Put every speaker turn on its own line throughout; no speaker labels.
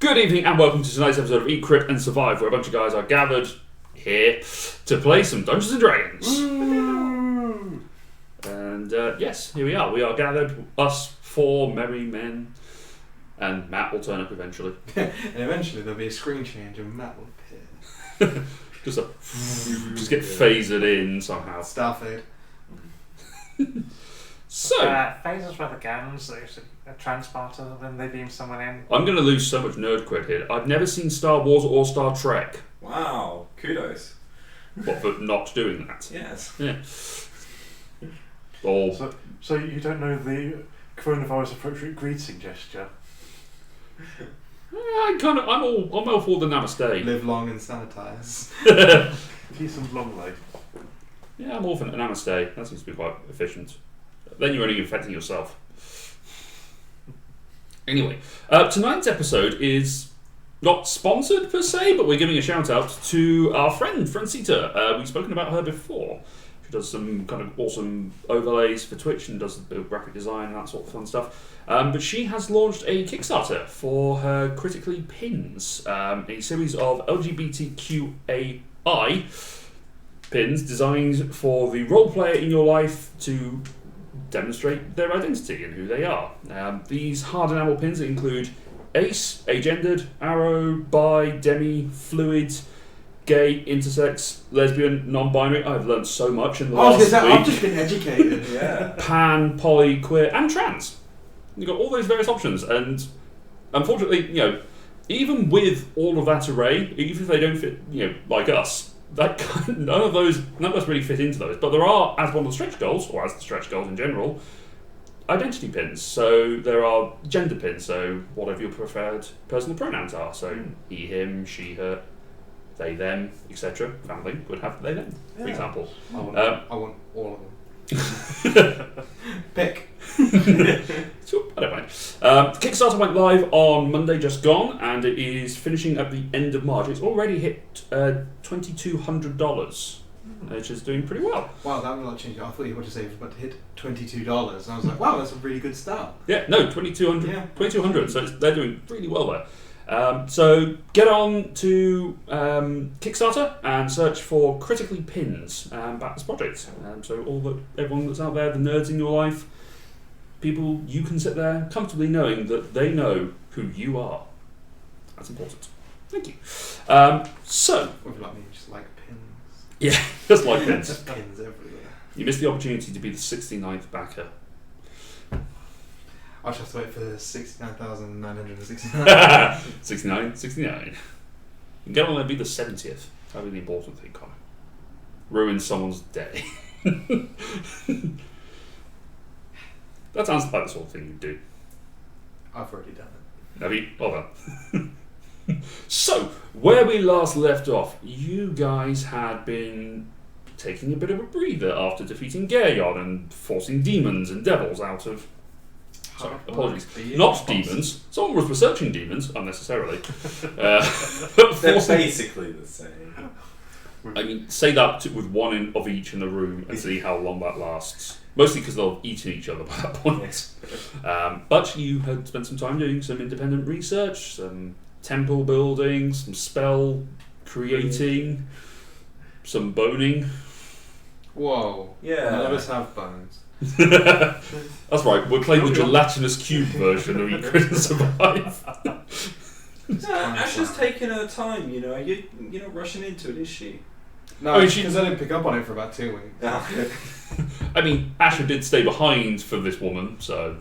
Good evening and welcome to tonight's episode of Eat, Crit and Survive, where a bunch of guys are gathered here to play some Dungeons and Dragons. And yes, here we are. We are gathered, us four merry men, and Matt will turn up eventually.
And eventually there'll be a screen change and Matt will appear.
just get phasered in somehow.
Starfade.
So,
phasers were the guns, there's a transporter, then they beam someone in.
I'm going to lose so much nerd cred here. I've never seen Star Wars or Star Trek.
Wow, kudos.
What, for not doing that?
Yes.
Yeah. Or
So you don't know the coronavirus appropriate greeting gesture?
I'm all for the namaste.
Live long and sanitize.
Peace and long life.
Yeah, I'm all for namaste. That seems to be quite efficient. Then you're only infecting yourself. Anyway, tonight's episode is not sponsored per se, but we're giving a shout out to our friend Francita. We've spoken about her before. She does some kind of awesome overlays for Twitch and does a bit of graphic design and that sort of fun stuff. But she has launched a Kickstarter for her Critically Pins, a series of LGBTQAI pins designed for the role player in your life to demonstrate their identity and who they are. These hard enamel pins include ace, agendered, arrow, bi, demi, fluid, gay, intersex, lesbian, non-binary. I've learned so much in the last week.
I've just been educated.
Yeah.
Pan, poly, queer, and trans. You've got all those various options, and unfortunately, even with all of that array, even if they don't fit, like us, none of us really fit into those. But there are, as one of the stretch goals, or as the stretch goals in general, identity pins. So there are gender pins, so whatever your preferred personal pronouns are. So he, him, she, her, they, them, etc. Family would have they, them, for example.
I want all of them. Pick.
Sure, I don't mind. Kickstarter went live on Monday just gone, and it is finishing at the end of March. It's already hit $2,200, which is doing pretty well.
Wow, that would not change. I thought you were about to say it was about to hit $22, and I was like, wow, that's a really good start.
Yeah, no, 2,200.
Yeah.
2,200. So they're doing really well there. So get on to Kickstarter and search for Critically Pins back this project. So everyone that's out there, the nerds in your life, people, you can sit there comfortably knowing that they know who you are. That's important. Thank you. So,
Or if you like me, just like pins.
yeah, just like pins.
Pins everywhere.
You missed the opportunity to be the 69th backer.
I'll just have to wait for 69,969.
69. Get on there and be the 70th. That'd be the important thing, Connor. Ruin someone's day. That sounds like the sort of thing you do.
I've already done it.
Have you? Well done. So, where we last left off, you guys had been taking a bit of a breather after defeating Gaeon and forcing demons and devils out of... Sorry, apologies. Not demons. Someone was researching demons, unnecessarily.
They're basically the same.
I mean, say that with one of each in the room and see how long that lasts. Mostly because they'll eat each other by that point. But you had spent some time doing some independent research, some temple building, some spell creating, some boning.
Whoa.
Yeah.
None of us have bones.
That's right, we're playing the gelatinous cube version of Eat, Crit and Survive.
Ash is taking her time, you're not rushing into it, is she?
No, because I didn't pick up on it for about 2 weeks.
I mean, Asher did stay behind for this woman, so,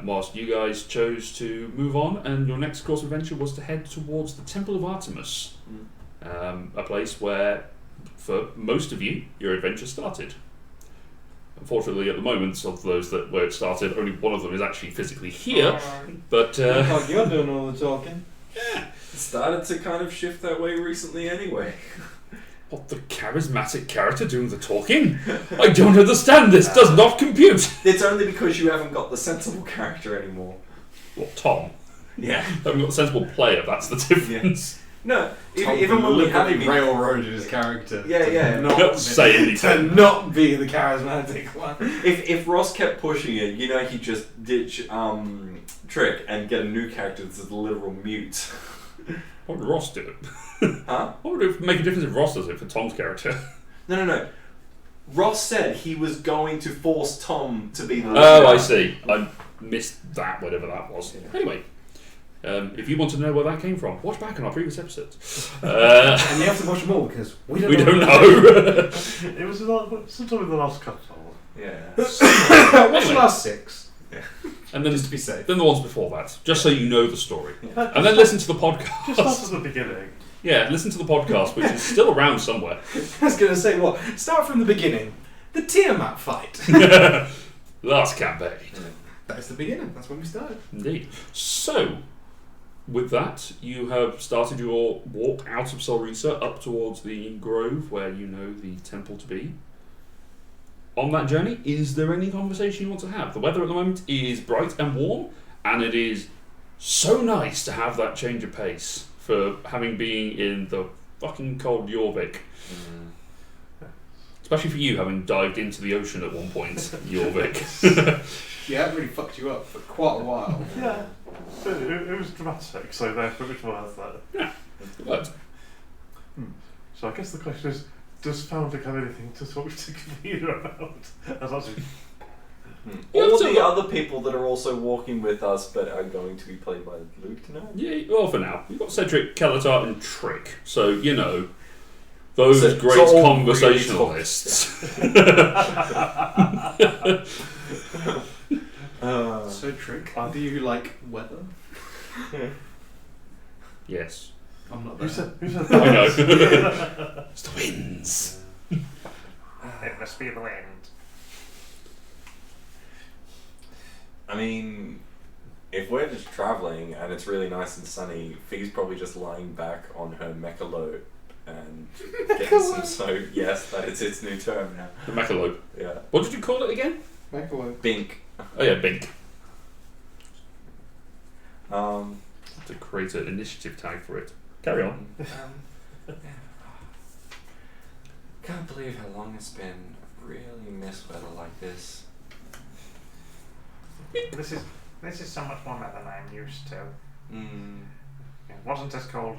whilst you guys chose to move on, and your next course of adventure was to head towards the Temple of Artemis, a place where, for most of you, your adventure started. Unfortunately, at the moment, of those where it started, only one of them is actually physically here, but...
you're doing all the talking.
Yeah.
It started to kind of shift that way recently anyway.
What, the charismatic character doing the talking? I don't understand, this does not compute!
It's only because you haven't got the sensible character anymore.
What, Tom?
Yeah.
I haven't got the sensible player, that's the difference.
No, even when we had him...
railroaded his character.
Yeah.
Not say anything.
To not be the charismatic one.
If Ross kept pushing it, he'd just ditch trick and get a new character that's a literal mute.
What would Ross do?
Huh?
What would it make a difference if Ross does it for Tom's character?
No. Ross said he was going to force Tom to be the leader.
Oh, I see. I missed that, whatever that was.
Yeah.
Anyway, if you want to know where that came from, watch back on our previous episodes.
And you have to watch them all because we don't know.
It was sometime in the last couple.
Yeah.
What's the last 6?
And then,
Just to be safe.
then the ones before that, just so you know the story.
Yeah.
And then listen to the podcast.
Just after the beginning.
Yeah, listen to the podcast, which is still around somewhere.
I was going to say, what? Start from the beginning. The Tiamat fight.
Last campaign.
That's the beginning. That's when we started.
Indeed. So, with that, you have started your walk out of Solrisa up towards the grove where you know the temple to be. On that journey, is there any conversation you want to have? The weather at the moment is bright and warm, and it is so nice to have that change of pace for having been in the fucking cold Jorvik. Especially for you, having dived into the ocean at one point, Jorvik.
Yeah, that really fucked you up for quite a while.
Yeah. It was dramatic, so therefore it was worth that.
Yeah. But
So I guess the question is, does Foundling have anything to talk to Kavita about? As actually,
All the other people that are also walking with us but are going to be played by Luke now?
yeah, well, for now. You've got Cedric, Kelatar, and Trick. So, you know, those
So
great
all
conversationalists.
So, Trick, do you like weather?
Yes.
I'm not
who
there.
said
I know.
that?
It's the winds.
It must be the wind.
I mean, if we're just travelling and it's really nice and sunny, Fee's probably just lying back on her mechalope and getting some so yes, that is its new term now.
The Mechalope.
Yeah.
What did you call it again?
Microwave.
Bink.
Oh yeah, Bink.
Um,
To create an initiative tag for it. Carry on.
Can't believe how long it's been. I've really missed weather like this.
This is so much warmer than I'm used to.
Mm.
It wasn't as cold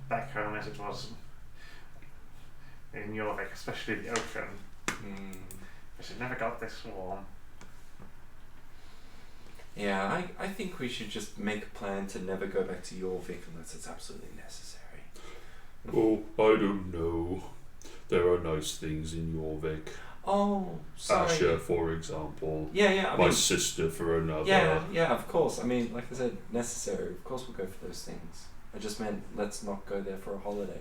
back home as it was in Jorvik, especially the ocean. But it never got this warm.
Yeah, I think we should just make a plan to never go back to Jorvik unless it's absolutely necessary.
Oh, I don't know. There are nice things in Jorvik.
Oh, sorry.
Asher, for example.
Yeah, I
My
mean,
sister, for another.
yeah, of course. I mean, like I said, necessary. Of course we'll go for those things. I just meant let's not go there for a holiday.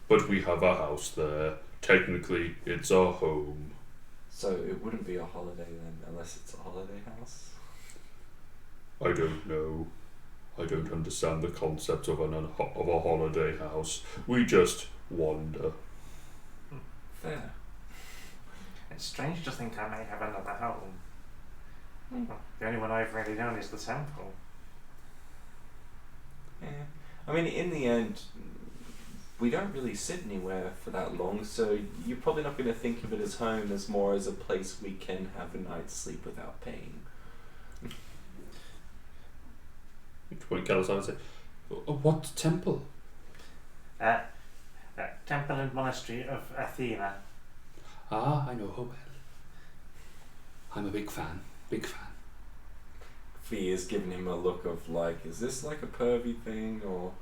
But we have a house there. Technically, it's our home.
So it wouldn't be a holiday then, unless it's a holiday house.
I don't know. I don't understand the concept of of a holiday house. We just wander.
Fair.
It's strange to think I may have another home.
Hmm.
Well, the only one I've really known is the temple.
Yeah. I mean, in the end, we don't really sit anywhere for that long, so you're probably not going to think of it as home as more as a place we can have a night's sleep without paying.
At which point Kelatar would say, what temple?
Temple and Monastery of Athena.
Ah, I know her well. I'm a big fan. Big fan.
Fee is giving him a look of like, is this like a pervy thing or?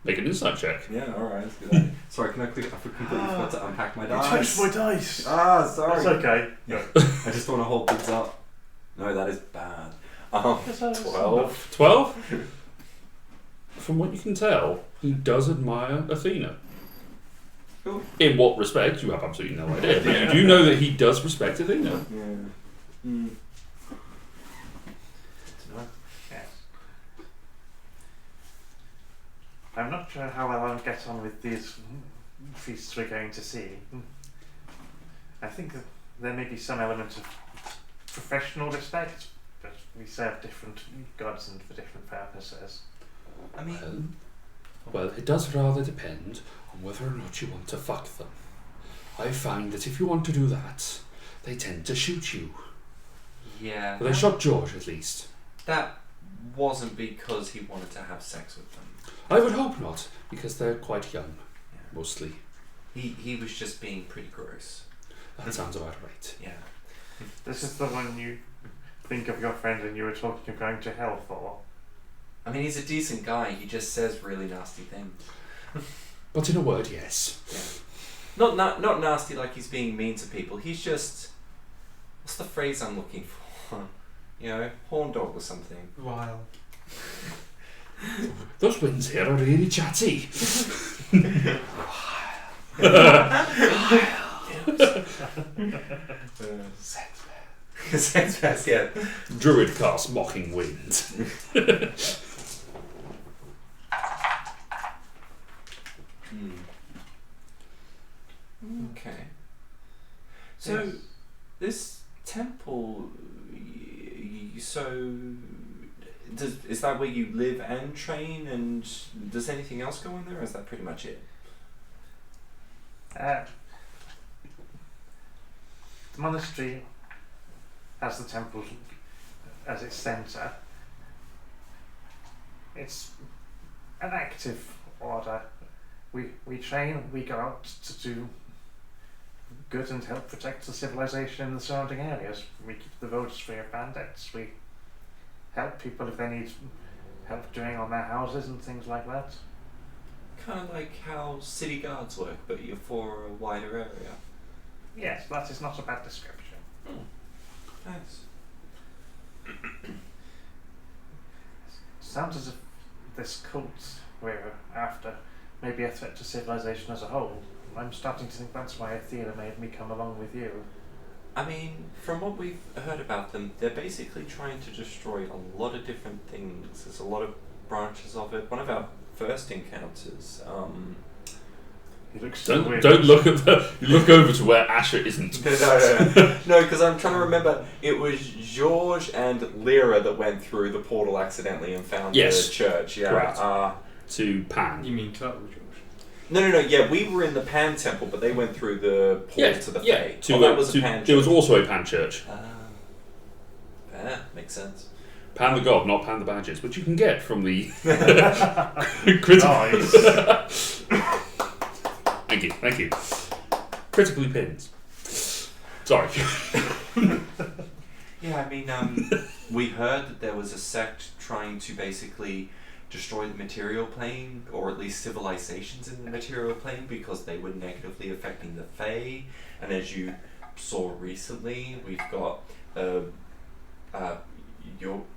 Make an insight check.
Yeah, alright, let's do that. Sorry, can I quickly? I completely forgot to unpack my
You
dice.
touched my dice!
Ah, sorry.
It's okay.
Yeah. I just want to hold things up. No, that is bad. 12.
12? From what you can tell, he does admire Athena.
Cool.
In what respect, you have absolutely no idea. But you do know that he does respect Athena.
Yeah. Mm.
Yes. I'm not sure how well I'll get on with these feasts we're going to see. I think that there may be some element of professional respect, but we serve different gods and for different purposes.
I mean,
Well, it does rather depend on whether or not you want to fuck them. I find that if you want to do that, they tend to shoot you.
Yeah.
But they shot George, at least.
That wasn't because he wanted to have sex with them.
I would hope not, because they're quite young,
Yeah.
mostly.
He was just being pretty gross.
That sounds about right.
Yeah.
This is the one you think of your friend and you were talking of going to hell for.
I mean, he's a decent guy. He just says really nasty things.
But in a word, yes.
Yeah. Not nasty like he's being mean to people. He's just... What's the phrase I'm looking for? You know, horn dog or something.
Vile.
Those winds here are really chatty.
Sex pest, yeah.
Druid cast mocking wind.
Okay. So,
Yes.
this temple, so is that where you live and train, and does anything else go in there, or is that pretty much it?
The monastery has the temple as its centre. It's an active order. We train, we go out to do good and help protect the civilization in the surrounding areas. We keep the roads free of bandits. We help people if they need help doing on their houses and things like that.
Kind of like how city guards work, but you're for a wider area.
Yes, that is not a bad description.
Nice.
Sounds as if this cult we're after may be a threat to civilization as a whole. I'm starting to think that's why Athena made me come along with you.
I mean, from what we've heard about them, they're basically trying to destroy a lot of different things. There's a lot of branches of it. One of our first encounters,
He looks so weird.
Don't look at the. You look over to where Asher isn't.
No, because I'm trying to remember. It was George and Lyra that went through the portal accidentally and found the church. Yeah,
correct. To Pan.
You mean Turtle George?
No. Yeah, we were in the Pan temple, but they went through the portal to the Fae. That was a Pan church.
There was also a Pan church.
Makes sense.
Pan the God, not Pan the Barges, which you can get from the critical.
Nice.
Thank you. Critically pinned. Sorry.
Yeah, I mean, we heard that there was a sect trying to basically destroy the material plane, or at least civilizations in the material plane, because they were negatively affecting the Fae. And as you saw recently, we've got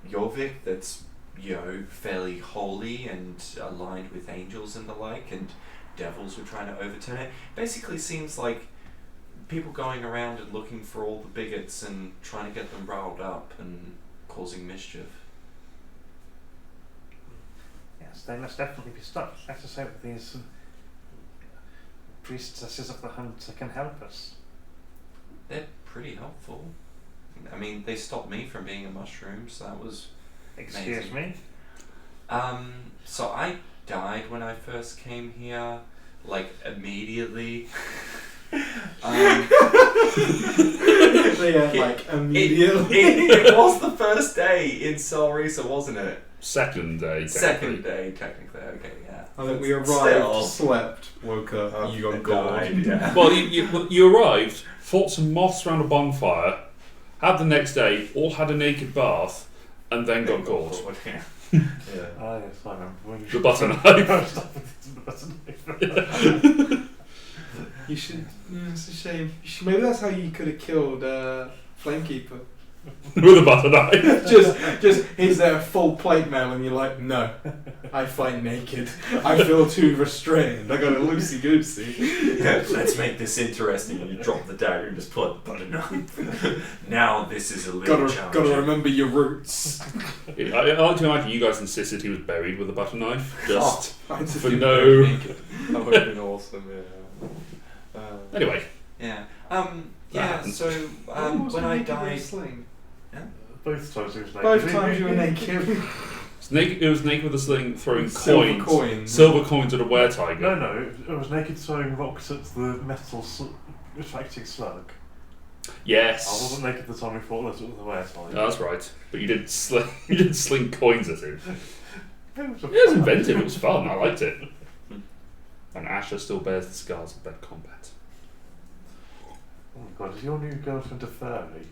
Jorvik that's, fairly holy and aligned with angels and the like, and devils were trying to overturn it. Basically seems like people going around and looking for all the bigots and trying to get them riled up and causing mischief.
Yes, they must definitely be stopped. Let us hope these priestesses of the hunter can help us.
They're pretty helpful. I mean, they stopped me from being a mushroom, so that was
Excuse
amazing.
me?
So I died when I first came here, like immediately.
Immediately.
It was the first day in Cellrisa, wasn't it?
Second day.
Second day, technically. Okay, yeah.
I think we arrived,
Still.
slept, woke up, you got
died,
gored.
yeah.
Well, you arrived, fought some moths around a bonfire, had the next day, all had a naked bath, and then got gored.
Yeah. Yeah.
Ah, yes, I remember. When
The butter knife.
The butter knife.
You should. It's a shame. Maybe that's how you could have killed Flamekeeper.
With a butter knife.
just is there a full plate mail and you're like, no, I fight naked. I feel too restrained. I got a loosey goosey.
Yeah, let's make this interesting. And you drop the dagger and just pull out the butter knife. Now this is a little challenging.
Gotta remember your roots.
I like to imagine you guys insisted he was buried with a butter knife, just
I
for no.
That would have been awesome. Yeah.
Anyway.
Yeah. Yeah. So when I died.
Both times he was naked.
Both times you were naked.
It was naked with a sling throwing
Silver
coins.
coins.
Silver coins at a were-tiger.
No, it was naked throwing rocks at the metal attracting slug.
Yes.
I wasn't naked the time we fought this, it was the way I saw it.
Oh, that's right. But you did sling coins at him.
It was,
It was inventive. It was fun. I liked it. And Asher still bears the scars of bad combat.
Oh my god, is your new girlfriend a furry?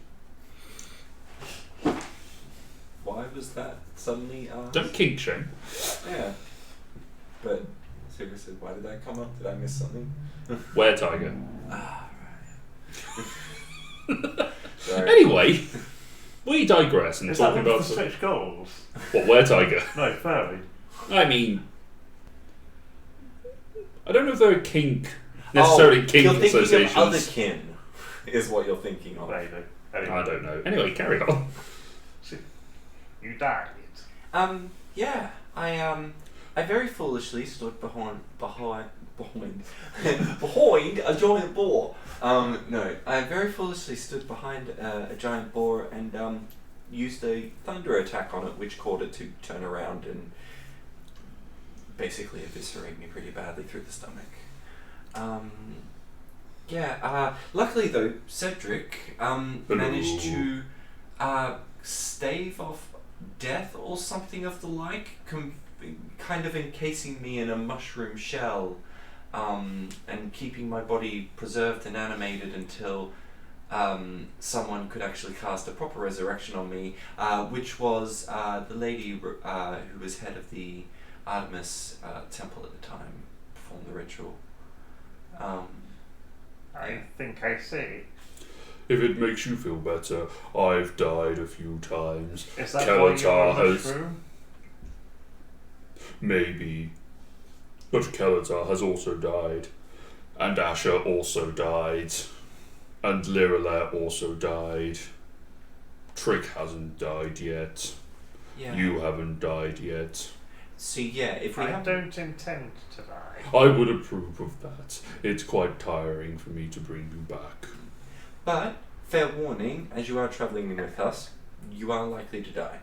Why was that suddenly asked?
Don't kink shame.
Yeah. But seriously, why did that come up? Did I miss something?
Were tiger.
Ah, right. Sorry.
Anyway, we digress and
Is that
talking
one of
about
the stretch goals?
what were tiger.
No, furry.
I mean, I don't know if they're a kink necessarily kink
you're thinking
associations.
of other kin, is what you're thinking of.
Maybe. Anyway,
I don't know. Anyway, carry on.
you died.
Yeah, I very foolishly stood behind a giant boar. No, I very foolishly stood behind a giant boar and used a thunder attack on it, which caused it to turn around and basically eviscerate me pretty badly through the stomach. Luckily though, Cedric managed to stave off death or something of the like, kind of encasing me in a mushroom shell, and keeping my body preserved and animated until someone could actually cast a proper resurrection on me, which was the lady who was head of the Artemis temple at the time, performed the ritual.
I think I see.
If it makes you feel better, I've died a few times.
Is that why you're a
has
mushroom?
maybe, but Kelatar has also died, and Asher also died, and Lirala also died. Trick hasn't died yet.
Yeah.
You haven't died yet.
So yeah, if we
I
have
don't intend to die.
I would approve of that. It's quite tiring for me to bring you back.
But, fair warning, as you are travelling with us, you are likely to die.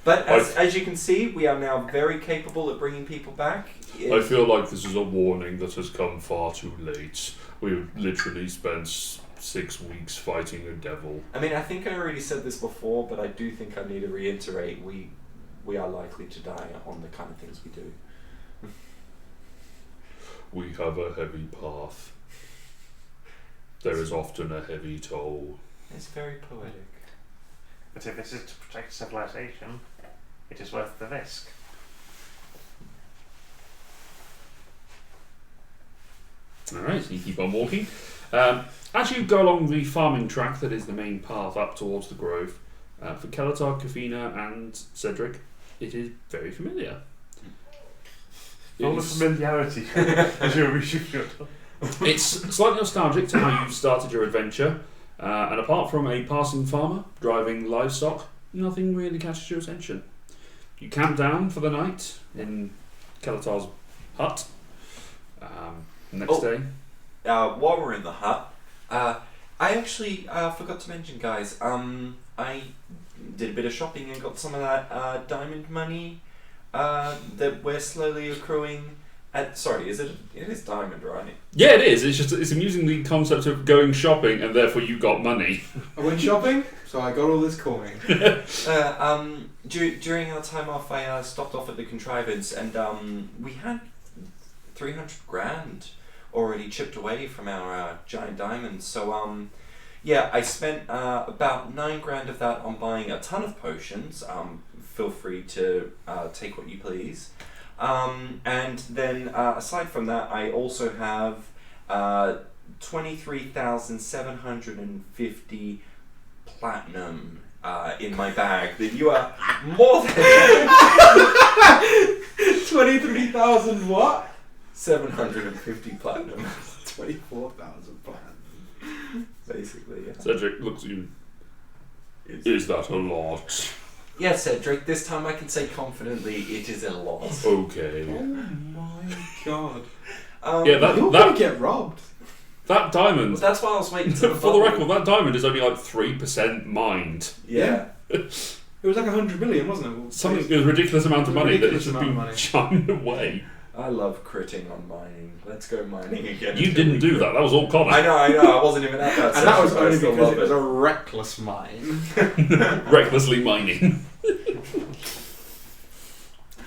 But as you can see, we are now very capable at bringing people back.
I feel like this is a warning that has come far too late. We've literally spent 6 weeks fighting a devil.
I mean, I think I already said this before, but I do think I need to reiterate, we are likely to die on the kind of things we do.
We have a heavy path. There is often a heavy toll.
It's very poetic.
But if this is to protect civilization, it is worth the risk.
Alright, so you keep on walking. As you go along the farming track that is the main path up towards the grove, for Kelatar, Kafina and Cedric, it is very familiar.
All the familiarity as you should.
It's slightly nostalgic to how you started your adventure, and apart from a passing farmer driving livestock, nothing really catches your attention. You camp down for the night in Kelatar's hut. Next day.
While we're in the hut, I actually forgot to mention, guys, I did a bit of shopping and got some of that diamond money that we're slowly accruing. Sorry, it is diamond, right?
Yeah, it is. It's amusing the concept of going shopping and therefore you got money.
I went shopping, so I got all this coin.
During our time off, I stopped off at the contrivance, and we had 300 grand already chipped away from our giant diamonds. So yeah, I spent about 9 grand of that on buying a ton of potions. Feel free to take what you please. And then aside from that, I also have 23,750 platinum in my bag that you are more than
23,000 what?
750 platinum.
24,000 platinum.
Basically, yeah.
Cedric looks at you. Is that a lot?
Yes, Cedric, this time I can say confidently it is a lot.
Okay.
Oh my god.
Yeah,
You're gonna get robbed.
that diamond.
That's why I was waiting till
For the record, that diamond is only like 3% mined.
Yeah.
It was like 100 million, wasn't it?
Something a ridiculous amount of
It was a
money that has
ridiculous
just
amount
been
of money.
chimed away.
I love critting on mining. Let's go mining again.
You didn't do that. That was all Connor.
I know. I wasn't even at that.
And that was
session, but I
only
still
because
love
it was a reckless mine.
Recklessly mining.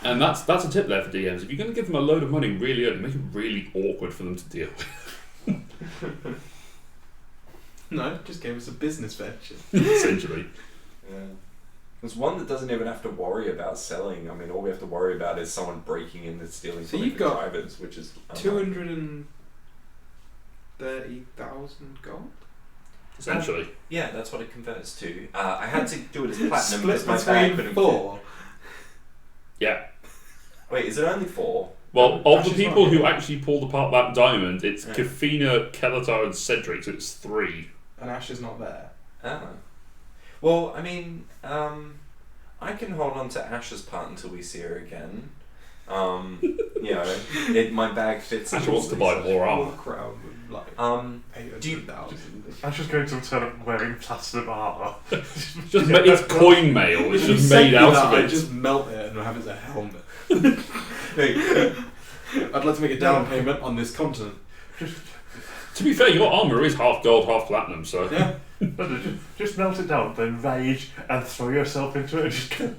And that's a tip there for DMs. If you're going to give them a load of money really early, make it really awkward for them to deal with.
No, just gave us a business venture.
Essentially.
Yeah. There's one that doesn't even have to worry about selling. I mean, all we have to worry about is someone breaking in and stealing
So
from
you've
the
got
drivers, which is
230,000 gold?
Essentially.
Yeah, that's what it converts to. I had to do it as platinum
Split
because my bag
between
couldn't
4.
Yeah.
Wait, is it only 4?
Well, of the
Ashes
people
not
who
here.
actually pulled apart that diamond, it's
Yeah.
Kafina, Kelatar, and Cedric, so it's 3.
And Ash is not there.
Ah. Well, I mean, I can hold on to Ash's part until we see her again. You know, my bag fits.
Ash wants to buy more armor.
Crowd with like
Do you-
800,000.
I'm just going to return up wearing platinum armour.
It's coin mail. It's
If you
just
sent
made
me
out
that,
of
I'd
it.
just melt it and have it as a helmet.
Hey,
I'd like to make a down payment on this continent.
To be fair, your armor is half gold, half platinum, so
Yeah.
No, just melt it down, then rage and throw yourself into it and just go.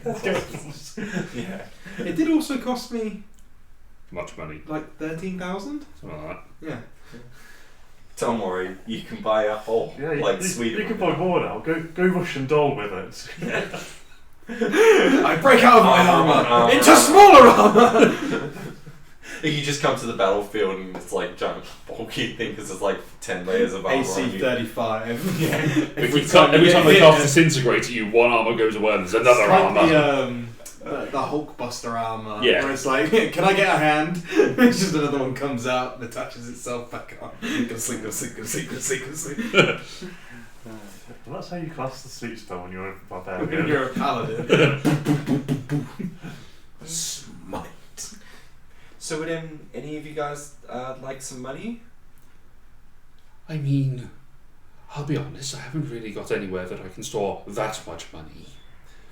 yeah.
It did also cost me
much money.
like 13,000.
Something like that.
Yeah.
Don't worry, you can buy a whole
Yeah,
Sweden.
you can buy more now. Go Russian doll with it.
I break out of my
Armor.
armor into smaller armor.
You just come to the battlefield and it's like giant bulky thing because there's like 10 layers of armor. on
AC
you.
35.
Yeah.
Every time they cast Disintegrate at you, one armor goes away and there's another
It's like
armor.
the Hulkbuster armor.
Yeah.
Where it's like, can I get a hand? It's just another one comes out and attaches itself back on. Go sleep, go sleep, go sleep, go sleep, go sleep.
Well, that's how you class the sleep spell when you're a
When
barbarian.
you're a paladin. Smite.
So would any of you guys like some money?
I mean, I'll be honest, I haven't really got anywhere that I can store that much money.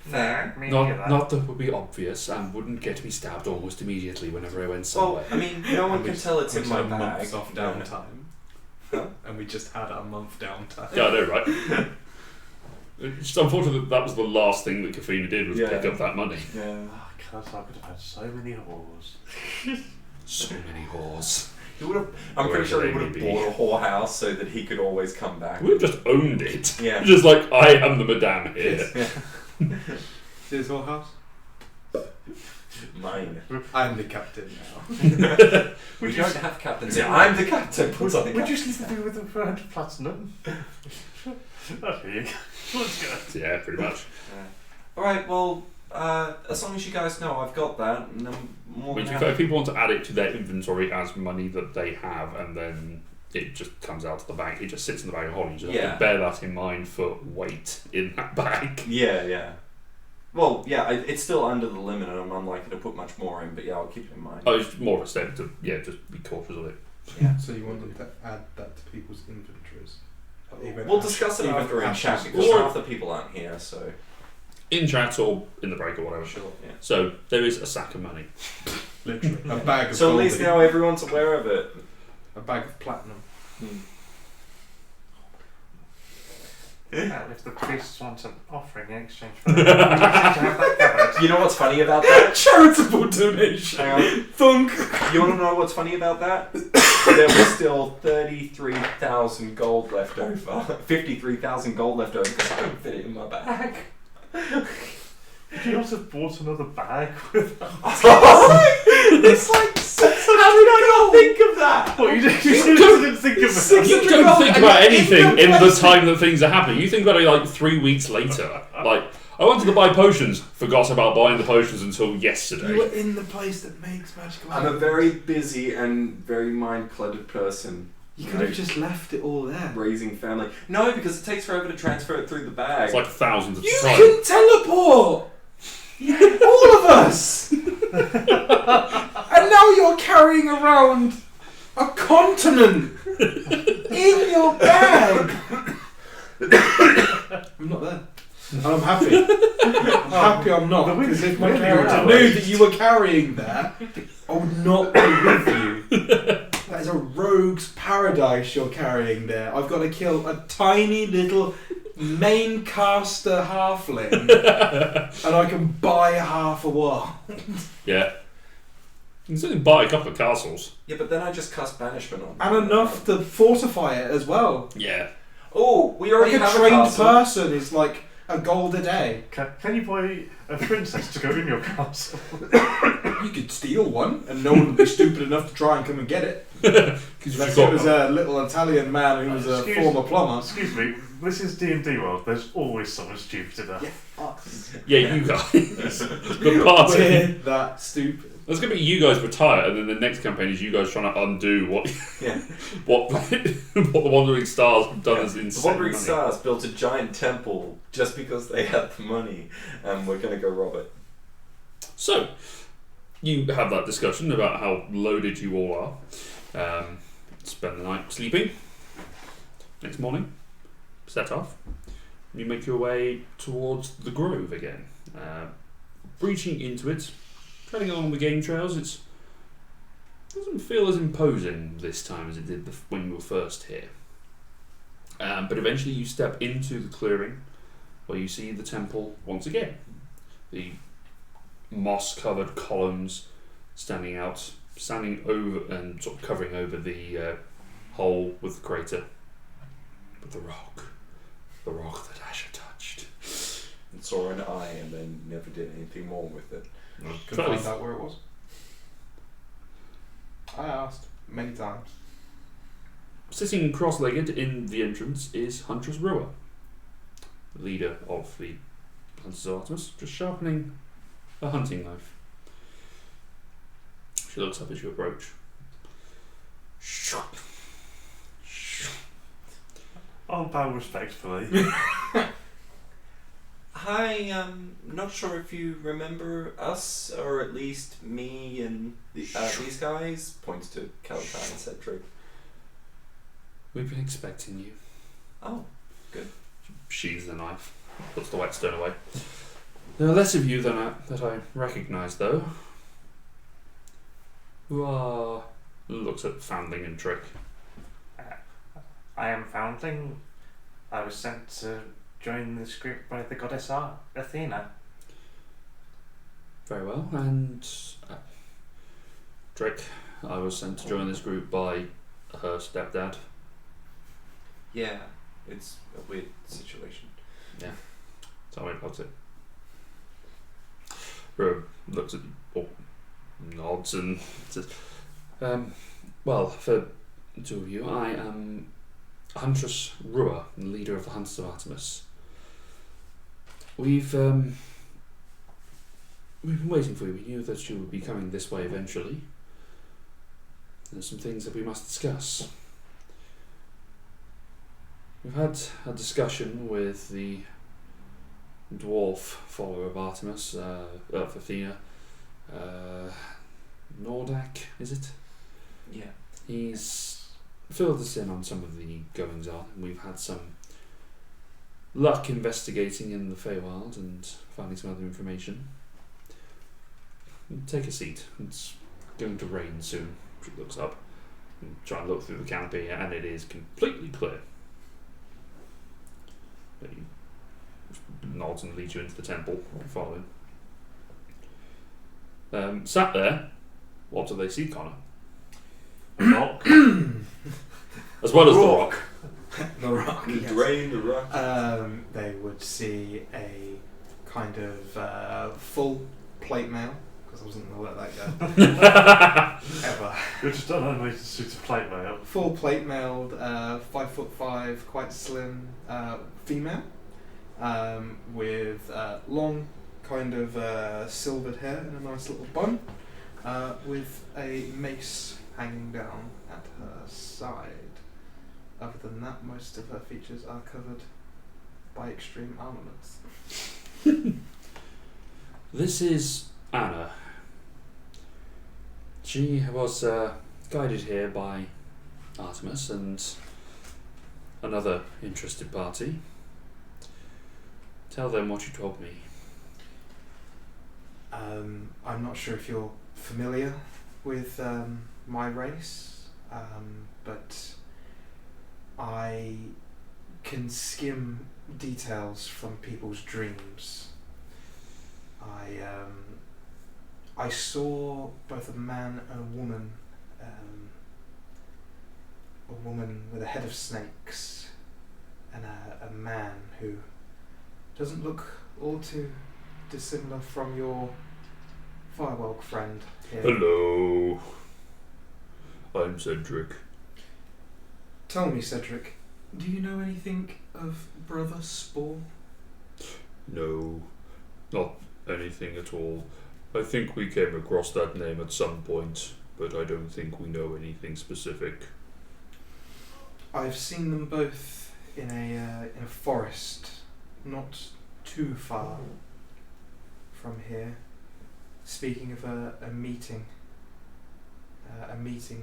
Fair. Me neither.
Not that would be obvious and wouldn't get me stabbed almost immediately whenever I went somewhere.
Well, I mean, no one can tell it's
we
in
just
my
had
bag.
months off downtime.
Huh?
And we just had a month downtime.
Yeah, I know, right? It's just unfortunate that was the last thing that Kafina did was
Yeah.
pick up that money.
Yeah.
Oh, God, I could have had so many whores.
So many whores.
He would have. I'm pretty sure he would have
Maybe.
bought a whorehouse so that he could always come back.
We've just owned it.
Yeah.
Just like, I am the madame here.
See this whole house?
Mine.
I'm the captain now.
We don't have captains here. I'm the captain. What's on the
Would you
captain?
sleep with the brand platinum? Okay, you go. Let's go.
Yeah, pretty much.
Alright, well, as long as you guys know I've got that, and I'm more
Which,
than
if
happy.
people want to add it to their inventory as money that they have, and then it just comes out of the bank, it just sits in the bag of holding. You just have
Yeah.
to bear that in mind for weight in that bag.
Yeah. Well, yeah, it's still under the limit, and I'm unlikely to put much more in, but yeah, I'll keep it in mind.
Oh, it's more of a step to, just be cautious of it.
Yeah.
So you want them to add that to people's inventories? Even
We'll
Ash-
discuss it
even
after in
Ash's
chat because
Or-
half the people aren't here, so.
In chat or in the break or whatever.
Sure, yeah.
So, there is a sack of money.
Literally. A bag of
So at
gold.
least now everyone's aware of it.
A bag of platinum.
Well, if the priests want an offering in exchange for that, we just need to have that covered.
You know what's funny about that?
Charitable donation!
Hang on.
Thunk!
You want to know what's funny about that? There was still 33,000 gold left over. 53,000 gold left over because I couldn't fit it in my bag.
Could you not have bought another bag with that?
It's like, how did I not think of that?
What, you didn't think of it?
You don't think about anything in the time that things are happening. You think about it like 3 weeks later. Like, I wanted to buy potions, forgot about buying the potions until yesterday.
You were in the place that makes magical
I'm a very busy and very mind-cluttered person.
You could have just left it all there.
Raising family. No, because it takes forever to transfer it through the bag.
It's like thousands of
You
times.
can teleport! All of us! And now you're carrying around a continent in your bag! I'm not there. And I'm happy. I'm happy I'm not, because if my
Really?
character
Yeah.
knew that you were carrying that, I would not be with you. That is a rogue's paradise you're carrying there. I've got to kill a tiny little main caster halfling, and I can buy half a world.
Yeah. You can certainly buy a couple of castles.
Yeah, but then I just cast banishment on.
And enough to fortify it as well.
Yeah.
Oh, we already
Like a
have
trained
a castle.
person is like a gold a day.
Can you buy a princess to go in your castle?
You could steal one, and no one would be stupid enough to try and come and get it. Unless it was a little Italian man who was a former plumber.
Excuse me, this is D&D world. There's always someone stupid enough.
Yeah, you guys. The party.
We're that stupid.
It's going to be you guys retire, and then the next campaign is you guys trying to undo what what the Wandering Stars have done as insane.
The Wandering
money.
Stars built a giant temple just because they had the money, and we're going to go rob it.
So, you have that discussion about how loaded you all are. Spend the night sleeping. Next morning, set off. You make your way towards the grove again. Breaching into it, treading along the game trails, it doesn't feel as imposing this time as it did when you were first here. But eventually you step into the clearing where you see the temple once again. The moss-covered columns standing over and sort of covering over the hole with the crater. But the rock that Asher touched.
And saw an eye and then never did anything more with it.
Couldn't find out where it was. I asked many times.
Sitting cross-legged in the entrance is Huntress Rua, leader of the Hunters of Artemis, just sharpening a hunting knife. She looks up as you approach.
I'll bow respectfully.
I am not sure if you remember us, or at least me and these guys. Points to Caliban and Cedric.
We've been expecting you.
Oh, good.
Sheathes the knife, puts the whetstone away. There are less of you that I recognise, though. Who are... looks at Foundling and Trick.
I am Foundling. I was sent to join this group by the goddess Athena.
Very well, and Trick, I was sent to join this group by her stepdad.
Yeah, it's a weird situation.
Yeah, that's how I put it. Rue looks at you, nods and says, well, for the two of you, I am Huntress Rua, leader of the Hunters of Artemis. We've been waiting for you. We knew that you would be coming this way eventually. There's some things that we must discuss. We've had a discussion with the dwarf follower of Artemis, of Athena, Nordak, is it?
Yeah.
He's filled us in on some of the goings on, and we've had some luck investigating in the Feywild and finding some other information. Take a seat. It's going to rain soon. She looks up and try and look through the canopy, and it is completely clear. But he nods and leads you into the temple. Follow him. Sat there, what do they see, Connor?
A rock.
As well as the rock.
The rock.
The
Yes.
drain, the rock.
They would see a kind of full plate mail, because I wasn't going to let that go. Ever.
You're just unanimated suit of plate mail.
Full plate mailed, 5'5", quite slim female, with long kind of silvered hair and a nice little bun, with a mace hanging down at her side. Other than that, most of her features are covered by extreme armaments.
This is Anna. She was guided here by Artemis and another interested party. Tell them what you told me.
I'm not sure if you're familiar with my race, but I can skim details from people's dreams. I saw both a man and a woman with a head of snakes, and a man who doesn't look all too dissimilar from your Firewalk friend here.
Hello. I'm Cedric.
Tell me, Cedric, do you know anything of Brother Spore?
No, not anything at all. I think we came across that name at some point, but I don't think we know anything specific.
I've seen them both in a forest, not too far from here. Speaking of a meeting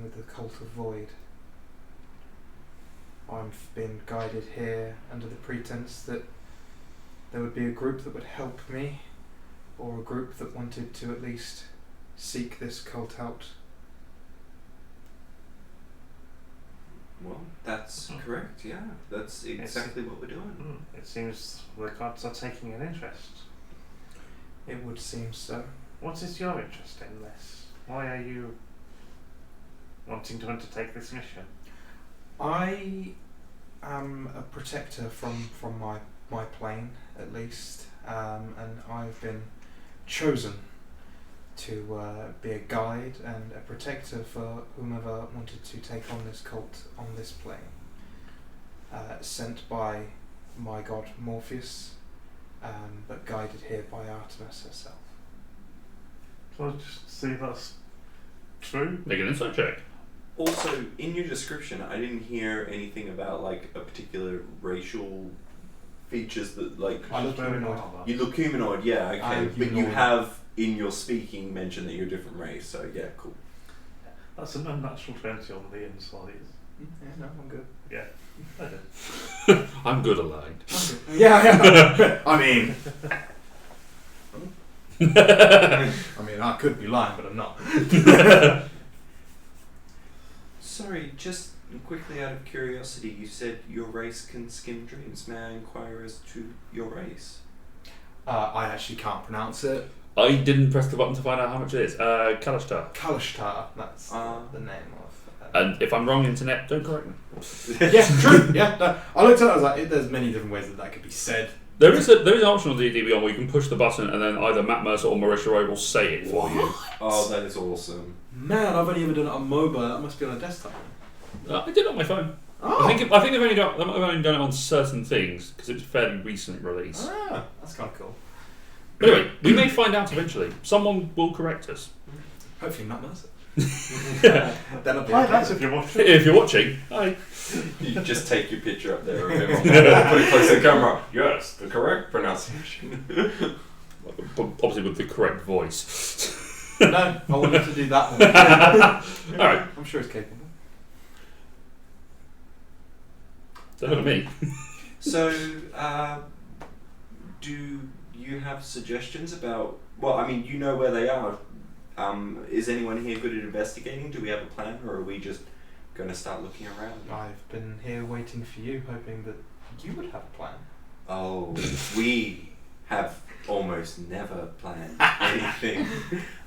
with the Cult of Void. I've been guided here under the pretense that there would be a group that would help me, or a group that wanted to at least seek this cult out.
Well, that's correct, yeah. That's exactly what we're doing.
It seems the gods are taking an interest.
It would seem so.
What is your interest in this? Why are you wanting to undertake this mission?
I am a protector from my plane, at least, and I've been chosen to be a guide and a protector for whomever wanted to take on this cult on this plane. Sent by my god Morpheus, but guided here by Artemis herself.
Can I just see if that's true?
Make an insight check.
Also, in your description, I didn't hear anything about like a particular racial features that like.
I look humanoid.
You look humanoid, yeah, okay.
I'm
But you
humanoid.
have in your speaking mentioned that you're a different race, so yeah, cool.
That's an unnatural 20 on the inside.
Yeah, no, I'm good.
Yeah, I did.
I'm good aligned.
Yeah. I mean, I could be lying, but I'm not.
Sorry, just quickly out of curiosity, you said your race can skim dreams. May I inquire as to your race?
I actually can't pronounce it.
I didn't press the button to find out how much it is. Kalashtar.
Kalashtar, that's the name of.
And if I'm wrong, internet, don't correct me.
Yeah, true. Yeah, no, I looked at it. I was like, there's many different ways that could be said.
There is an option on D&D Beyond where you can push the button and then either Matt Mercer or Marisha Ray will say it for you.
Oh, that is awesome.
Man, I've only ever done it on mobile. That must be on a desktop.
I did it on my phone.
Oh.
I think they've only done it on certain things because it was a fairly recent release.
Ah, that's kind of cool.
But anyway, we may find out eventually. Someone will correct us.
Hopefully, Matt Mercer. Then I'll be
Hi,
okay.
that's if you're watching.
If you're watching, hi.
You just take your picture up there of him, put it close to the camera. Yes, the correct pronunciation.
Obviously with the correct voice.
No, I wanted to do that one.
Alright.
I'm sure it's capable.
Don't look at me.
So, do you have suggestions about? Well, I mean, you know where they are. Is anyone here good at investigating? Do we have a plan, or are we just going to start looking around?
I've been here waiting for you, hoping that you would have a plan.
Oh, we have almost never planned anything.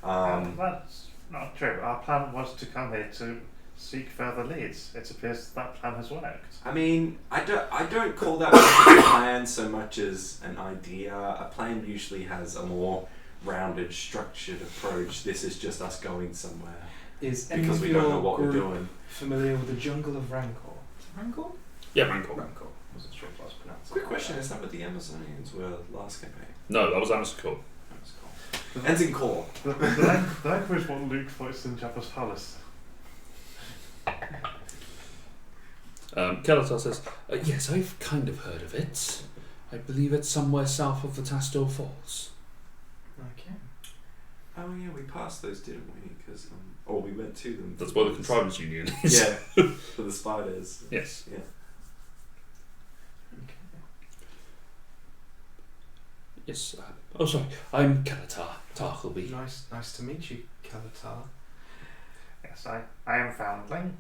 That's not true. Our plan was to come here to seek further leads. It appears that plan has worked.
I mean, I don't call that much a plan so much as an idea. A plan usually has a more rounded, structured approach. This is just us going somewhere
Is any
because
of
we don't know
your
what we're
group
doing.
familiar with the jungle of Rancor? Is it Rancor?
Yeah, Rancor.
Rancor. Wasn't sure if I was pronouncing
Quick
it
question:
right.
is that what the Amazonians were last campaign?
No, that was Amoscool.
That's cool. Ends in core.
The Rancor is what Luke fights in Jabba's palace.
Kelatar says, yes, I've kind of heard of it. I believe it's somewhere south of the Tastor Falls.
Okay.
Oh yeah, we passed those, didn't we? Because or we went to them.
That's where the Contrivance Union is.
Yeah, for the spiders.
Yes.
Yeah.
Yes. Oh, sorry. I'm Kelatar Tarkleby.
Nice to meet you, Kalatar.
Yes, I am Foundling.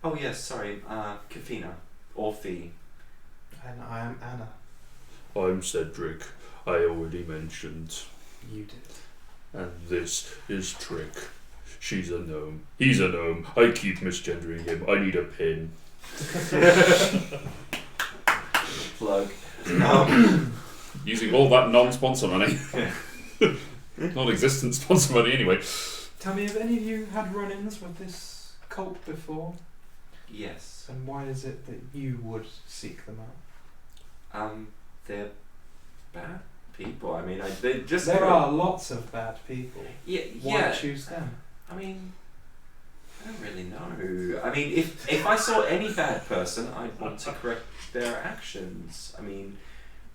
Oh yes, sorry, Kafina, or Fee.
And I am Anna.
I'm Cedric. I already mentioned.
You did.
And this is Trick. She's a gnome. He's a gnome. I keep misgendering him. I need a pin.
Plug.
Using all that non-sponsor money. Non-existent sponsor money anyway.
Tell me, have any of you had run-ins with this cult before?
Yes.
And why is it that you would seek them out?
They're bad people. I mean, they just.
There are lots of bad people.
Yeah.
Why choose them?
I mean, I don't really know. I mean, if I saw any bad person, I'd want to correct their actions. I mean,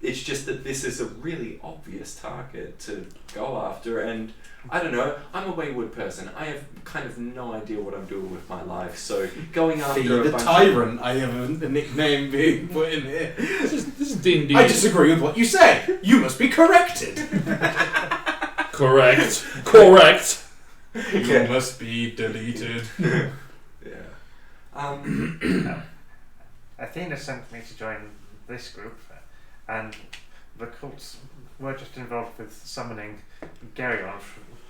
it's just that this is a really obvious target to go after, and I don't know, I'm a wayward person. I have kind of no idea what I'm doing with my life, so going after
the tyrant, I have a nickname being put in here.
This is D&D.
I disagree with what you say. You must be corrected.
Correct.
You must be deleted.
Yeah.
Athena sent me to join this group, and the cults were just involved with summoning Geryon,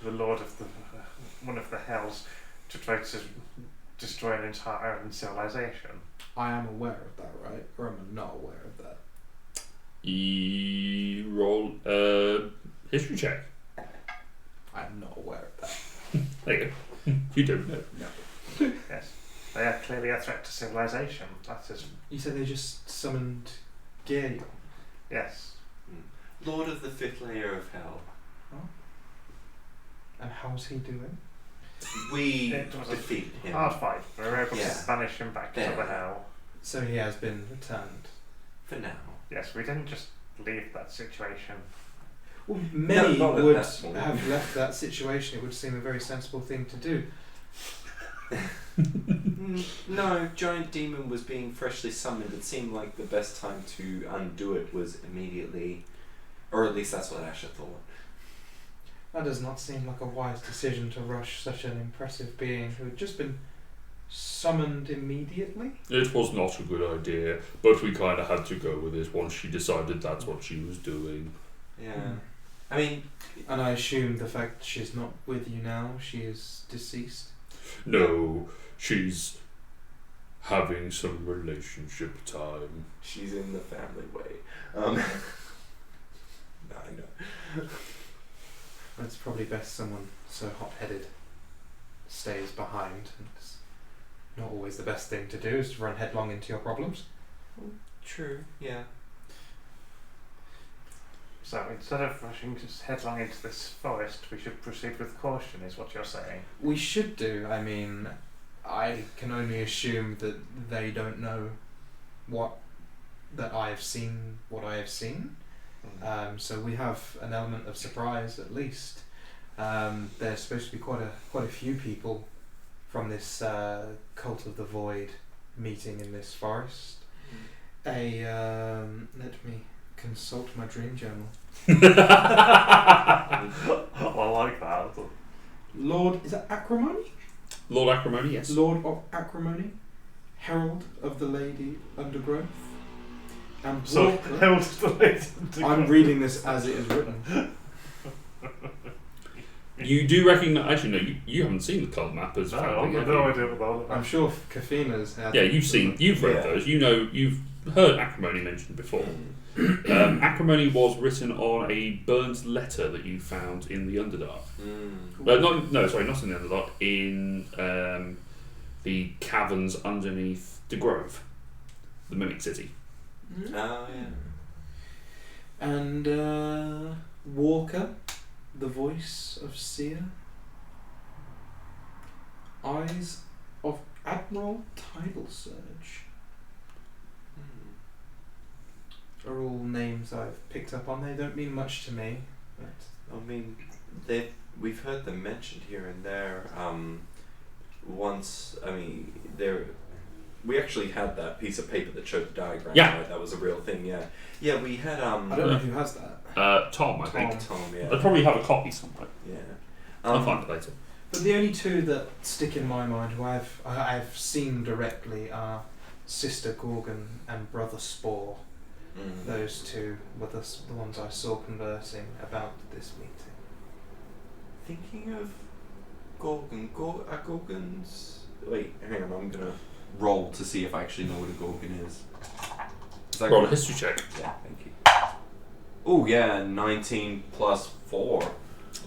the lord of one of the hells, to try to destroy an entire island civilization.
I am aware of that, right? Or am I not aware of that?
Roll history check.
I am not aware of that.
There you go. You don't know.
No.
Yes, they are clearly a threat to civilization. That is,
You said they just summoned Geryon.
yes.
Lord of the 5th layer of hell.
And how's he doing?
We
It was a
defeat him.
hard fight. We were able
Yeah.
to banish him back to
Yeah.
the hell.
So he has been returned.
For now.
Yes, we didn't just leave that situation.
Well, many
not at
would
that point.
have left that situation. It would seem a very sensible thing to do.
No, giant demon was being freshly summoned. It seemed like the best time to undo it was immediately, or at least that's what Asher thought.
That does not seem like a wise decision to rush such an impressive being who had just been summoned immediately.
It was not a good idea, but we kind of had to go with it once she decided that's what she was doing.
Yeah. I mean,
And I assume the fact she's not with you now, she is deceased.
No, she's having some relationship time.
she's in the family way. No, I know.
It's probably best someone so hot-headed stays behind. It's not always the best thing to do is to run headlong into your problems.
True, yeah.
So instead of rushing just headlong into this forest, we should proceed with caution, is what you're saying.
We should do. I mean, I can only assume that they don't know that I have seen what I have seen. So we have an element of surprise at least. There's supposed to be quite a few people from this cult of the void meeting in this forest. Let me consult my dream journal.
I like that.
Lord, is that Acrimony?
Lord Acrimony, yes.
Lord of Acrimony, Herald of the Lady Undergrowth, and
So,
Walker.
held the lady.
I'm reading this as it is written.
You do recognise... Actually, no, you haven't seen the cult map as
No,
Foundling,
I've
have
no
you?
idea what that
I'm sure Kafina's had.
Yeah, you've read
Yeah.
those. You know, you've heard Acrimony mentioned before. Acrimony was written on a burned letter that you found in the Underdark. Not in the Underdark, in the caverns underneath the Grove, the Mimic City.
Oh, yeah.
And Walker, the voice of Seer. Eyes of Admiral Tidal Surge. Are all names I've picked up on. They don't mean much to me. But
I mean, we've heard them mentioned here and there. Once, I mean, we actually had that piece of paper that showed the diagram.
Yeah.
Right? That was a real thing. Yeah. Yeah, we had.
I don't know who has that.
Tom, I think.
Tom.
I'd
Yeah.
probably have a copy somewhere.
Yeah.
I'll find it later.
But the only two that stick in my mind, who I've seen directly, are Sister Gorgon and Brother Spore. Those two were the ones I saw conversing about this meeting.
Thinking of Gorgons. Wait, hang on. I'm gonna roll to see if I actually know what a Gorgon is.
Roll a history check.
Yeah, thank you. Oh yeah, 19 plus 4.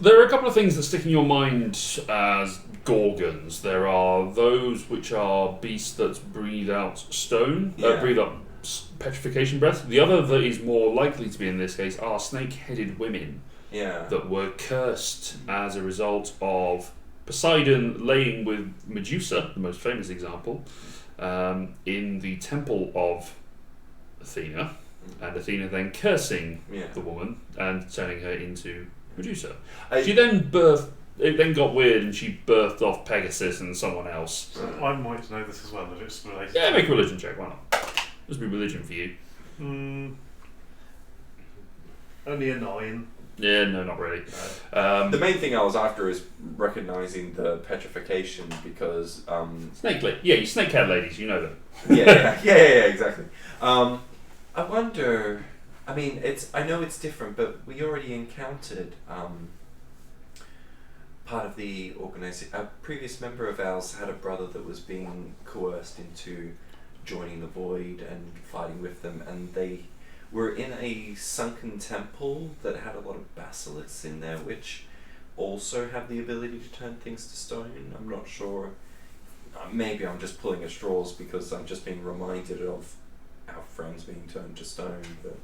There are a couple of things that stick in your mind as gorgons. There are those which are beasts that breathe out stone, breathe out petrification breath. The other that is more likely to be in this case are snake-headed women that were cursed as a result of Poseidon laying with Medusa, the most famous example, in the Temple of Athena, and Athena then cursing the woman and turning her into Medusa. It then got weird and she birthed off Pegasus and someone else.
So I might know this as well, that it's related.
Yeah, make a religion check, why not? Must be religion for you.
Only a 9.
Yeah, no, not really.
The main thing I was after is recognising the petrification because
Snake you snakehead ladies, you know them.
yeah, exactly. I wonder. I mean, I know it's different, but we already encountered part of the organisation. A previous member of ours had a brother that was being coerced into joining the Void and fighting with them, and they were in a sunken temple that had a lot of basilisks in there, which also have the ability to turn things to stone. I'm not sure. Maybe I'm just pulling at straws because I'm just being reminded of our friends being turned to stone, but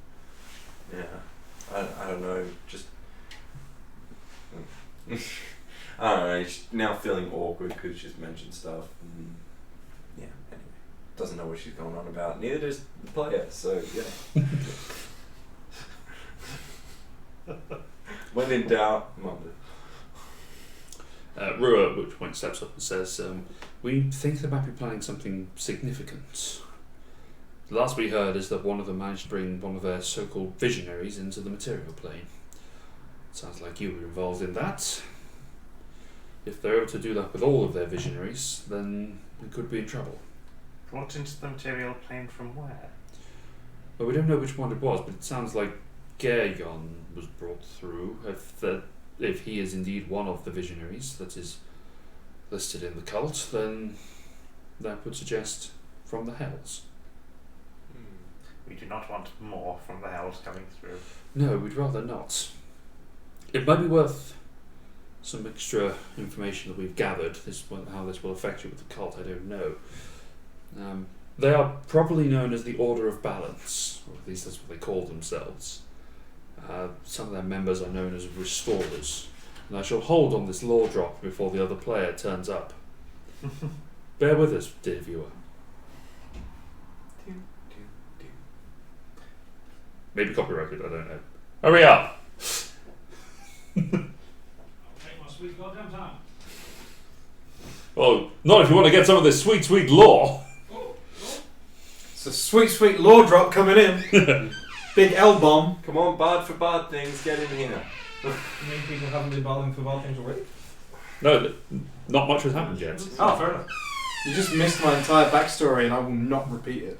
yeah, I don't know, just I don't know, she's now feeling awkward because she's mentioned stuff, and yeah, anyway, doesn't know what she's going on about, neither does the player, so yeah. When in doubt, mumble.
Rua at which point steps up and says, we think they might be planning something significant. The last we heard is that one of them managed to bring one of their so-called visionaries into the material plane. Sounds like you were involved in that. If they're able to do that with all of their visionaries, then we could be in trouble.
Brought into the material plane from where?
Well, we don't know which one it was, but it sounds like Geryon was brought through. If he is indeed one of the visionaries that is listed in the cult, then that would suggest from the Hells.
We do not want more from the Hells coming through.
No, we'd rather not. It might be worth some extra information that we've gathered. How this will affect you with the cult, I don't know. They are properly known as the Order of Balance, or at least that's what they call themselves. Some of their members are known as Restorers, and I shall hold on this lore drop before the other player turns up. Bear with us, dear viewer. Maybe copyrighted, I don't know. Hurry up!
I'll take my sweet goddamn time.
Oh, not if you want to get some of this sweet, sweet lore.
It's a sweet, sweet lore drop coming in. Big L-bomb.
Come on, bard for bard things, get in here.
You mean people haven't been battling for bad things already?
No, not much has happened yet.
Oh, fair enough.
You just missed my entire backstory and I will not repeat it.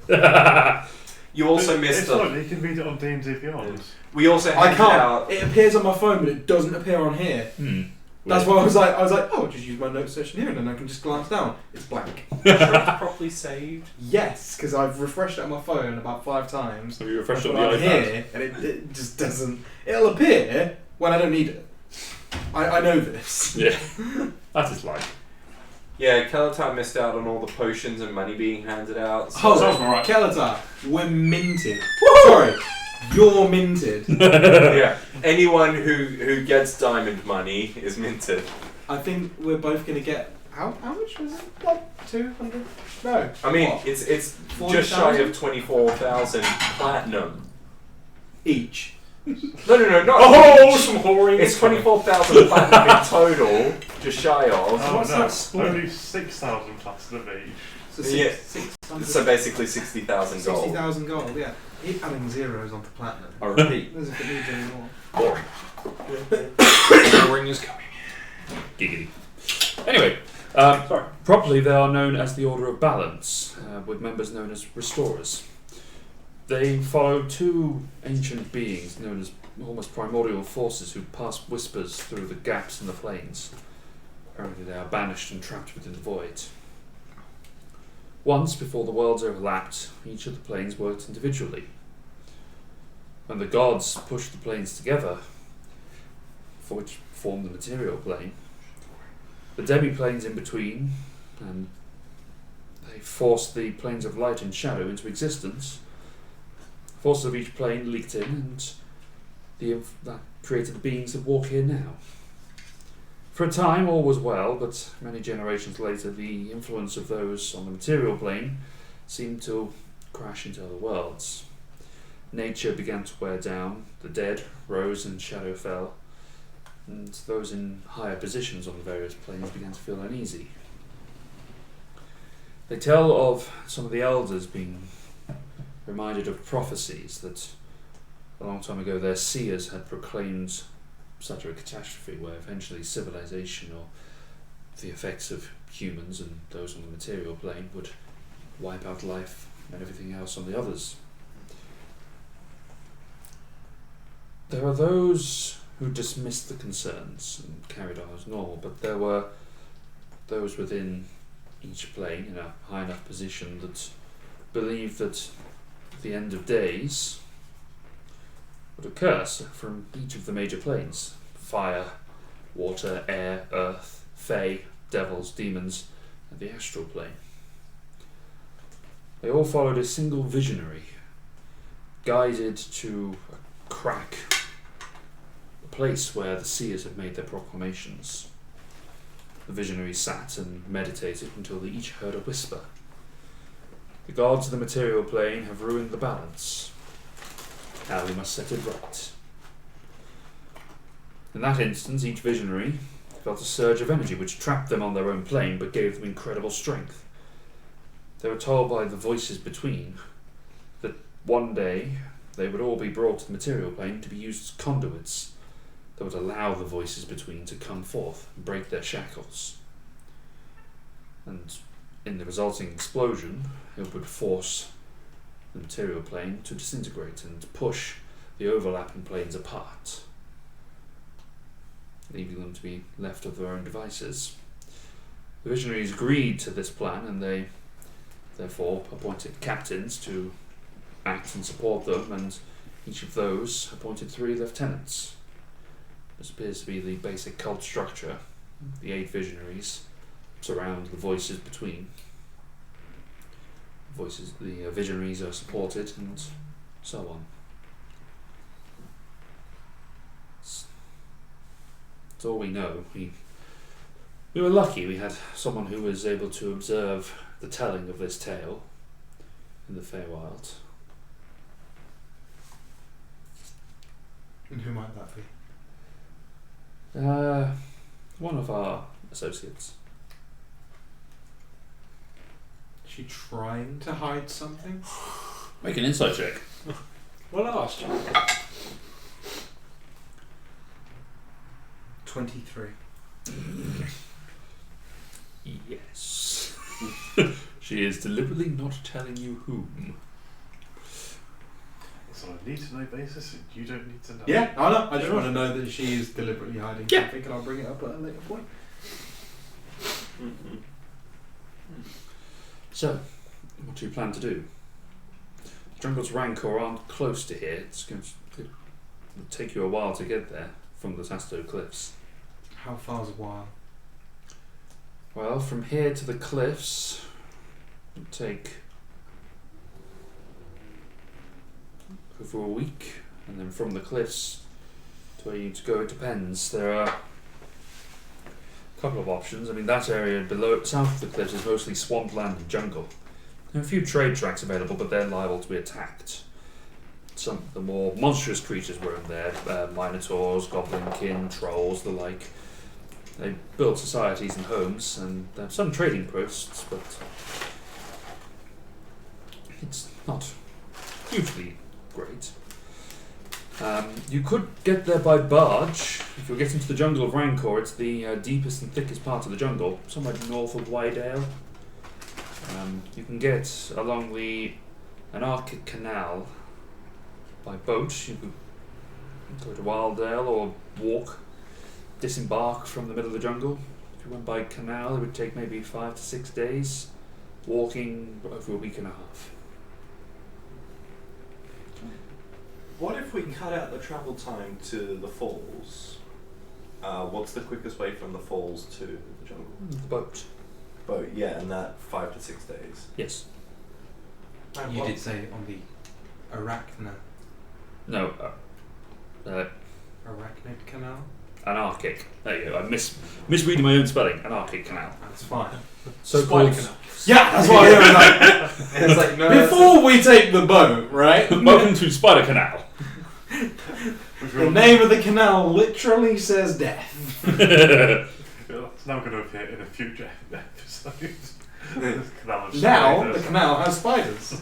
You also missed
It's fine, you can read it on D&D Beyond.
We also
I
handed
can't.
out.
It appears on my phone, but it doesn't appear on here. That's why I was like, oh, I'll just use my note section here and then I can just glance down. It's blank.
Sure it's properly saved.
Yes, because I've refreshed it on my phone about 5 times.
Have you refreshed
I
on
put
the
it
iPad?
here, and it just doesn't. It'll appear when I don't need it. I know this.
Yeah, that is life.
Yeah, Kalatar missed out on all the potions and money being handed out. So
Oh,
sounds alright.
Kelatar, we're minted. Sorry, you're minted.
yeah, anyone who gets diamond money is minted.
I think we're both going to get... How much was it? Like 200? No.
I mean,
What?
it's just
40,000?
shy of 24,000 platinum.
Each.
No, not
Oh, some whoring.
It's 24,000 platinum in total, just shy of.
Oh
what's
no,
that split?
only 6,000 platinum each.
So
Yeah.
600.
So basically 60,000 gold.
60,000 gold, yeah. Keep adding zeros onto platinum.
I repeat.
There's if it needs any more.
Boring.
The ring is coming.
Giggity. Anyway,
Sorry.
properly they are known as the Order of Balance, with members known as Restorers. They follow two ancient beings known as almost primordial forces who pass whispers through the gaps in the planes. Apparently they are banished and trapped within the void. Once, before the worlds overlapped, each of the planes worked individually. When the gods pushed the planes together, for which formed the material plane, the demi-planes in between, and they forced the planes of light and shadow into existence. Forces of each plane leaked in, and that created the beings that walk here now. For a time, all was well, but many generations later, the influence of those on the material plane seemed to crash into other worlds. Nature began to wear down, the dead rose and shadow fell, and those in higher positions on the various planes began to feel uneasy. They tell of some of the elders being reminded of prophecies that a long time ago their seers had proclaimed such a catastrophe where eventually civilization or the effects of humans and those on the material plane would wipe out life and everything else on the others. There are those who dismissed the concerns and carried on as normal, but there were those within each plane in a high enough position that believed that the end of days would occur from each of the major planes: fire, water, air, earth, fae, devils, demons, and the astral plane. They all followed a single visionary, guided to a crack, a place where the seers had made their proclamations. The visionary sat and meditated until they each heard a whisper. The gods of the material plane have ruined the balance. Now we must set it right. In that instant, each visionary felt a surge of energy which trapped them on their own plane but gave them incredible strength. They were told by the voices between that one day they would all be brought to the material plane to be used as conduits that would allow the voices between to come forth and break their shackles. And in the resulting explosion, it would force the material plane to disintegrate and push the overlapping planes apart, leaving them to be left of their own devices. The visionaries agreed to this plan, and they therefore appointed captains to act and support them, and each of those appointed 3 lieutenants. This appears to be the basic cult structure. The 8 visionaries surround the voices between. The visionaries are supported, and so on. That's all we know. We were lucky we had someone who was able to observe the telling of this tale in the Feywild.
And who might that be?
One of our associates.
Is she trying to hide something?
Make an insight check.
Well asked. 23.
Yes. She is deliberately not telling you whom.
It's on a need-to-know basis, and you don't need to know.
Yeah, I know. I just want to know that she is deliberately hiding
Yeah.
something, and I'll bring it up at a later point.
Mm-hmm.
So, what do you plan to do? Jungle's Rancor aren't close to here. It would take you a while to get there from the Tasto Cliffs.
How far's a while?
Well, from here to the cliffs, it would take over a week, and then from the cliffs to where you need to go, it depends. There are a couple of options. I mean, that area below, south of the cliffs, is mostly swampland and jungle. There are a few trade tracks available, but they're liable to be attacked. Some of the more monstrous creatures roam there, minotaurs, goblinkin, trolls, the like. They build societies and homes, and they have some trading posts, but it's not hugely great. You could get there by barge. If you're getting to the jungle of Rancor, it's the deepest and thickest part of the jungle, somewhere north of Wydale. You can get along the Anarchic Canal by boat. You could go to Wildale or walk, disembark from the middle of the jungle. If you went by canal, it would take maybe 5 to 6 days. Walking over a week and a half.
What if we cut out the travel time to the falls? What's the quickest way from the falls to the jungle?
Boat.
Boat, yeah, and that 5 to 6 days.
Yes.
You did say on the Arachna.
No.
Arachnid Canal?
Anarchic. There you go. I'm misreading my own spelling. Anarchic Canal.
That's fine.
So
Spider
called.
Canal.
Yeah, that's what I was like. It's like, no, before we take the boat, right?
Welcome to Spider Canal.
The name of the canal literally says death.
It's now going to appear in a future episodes.
Now the canal has spiders.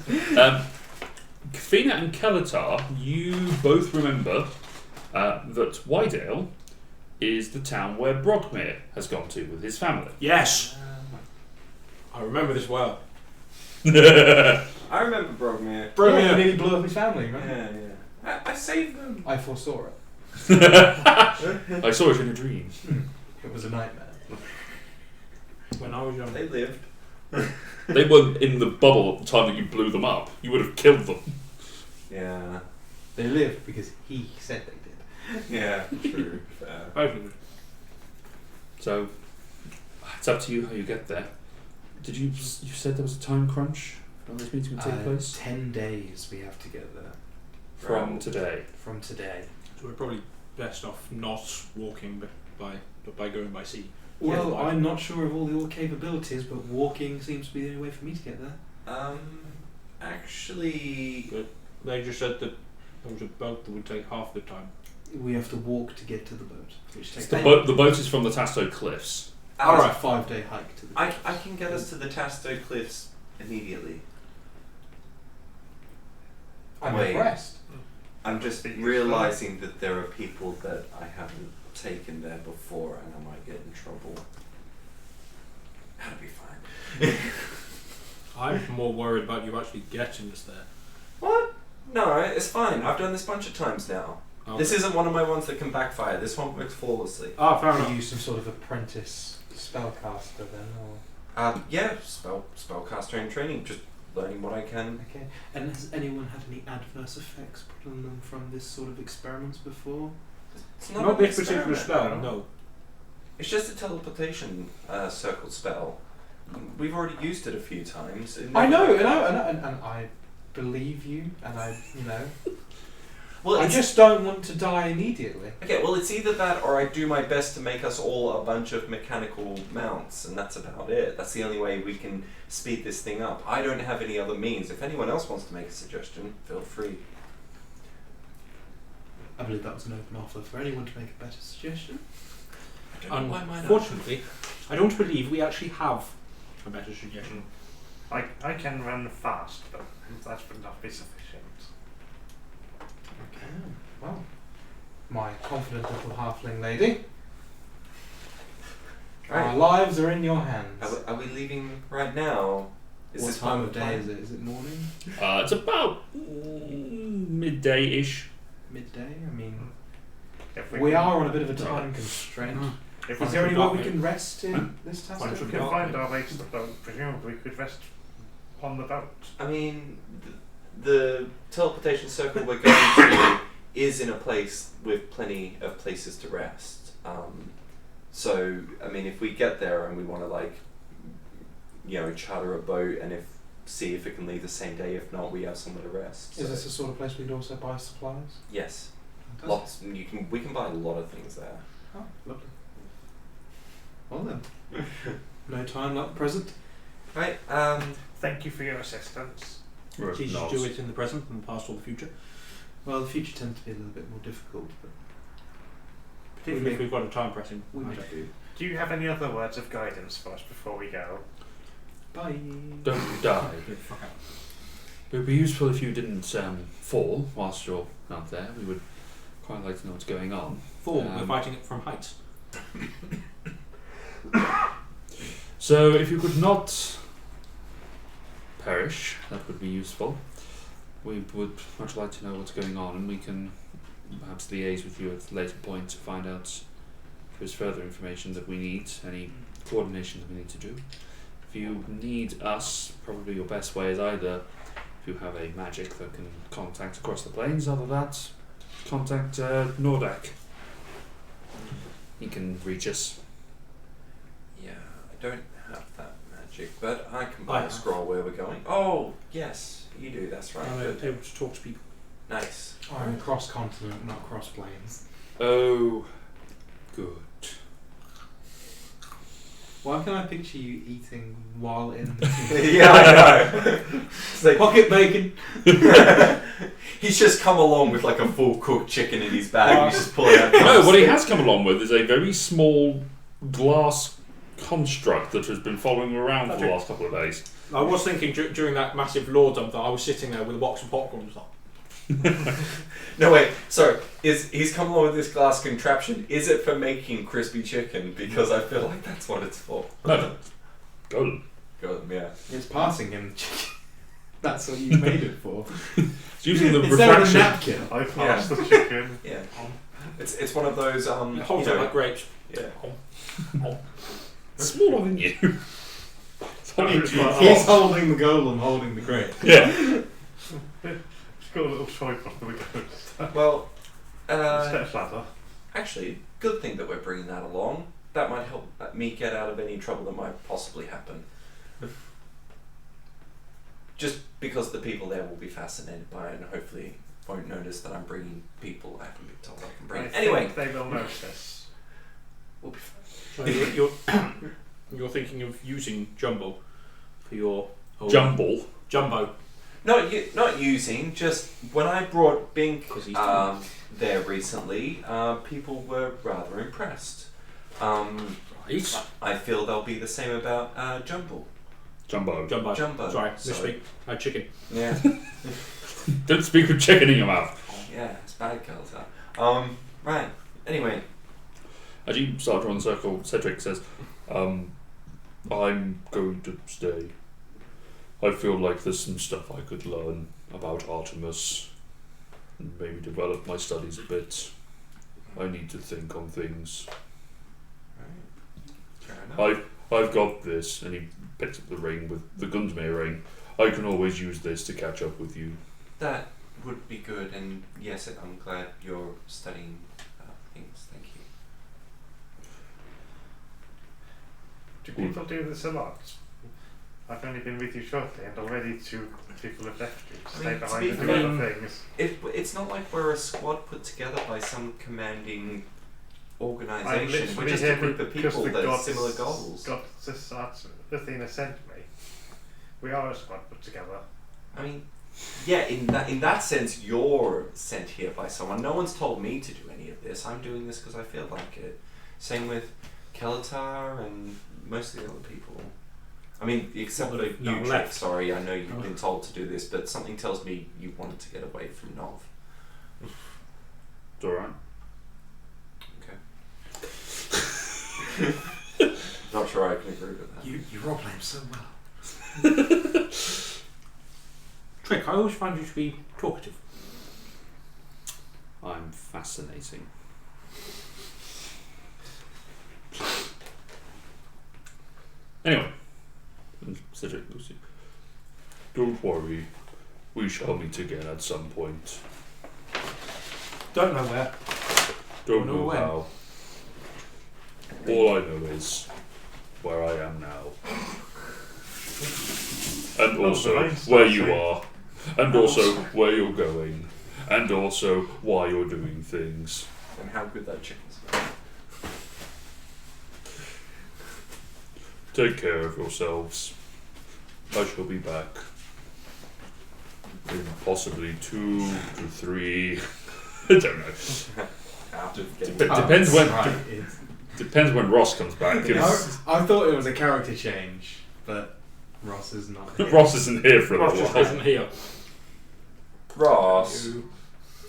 Kfina and Kelatar, you both remember that Wydale is the town where Brogmere has gone to with his family.
Yes. I remember this well.
I remember Brogmere.
Yeah, he nearly blew up his family, right?
Yeah. I saved them.
I foresaw it.
I saw it in a dream.
It was a nightmare.
When I was young.
They lived.
They weren't in the bubble at the time that you blew them up. You would have killed them.
Yeah.
They lived because he said they did.
Yeah, true. Fair.
Both of them.
So, it's up to you how you get there. Did you said there was a time crunch when this meeting would take place?
10 days we have to get there.
From today.
From today.
So we're probably best off not walking, but by going by sea.
Well,
Yeah,
I'm not sure of all your capabilities, but walking seems to be the only way for me to get there.
Actually,
They just said that there was a boat that would take half the time.
We have to walk to get to the boat, which takes
The boat is from the Tasto Cliffs.
Alright, 5-day hike to the boat.
I can get us to the Tasto Cliffs immediately.
I'm
Wait.
impressed.
I'm just realising that there are people that I haven't taken there before and I might get in trouble. That'll be fine.
I'm more worried about you actually getting us there.
What? No, it's fine. I've done this a bunch of times now.
Okay.
This isn't one of my ones that can backfire. This one works flawlessly.
Ah, fair
Are
enough.
you some sort of apprentice spellcaster then, or...?
Yeah, spellcaster in training, just learning what I can.
Okay. And has anyone had any adverse effects put on them from this sort of experiments before?
It's
Not
an
this particular
experiment,
spell,
no.
no.
It's just a teleportation circle spell. We've already used it a few times.
I know, and I believe you, and
Well,
I just don't want to die immediately.
Okay, well, it's either that or I do my best to make us all a bunch of mechanical mounts, and that's about it. That's the only way we can speed this thing up. I don't have any other means. If anyone else wants to make a suggestion, feel free.
I believe that was an open offer for anyone to make a better suggestion.
I don't know why mine
Unfortunately, I don't believe we actually have a better suggestion.
I can run fast, but that would not be sufficient.
Okay. Well, my confident little halfling lady, our
Right.
lives are in your hands.
Are we leaving right now?
What time of day is it? Is it morning?
It's about midday-ish.
Midday? I mean,
If
we
can-
are on a bit of a time constraint.
If
Is
we
there
can,
any way we can rest in this task?
Once
if we
we
can
got
find
it.
our way to the boat, presumably we could rest on the boat.
I mean, the teleportation circle we're going to is in a place with plenty of places to rest. So, I mean, if we get there and we want to, charter a boat and see if it can leave the same day. If not, we have somewhere to rest.
Is
So-
this the sort of place we could also buy supplies?
Yes,
Fantastic.
lots. We can buy a lot of things there.
Oh, lovely. Well then, no time like the present.
Right.
Thank you for your assistance.
Or
Jesus
nods.
do it in the present and past or the future.
Well, the future tends to be a little bit more difficult, but
Particularly if we've got a time pressing.
we
matter.
do.
Do you have any other words of guidance for us before we go?
Bye.
Don't die.
Get the fuck out.
It would be useful if you didn't fall whilst you're out there. We would Quite like to know what's going on.
4. We're fighting it from heights.
So, if you could not perish, that would be useful. We would much like to know what's going on, and we can perhaps liaise with you at a later point to find out if there's further information that we need, any coordination that we need to do. If you need us, probably your best way is either if you have a magic that can contact across the plains, other that, contact Nordak. He can reach us.
Yeah, I don't have that magic, but I can
I
buy a
have.
scroll where we're going. Oh, yes, you do, that's right.
I'm
Good.
able to talk to people.
Nice.
I'm cross continent, not cross planes.
Oh, good.
Why can I picture you eating while in
Yeah, I know. It's like,
pocket bacon?
he's just come along with like a full cooked chicken in his bag. He's just pulling out.
No, what he has come along with is a very small glass construct that has been following him around for the last couple of days.
I was thinking during that massive lore dump that I was sitting there with a box of popcorn and stuff.
No, wait, sorry. He's come along with this glass contraption. Is it for making crispy chicken? Because I feel like that's what it's for.
No, golden.
God, yeah.
It's passing him the chicken. That's what you made it for.
It's using the
Instead of a
refraction.
napkin.
I passed the chicken.
Yeah. It's one of those,
It holds
you
it
know,
like grapes.
yeah.
Smaller than you. It's only
It's like-
He's holding the goal and holding the grape.
yeah.
Just got a little tripod for the ghost.
Well,
Steps ladder.
actually, good thing that we're bringing that along. That might help me get out of any trouble that might possibly happen. Just because the people there will be fascinated by it and hopefully won't notice that I'm bringing people I haven't been told I can bring.
I
Anyway,
think they will notice.
we'll be fine.
So you're thinking of using Jumbo for your whole Jumbo.
Not using, just when I brought Bink
'Cause he's tiny.
there recently, people were rather impressed.
Right.
I feel they'll be the same about Jumbo.
Jumbo.
Jumbo.
Sorry,
So-
misspeak. I had chicken.
Yeah,
Don't speak with chicken in your mouth.
yeah, it's bad girls. Right. Anyway,
As you start drawing the circle, Cedric says, I'm going to stay. I feel like there's some stuff I could learn about Artemis and maybe develop my studies a bit. I need to think on things.
fair enough.
I've got this, and he picks up the ring with the Gunsmere ring. I can always use this to catch up with you.
That would be good, and yes, I'm glad you're studying things. Thank you.
Do people do this a lot? I've only been with you shortly, and already 2 people have left you to
I
stay
mean, to
behind
be
and do
fair-
other things.
It's not like we're a squad put together by some commanding
I'm
organisation. We're
literally
just a
here
group of
because
people
the
that have
gods
similar goals.
got this Athena sent me. We are a squad put together.
I mean, yeah, in that sense, you're sent here by someone. No one's told me to do any of this. I'm doing this because I feel like it. Same with Kelatar and most of the other people. I mean, except for you,
No,
Trick.
left.
Sorry, I know you've been told to do this, but something tells me you wanted to get away from Nov.
It's alright.
Not sure I can agree with that.
You roleplay him so well.
Trick, I always find you to be talkative.
I'm fascinating. Anyway, Cedric looks at you. Don't worry, we shall meet again at some point.
Don't know where.
Don't
No
know
when.
how. All I know is where I am now. And also
nice.
where you are. And also where you're going. And also why you're doing things.
And how good that chicken smells.
Take care of yourselves. I shall be back. In possibly 2 to 3. I don't know.
After getting
Depends when-
It's-
Depends when Ross comes back. It's-
I thought it was a character change, but Ross is not here.
Ross isn't here for a
Ross
little
just
while.
isn't here.
Ross,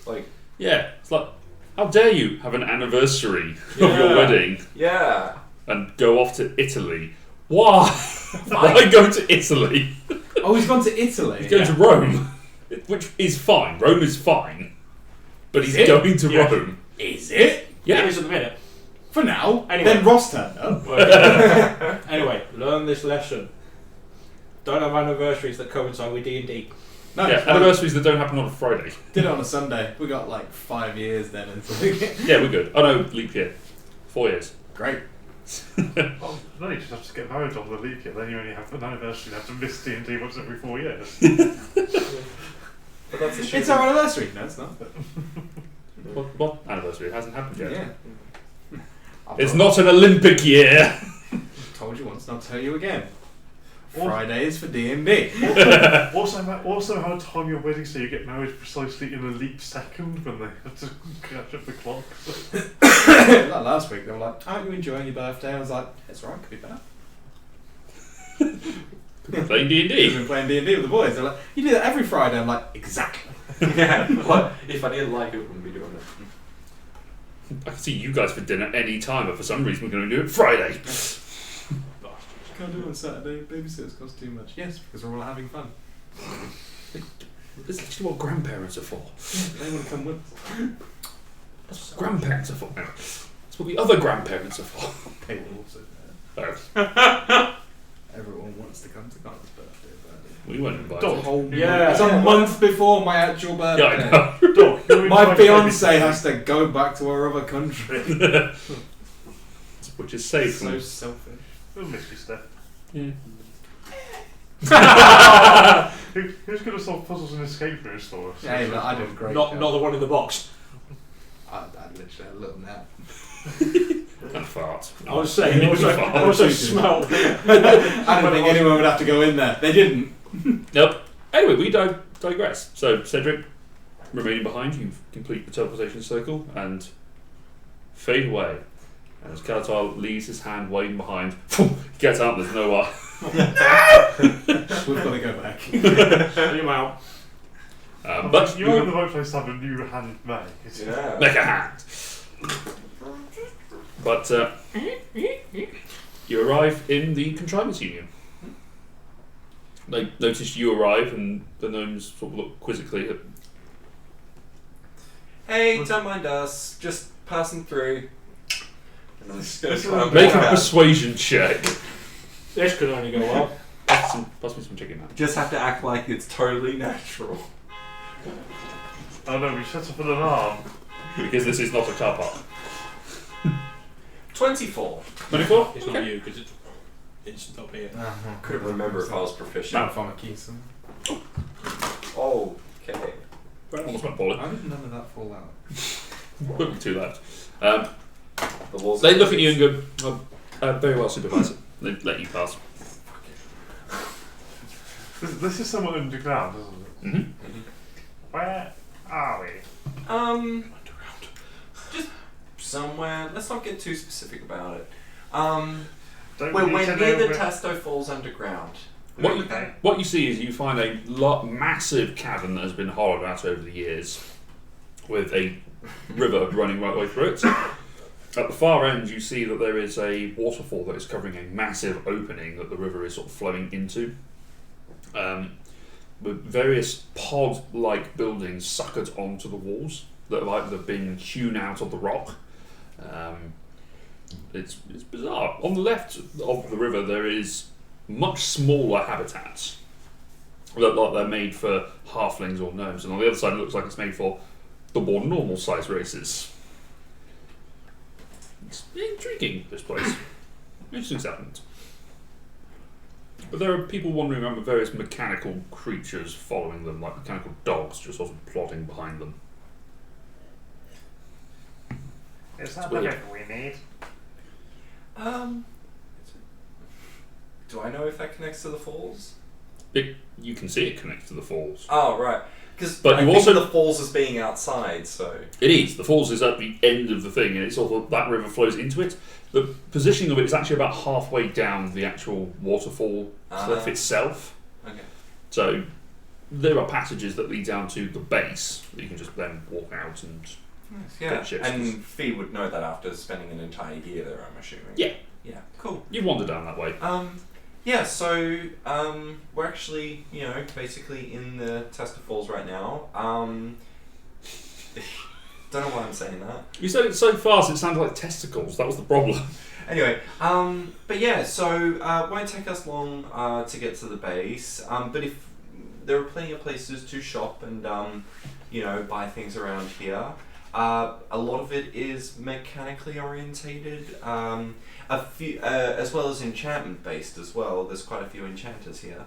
like,
Yeah, it's like How dare you have an anniversary of
Yeah.
your wedding
Yeah.
and go off to Italy? Why? Why go to Italy?
Oh, he's gone to Italy.
He's going to Rome, which is fine. Rome is fine. But he's
Is it?
going to
Yeah.
Rome.
Is it?
Yeah.
It is at the minute.
For now.
Anyway.
Then Ross turned up.
Anyway, learn this lesson. Don't have anniversaries that coincide with D&D.
No,
Yeah,
it's fine.
anniversaries that don't happen on a Friday.
Did it on a Sunday. We got like 5 years then until
Yeah, we're good. Oh no, leap year. 4 years.
Great.
Oh, no, you just have to get married on the leap year. Then you only have an anniversary. You have to miss D&D once every 4 years.
But that's a shame.
It's our anniversary. No, it's not. But
What anniversary? It hasn't happened yet.
yeah.
It's not an Olympic year.
Told you once, and I'll tell you again.
Or-
Fridays for D&D.
Also, how to time your wedding so you get married precisely in a leap second when they have to catch up the clock.
Like last week, they were like, "Aren't you enjoying your birthday?" I was like, "It's alright, could be better."
Playing
We've
D&D.
been playing D&D with the boys. They're like, "You do that every Friday." I'm like, "Exactly."
Yeah. What? If I didn't like it, I wouldn't be doing it.
I can see you guys for dinner any time, but for some reason we're going to do it Friday.
Can't do it on Saturday. Babysitters cost too much. Yes, because we're all having fun.
This is actually what grandparents are for.
They want to come with us.
That's what grandparents are for. No, that's what the other grandparents are for.
They will also
Oh,
Everyone wants to come to Connor's birthday.
we weren't
The
invited.
whole
Yeah.
It's a month before my actual birthday.
Yeah, I know.
Dog, you're
My
invited
fiance
baby-
has to go back to her other country.
Which is safe.
So
from-
selfish.
We'll miss you, Steph.
Yeah.
Who's going to solve puzzles and escape rooms for us?
Yeah, but I did a great
Not
job.
the one in the box.
I literally had a little nap.
And fart.
I was saying, it was a smell.
I didn't think anyone would have to go in there. They didn't.
Nope. Anyway, we digress. So, Cedric, remaining behind, you complete the teleportation circle and fade away. And as Kalatar leaves his hand waving behind, gets out, there's Noah.
We've got to go back.
You're out.
But
you're in the right place to have a new hand made.
Yeah.
make a hand. But you arrive in the Contrivance Union. They notice you arrive, and the gnomes sort of look quizzically at.
Hey, don't mind us. Just passing through. And I'm just gonna try and
Make
walk
a
out.
persuasion check.
This could only go well.
Pass me some chicken now.
Just have to act like it's totally natural.
Oh no, we set up an alarm.
Because this is not a car park.
24.
24?
It's not you, because it's not here.
Couldn't remember if I was proficient.
No, if I'm a Keeson.
Oh, okay.
Almost went poorly.
How did none of that fall out?
Wouldn't be too loud.
The walls
They look at you and go, very well, Supervisor. They let you pass.
This is somewhat underground, isn't it?
Mm-hmm.
Where are we?
Just somewhere. Let's not get too specific about it.
Don't
We're
we need to
near
know
the
where-
Tasto Falls underground.
What you see is you find a massive cavern that has been hollowed out over the years, with a river running right way through it. At the far end, you see that there is a waterfall that is covering a massive opening that the river is sort of flowing into, with various pod-like buildings suckered onto the walls that have either been hewn out of the rock. It's bizarre. On the left of the river, there is much smaller habitats that look like they're made for halflings or gnomes, and on the other side, it looks like it's made for the more normal-sized races. It's intriguing, this place. Interesting settlement. But there are people wandering around with various mechanical creatures following them, like mechanical dogs just sort of plodding behind them.
Is that
It's
the
weird.
river we need?
Do I know if that connects to the falls?
You can see it connects to the falls.
Oh, right. Because
But
I
you
think
also-
of the falls as being outside, so...
It is. The falls is at the end of the thing, and it's sort of that river flows into it. The positioning of it is actually about halfway down the actual waterfall cliff itself.
Okay.
So there are passages that lead down to the base that you can just then walk out and
Nice, yeah.
Get ships.
And Fee would know that after spending an entire year there, I'm assuming.
Yeah.
Yeah, cool.
You wander down that way.
Yeah, so we're actually, basically in the Tester Falls right now. Don't know why I'm saying that.
You said it so fast it sounded like testicles. That was the problem.
Anyway, but yeah, so won't take us long to get to the base. But if there are plenty of places to shop and buy things around here. A lot of it is mechanically orientated. A few, as well as enchantment based as well. There's quite a few enchanters here.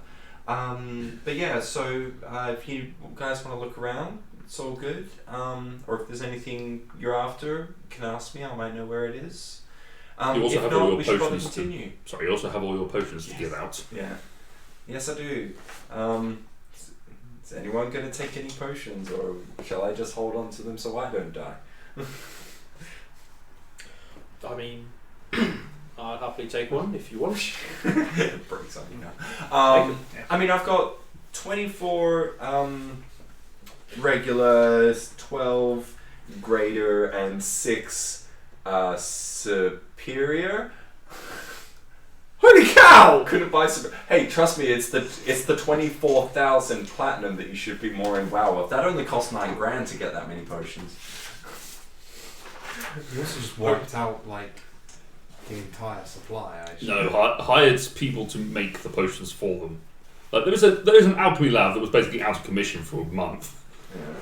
But yeah, so if you guys want to look around, it's all good. Or if there's anything you're after, you can ask me. I might know where it is.
You also
if
have
not,
all your
we should probably
potions
continue.
You also have all your potions to give out.
Yeah. Yes, I do. Is anyone going to take any potions, or shall I just hold on to them so I don't die?
I mean, I'll happily take one if you want.
Breaks on you now. I mean, I've got 24 regulars, 12 greater, and 6 superior. Holy cow! Couldn't buy some. Hey, trust me, it's the 24,000 platinum that you should be more in WoW of. That only cost 9 grand to get that many potions.
You also just wiped out the entire supply. I assume.
No, hired people to make the potions for them. Like there is an alchemy lab that was basically out of commission for a month.
Yeah.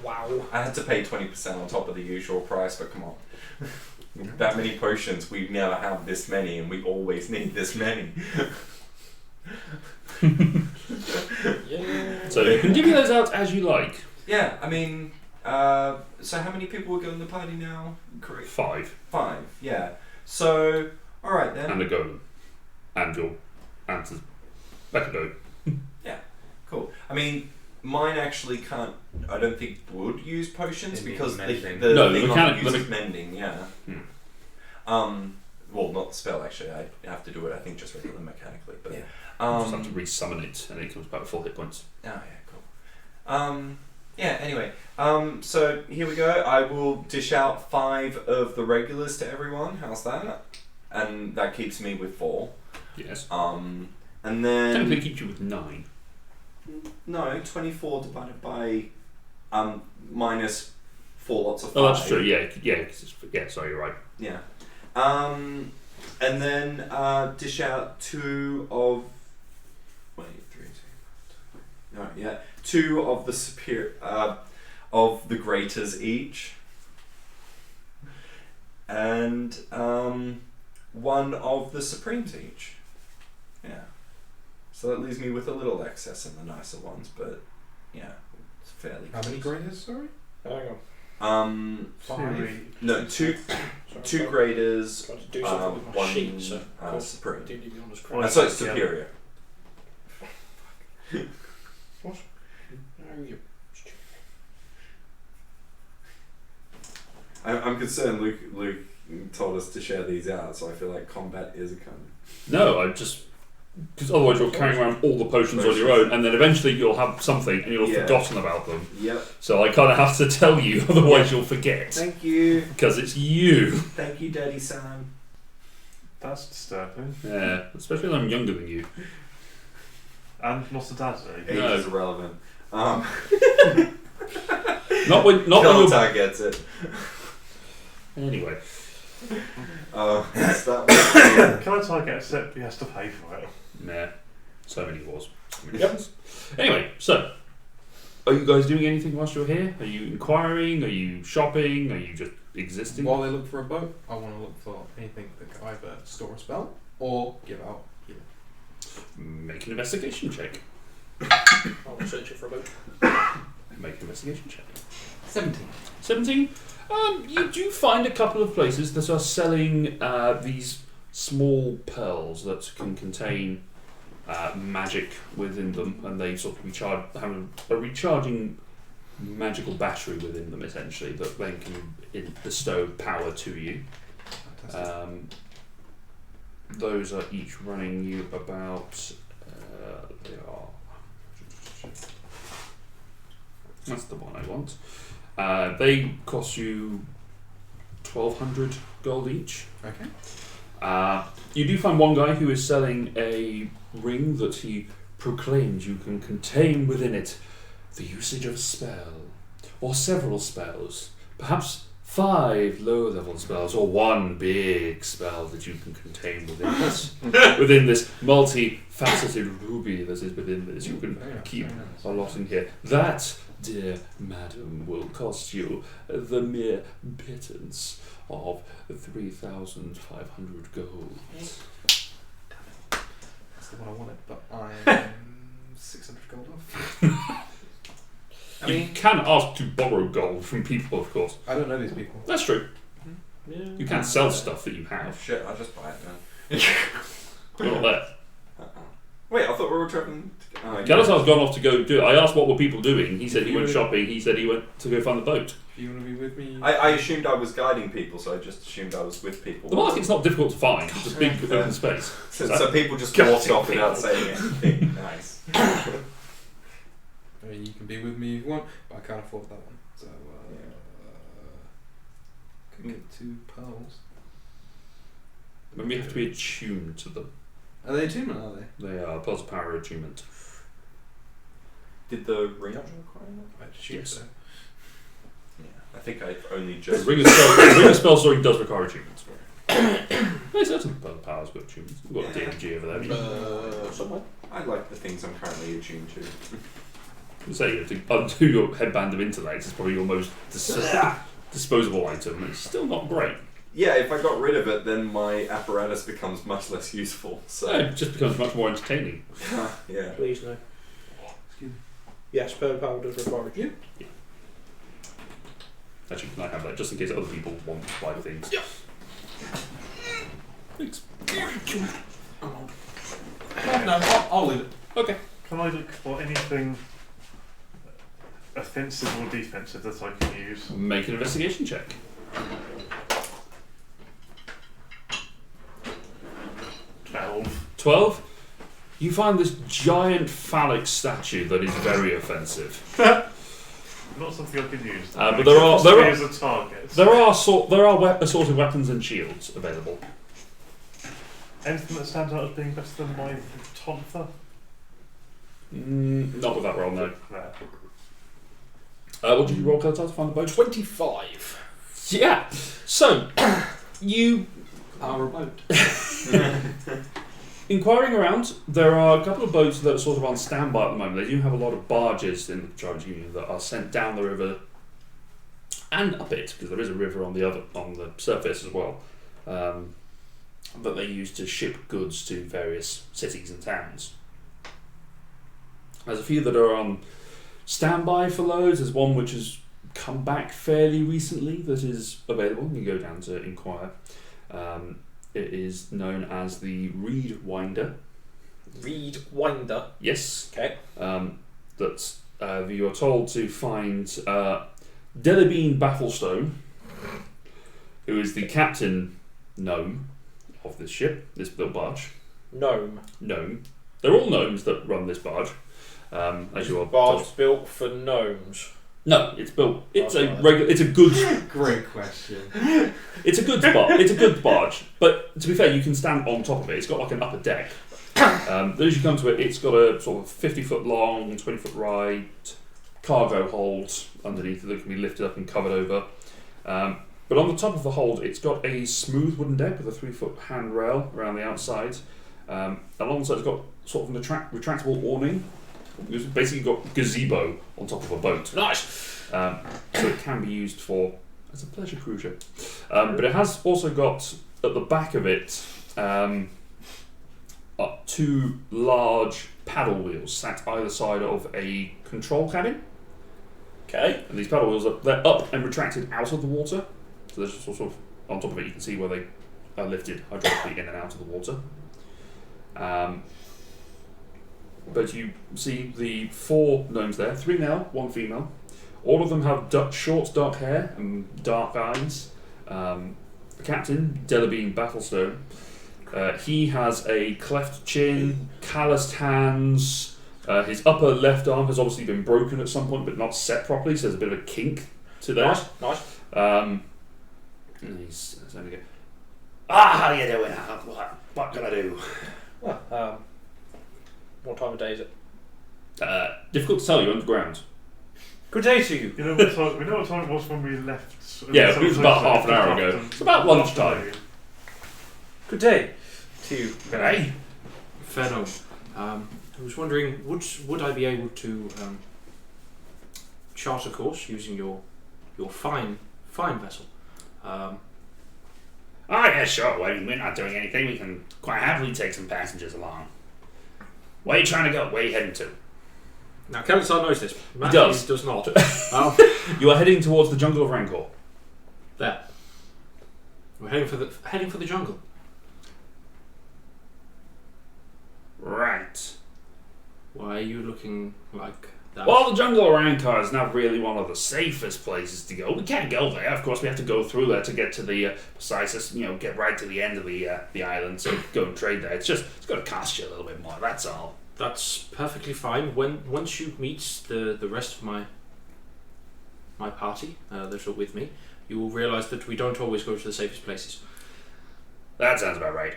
Wow.
I had to pay 20% on top of the usual price, but come on. That many potions, we never have this many, and we always need this many.
Yeah.
So you can divvy those out as you like.
Yeah, I mean, so how many people will go in the party now? Correct.
5.
5, yeah. So, alright then.
And a golem. And your answers. Back a go.
Cool. I mean, mine actually can't, I don't think would use potions
It
because
needs
the
mending.
No,
thing
the
on
mechanic-
it
the
uses mending, yeah. Well, not the spell actually, I have to do it, I think just regular mechanically, but
Yeah.
You just have to re-summon it and it comes back with full hit points.
Oh yeah, cool. Yeah, anyway, so here we go. I will dish out 5 of the regulars to everyone. How's that? And that keeps me with 4.
Yes.
And then
Technically keeps you with 9.
no, 24 divided by minus 4 lots of 5.
Oh, that's true. Yeah. Yeah. Sorry, you're right.
Yeah. And then dish out 2 of. Wait, 3, 2. No, yeah, 2 of the superior of the graters each, and 1 of the supremes each. Yeah. So that leaves me with a little excess in the nicer ones, but yeah, it's fairly.
How many graders, sorry?
Hang on.
5.
No, 2
Sorry,
graders,
Trying to do something with my
1
sheet, so cool.
supreme.
Didn't even on the screen.
So it's superior.
What? No, you.
I'm concerned. Luke told us to share these out, so I feel like combat is a kind.
No, I just because otherwise you're carrying around all the potions on your own, and then eventually you'll have something and you'll have forgotten about them.
Yep.
So I kind of have to tell you, otherwise you'll forget.
Thank you.
Because it's you.
Thank you, Daddy Sam.
That's disturbing.
Yeah, especially when I'm younger than you.
And not a dad,
Age
No.
is irrelevant.
Not when you're.
Keltar gets it.
Anyway,
That's that
Can I try and get a sip? He has to pay for it.
nah. So many wars. So many things. Anyway, so are you guys doing anything whilst you're here? Are you inquiring? Are you shopping? Are you just existing?
While they look for a boat, I want to look for anything that can either store a spell or give out healing.
Make an investigation check.
I'm searching for a boat.
Make an investigation check.
17.
17. You do find a couple of places that are selling these small pearls that can contain magic within them, and they sort of have a recharging magical battery within them, essentially, that then can bestow power to you.
Fantastic.
Those are each running you about. They are. That's the one I want. They cost you 1,200 gold each.
Okay.
You do find one guy who is selling a ring that he proclaims you can contain within it the usage of a spell, or several spells, perhaps 5 low-level spells, or 1 big spell that you can contain within this, within this multi-faceted ruby that is within this. You can keep a lot in here. That, dear madam, will cost you the mere pittance of 3,500 gold.
That's the one I wanted, but I'm 600 gold off. I mean,
you can ask to borrow gold from people, of course.
I don't know these people.
That's true.
Yeah.
You can sell stuff that you
Oh
have.
shit, I'll just buy it then.
You're not there.
Wait, I thought we were traveling.
Galatar's gone off to go do it. I asked what were people doing. He said he went shopping. He said he went to go find the boat.
Do you want to be with me?
I assumed I was guiding people, so I just assumed I was with people.
The market's not difficult to find. It's a big open space.
So people just
Guiding
walked off without
people.
saying anything. Nice.
I mean, you can be with me if you want, but I can't afford that one. So, could get 2 pearls.
But we have to be attuned to them.
Are they attunement, are they?
They are pearls of power attunement.
Did the ring require that?
I assume
Yes.
so.
Yeah. I think I only
The
just.
ring of spell storing does require attunement. There's certain pearls of power's got attunement. We've got
Yeah.
DMG over there.
Somewhere.
I like the things I'm currently attuned to.
You say you have to undo your headband of intellect. It's probably your most disposable item. It's still not great.
Yeah, if I got rid of it, then my apparatus becomes much less useful. So
It just becomes much more entertaining.
yeah.
Please no.
Excuse me.
Yes, pearl power does require you.
Actually, can I have that just in case other people want to buy things?
Yeah.
Thanks.
No, I'll leave it.
Okay.
Can I look for anything offensive or defensive that I can use?
Make an investigation check. 12. You find this giant phallic statue that is very offensive.
Not something I can use.
But there are
as a target.
there are assorted weapons and shields available.
Anything that stands out as being better than my Tontha?
Not with that roll, no.
There.
What did you roll, Keltar, to find the boat?
25.
Yeah. So you
Our boat.
inquiring around, there are a couple of boats that are sort of on standby at the moment. They do have a lot of barges in the Charge Union that are sent down the river and up it, because there is a river on the surface as well, that they use to ship goods to various cities and towns. There's a few that are on standby for loads. There's one which has come back fairly recently that is available. You go down to inquire. It is known as the Reed Winder.
Reed Winder.
Yes.
Okay.
That you are told to find Delibine Bafflestone, who is the captain gnome of this ship, this little barge.
Gnome.
Gnome. They're all gnomes that run this barge. As you are
Barge
told.
built for gnomes.
No, it's built. It's
Oh,
a
right.
regular. It's a good.
Great question.
It's a good barge. It's a good barge. But to be fair, you can stand on top of it. It's got like an upper deck. As you come to it, it's got a sort of 50-foot long, 20-foot wide cargo hold underneath it that can be lifted up and covered over. But on the top of the hold, it's got a smooth wooden deck with a 3-foot handrail around the outside. Alongside, it's got sort of an retractable awning. It's basically got gazebo on top of a boat.
Nice.
So it can be used as a pleasure cruiser. But it has also got, at the back of it, 2 large paddle wheels sat either side of a control cabin.
Okay.
And these paddle wheels, they're up and retracted out of the water. So there's just sort of, on top of it, you can see where they are lifted hydraulically in and out of the water. But you see the 4 gnomes there, 3 male, 1 female. All of them have short dark hair and dark eyes. The captain, Delibine Battlestone, he has a cleft chin, calloused hands. His upper left arm has obviously been broken at some point, but not set properly, so there's a bit of a kink to there.
Nice.
And he's saying again, how you doing? What can I do?
Well, what time of day is it?
Difficult to tell, you're underground.
Good day to you.
We know what time it was when we left.
Yeah, it was about half an hour ago. It's about lunchtime.
Good day to you.
Hey.
Fenno. I was wondering, would I be able to chart a course using your fine vessel?
Oh yeah, sure. Well, we're not doing anything. We can quite happily take some passengers along. Where are you trying to go? Where are you heading to?
Now, Kelly-san knows this.
He does.
Does not.
You are heading towards the jungle of Rancor.
There. We're heading for the jungle.
Right.
Why are you looking like that?
Well, the jungle of Rancor is not really one of the safest places to go. We can't go there. Of course, we have to go through there to get to the precise, get right to the end of the island to go and trade there. It's going to cost you a little bit more. That's all.
That's perfectly fine. Once you meet the rest of my party that are with me, you will realise that we don't always go to the safest places.
That sounds about right.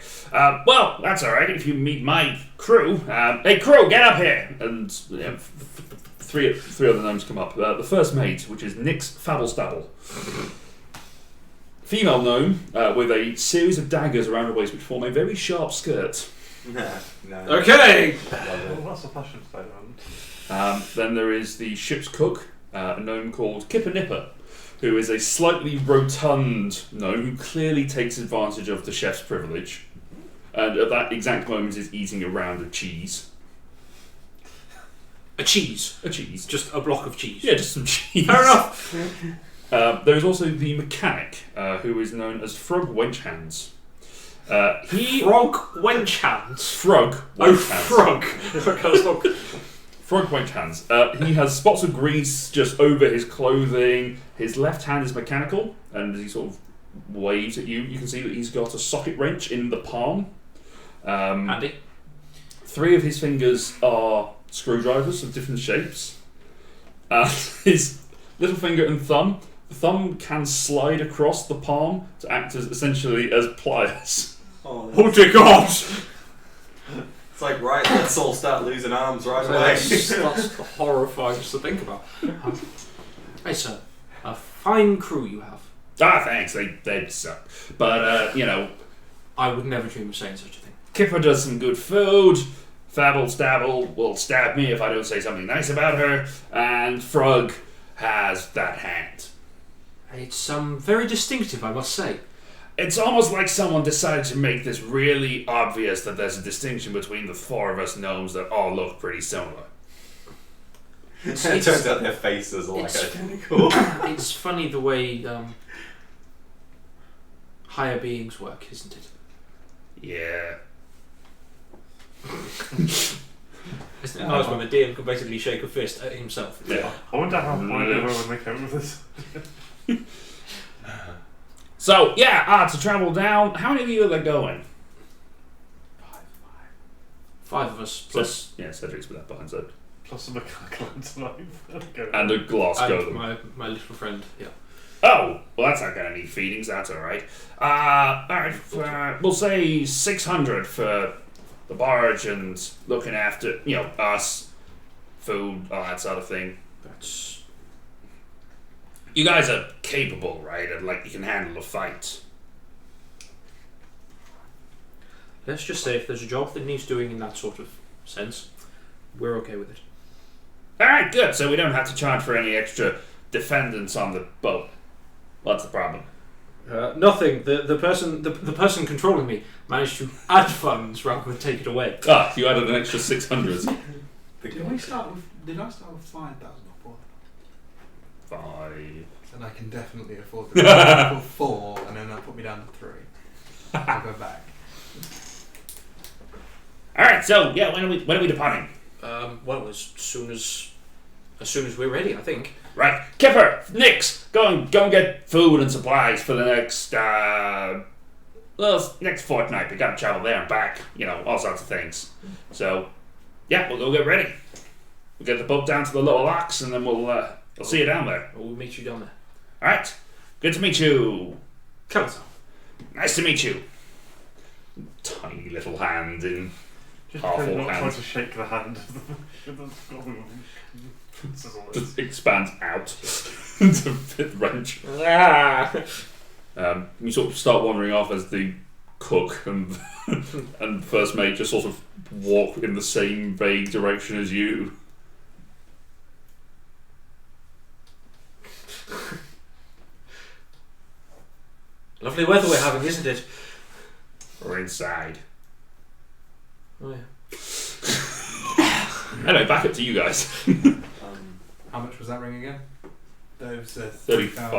Well, that's all right. If you meet my crew, hey crew, get up here! And three other names come up. The first mate, which is Nyx Fabblestabble, female gnome with a series of daggers around her waist, which form a very sharp skirt.
No.
Okay!
Well, that's a fashion statement.
Then there is the ship's cook, a gnome called Kipper Nipper, who is a slightly rotund gnome who clearly takes advantage of the chef's privilege, and at that exact moment is eating a round of cheese.
A cheese?
A cheese.
Just a block of cheese?
Yeah, just some cheese.
Fair enough!
There is also the mechanic, who is known as Frog Wenchhands.
Frog Wenchhands?
Frog
Oh,
Wenchhands.
Frog!
Frog Wenchhands. He has spots of grease just over his clothing. His left hand is mechanical, and as he sort of waves at you, you can see that he's got a socket wrench in the palm.
Handy.
3 of his fingers are screwdrivers of different shapes. His little finger and thumb. The thumb can slide across the palm to act as essentially as pliers.
Oh dear God!
It's like, right, let's all start losing arms right away.
That's horrifying just to think about. Hey sir, a fine crew you have.
Thanks, they suck. But,
I would never dream of saying such a thing.
Kipper does some good food. Fabblestabble will stab me if I don't say something nice about her. And Frog has that hand.
It's very distinctive, I must say.
It's almost like someone decided to make this really obvious that there's a distinction between the 4 of us gnomes that all look pretty similar.
It turns out their faces are like identical.
It's funny the way higher beings work, isn't it?
Yeah.
Isn't it nice when the DM can basically shake a fist at himself?
Yeah.
I wonder how everyone would make out with this.
So, to travel down, how many of you are there going?
5 of us, plus
Cedric's with that behind Zed.
Plus a mechanical antelope.
And a glass
and
golem.
my little friend, yeah.
Oh, well that's not going to need feedings, that's alright. Alright, we'll say 600 for the barge and looking after, us, food, all that sort of thing.
That's...
You guys are capable, right? And you can handle a fight.
Let's just say if there's a job that needs doing in that sort of sense, we're okay with it.
Alright, good. So we don't have to charge for any extra defendants on the boat. What's the problem?
Nothing. The person controlling me managed to add funds rather than take it away.
You added an extra 600.
Did I start with 5,000 or 4?
5.
And I can definitely afford the 4, and then that put me down to 3. I'll go back.
Alright, so when are we departing?
Well, as soon as we're ready, I think.
Right. Kipper, Nyx, go and get food and supplies for the next next fortnight. We gotta travel there and back, all sorts of things. So we'll go get ready. We'll get the boat down to the lower locks and then we'll see you down there.
We'll meet you down there.
Alright, good to meet you.
Council.
Nice to meet you. Tiny little hand in
Just
half
pretend
or
not trying
hand.
to shake the hand of the princess on it.
Just expands out to fit wrench. You sort of start wandering off as the cook and and first mate just sort of walk in the same vague direction as you.
Lovely weather we're having, isn't it?
We're inside.
Oh yeah.
Anyway, back up to you guys.
How much was that ring again? That was
35.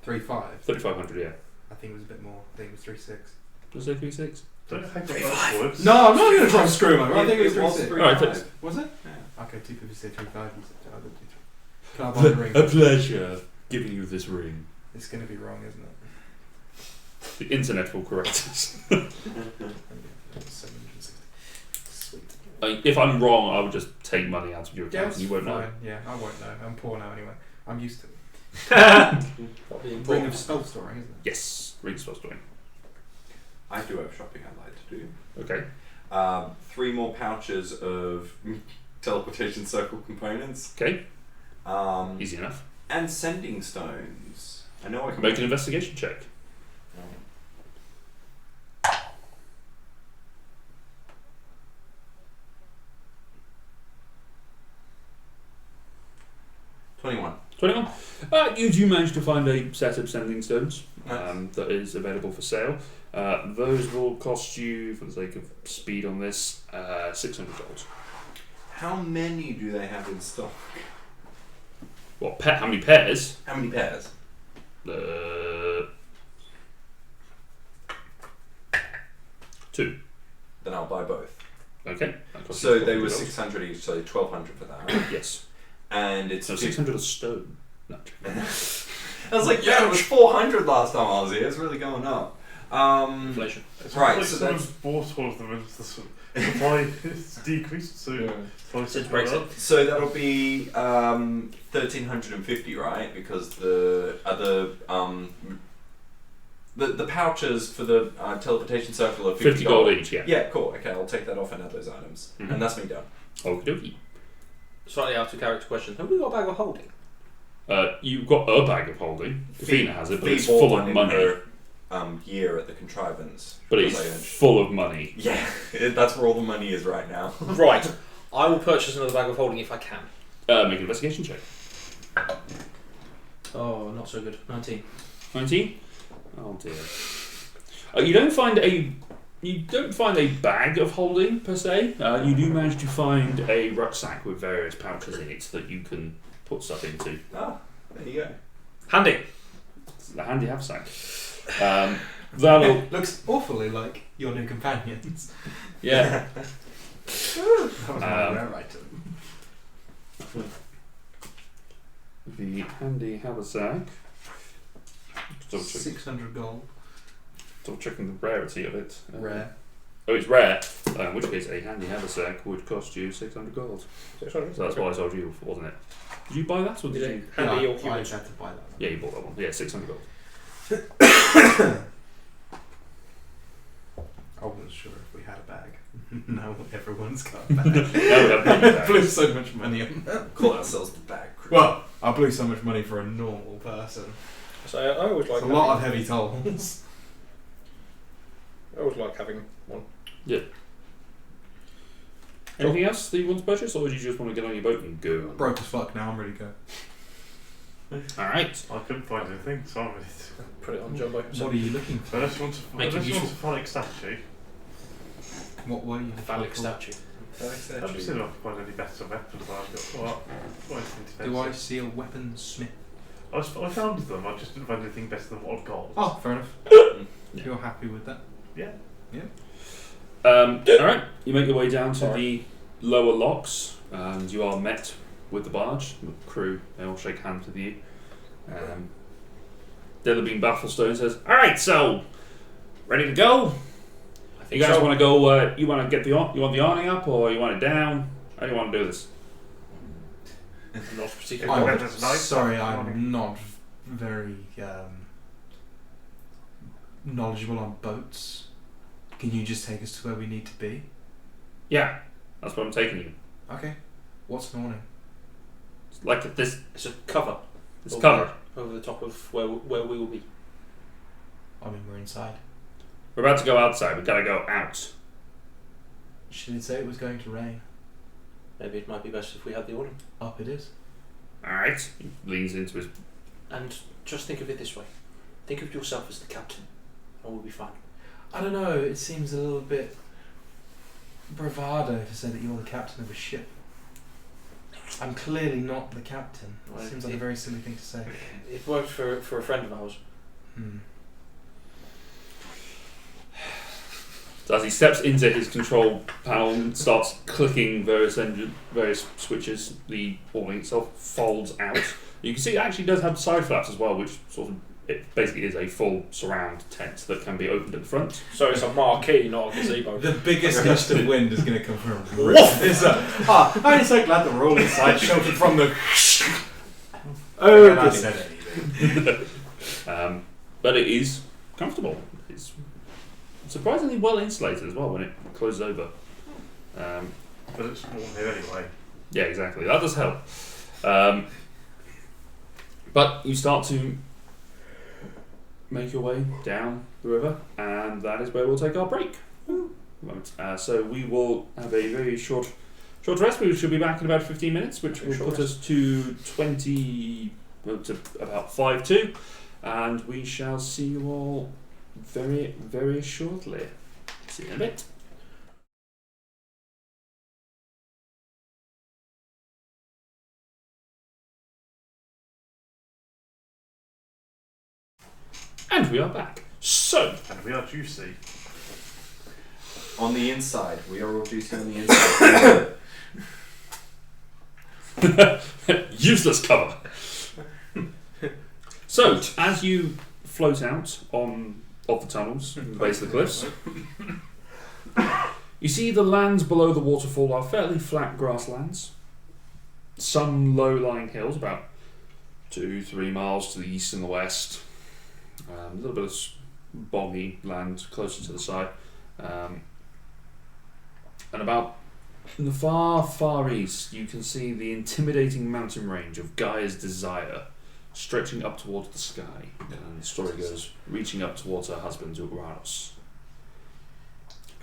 3.5.
3,500, yeah.
I think it was a bit more. I think it was 3.6.
Was it 3,600?
Don't hang on words.
No, I'm not going to try and screw him over. I think it was
was
3.6.
3.5.
Alright, thanks.
Was it?
Yeah.
Okay, two people say 3.5. You said I did 3. Can I buy the ring?
A pleasure giving you this ring.
It's going to be wrong, isn't it?
The internet will correct us.
760. Sweet.
If I'm wrong, I would just take money out of your account
Yes,
and you won't know.
fine. Yeah, I won't know. I'm poor now anyway. I'm used to it.
That'll be
Ring
important.
of spell storing, isn't it?
Yes, ring supposed to win.
I do have shopping I'd like to do.
Okay.
3 more pouches of teleportation circle components.
Okay,
Easy.
easy enough.
And sending stones. I know I can
Make an investigation check.
21.
21. You do manage to find a set of sending stones
Nice.
that is available for sale. Those will cost you, for the sake of speed on this, $600.
How many do they have in stock?
What? How many pairs?
How many pairs?
2.
Then I'll buy both.
Okay. That costs
So
you
they were
$1,200.
600 each, so 1200 for that.
Yes.
And it's
So 600 a stone. No.
I was like, yeah, it was 400 last time I was here. It's really going up.
Inflation.
It's
Right,
like
so
someone's
that's-
bought all of them and the supply is decreased, so prices
Since
go
Brexit.
up.
So that'll be 1350, right? Because the pouches for the teleportation circle are
50 gold each, yeah.
Yeah, cool. Okay, I'll take that off and add those items,
Mhm.
and that's me done.
Okie dokie.
Slightly out of character question. Have we got a bag of holding?
You've got a bag of holding. Fina has it, but
Fee
it's
bought
full
one
of
in
money.
her, year at the contrivance.
But
because I
it's
earned-
full of money.
yeah, that's where all the money is right now.
Right. I will purchase another bag of holding if I can.
Make an investigation check.
Oh, not so good. 19.
19. Oh dear. You don't find a bag of holding per se. You do manage to find a rucksack with various pouches in it that you can put stuff into.
Ah, there you go.
Handy.
It's a handy haversack. That'll
Looks awfully like your new companions.
yeah.
That was my rare item.
The handy haversack. Double check.
600 gold.
Double checking the rarity of it.
Rare.
Oh, it's rare. In which case, a handy haversack would cost you 600 gold. So that's what I told you, wasn't it? Did you buy that, or did you?
Handy or
I
human?
had to buy that one.
Yeah, you bought that one. Yeah, 600 gold.
I wasn't sure if we had a bag. No, everyone's got a bag.
No, we have money
I
bags.
blew so much money on that.
Call ourselves the bag crew.
Well, I blew so much money for a normal person.
So I always like
It's a lot of heavy tolls.
I always like having one.
Anything else that you want to purchase, or do you just want to get on your boat and go?
Broke as fuck now, I'm ready to go.
Alright.
I couldn't find anything, so I'm ready to.
Put it on Jumbo.
What are you looking for?
Unless you want to,
Make it
unless you want a
useful.
phallic statue,
What were you?
Phallic statue.
I've just seen if I can find any better weapons. I've got anything
Do I
defensive.
see a weaponsmith?
I found them. I just didn't find anything better than what I've got.
Oh, fair enough.
Yeah.
You're happy with that?
Yeah.
Alright, you make your way down to the lower locks, and you are met with the barge. The crew, they all shake hands with you. Deadly Bafflestone says, "Alright, so ready to go?
I
You
think
guys
so.
want to go? You want to get you want the awning up, or you want it down? How do you want to do this?"
Not particularly.
That's nice.
Sorry,
Morning.
I'm not very knowledgeable on boats. Can you just take us to where we need to be?
Yeah, that's what I'm taking you.
Okay. What's an awning?
It's like this.
It's a cover.
It's covered.
Over the top of where we will be.
I mean, we're inside.
We're about to go outside. We've got to go out.
She did say it was going to rain.
Maybe it might be best if we had the awning.
Up it is.
All right. He leans into his.
And just think of it this way. Think of yourself as the captain, and we'll be fine.
I don't know, it seems a little bit bravado to say that you're the captain of a ship. I'm clearly not the captain.
Well,
Seems like a very silly thing to say.
It worked for a friend of ours.
So as he steps into his control panel and starts clicking various switches, the awning itself folds out. You can see it actually does have side flaps as well, which sort of it basically is a full surround tent that can be opened at the front.
So it's a marquee, not a gazebo.
The biggest gust of wind is going to come from this. I'm so glad that we're all inside, sheltered from the. I said anything.
But it is comfortable. It's surprisingly well insulated as well when it closes over.
But it's warm here anyway.
Yeah, exactly. That does help. But you start to make your way down the river, and that is where we'll take our break. So we will have a very short rest. We should be back in about 15 minutes, which will put us to about 5-2, and we shall see you all very, very shortly. See you in a bit. And we are back. So,
And we are juicy.
On the inside. We are all juicy on the inside.
useless cover. So, as you float out of the tunnels, at the base of the cliffs, you see the lands below the waterfall are fairly flat grasslands. Some low-lying hills, about 2-3 miles to the east and the west. A little bit of boggy land closer to the side. And about in the far, far east, you can see the intimidating mountain range of Gaia's Desire stretching up towards the sky. And the story goes, reaching up towards her husband, Uranus.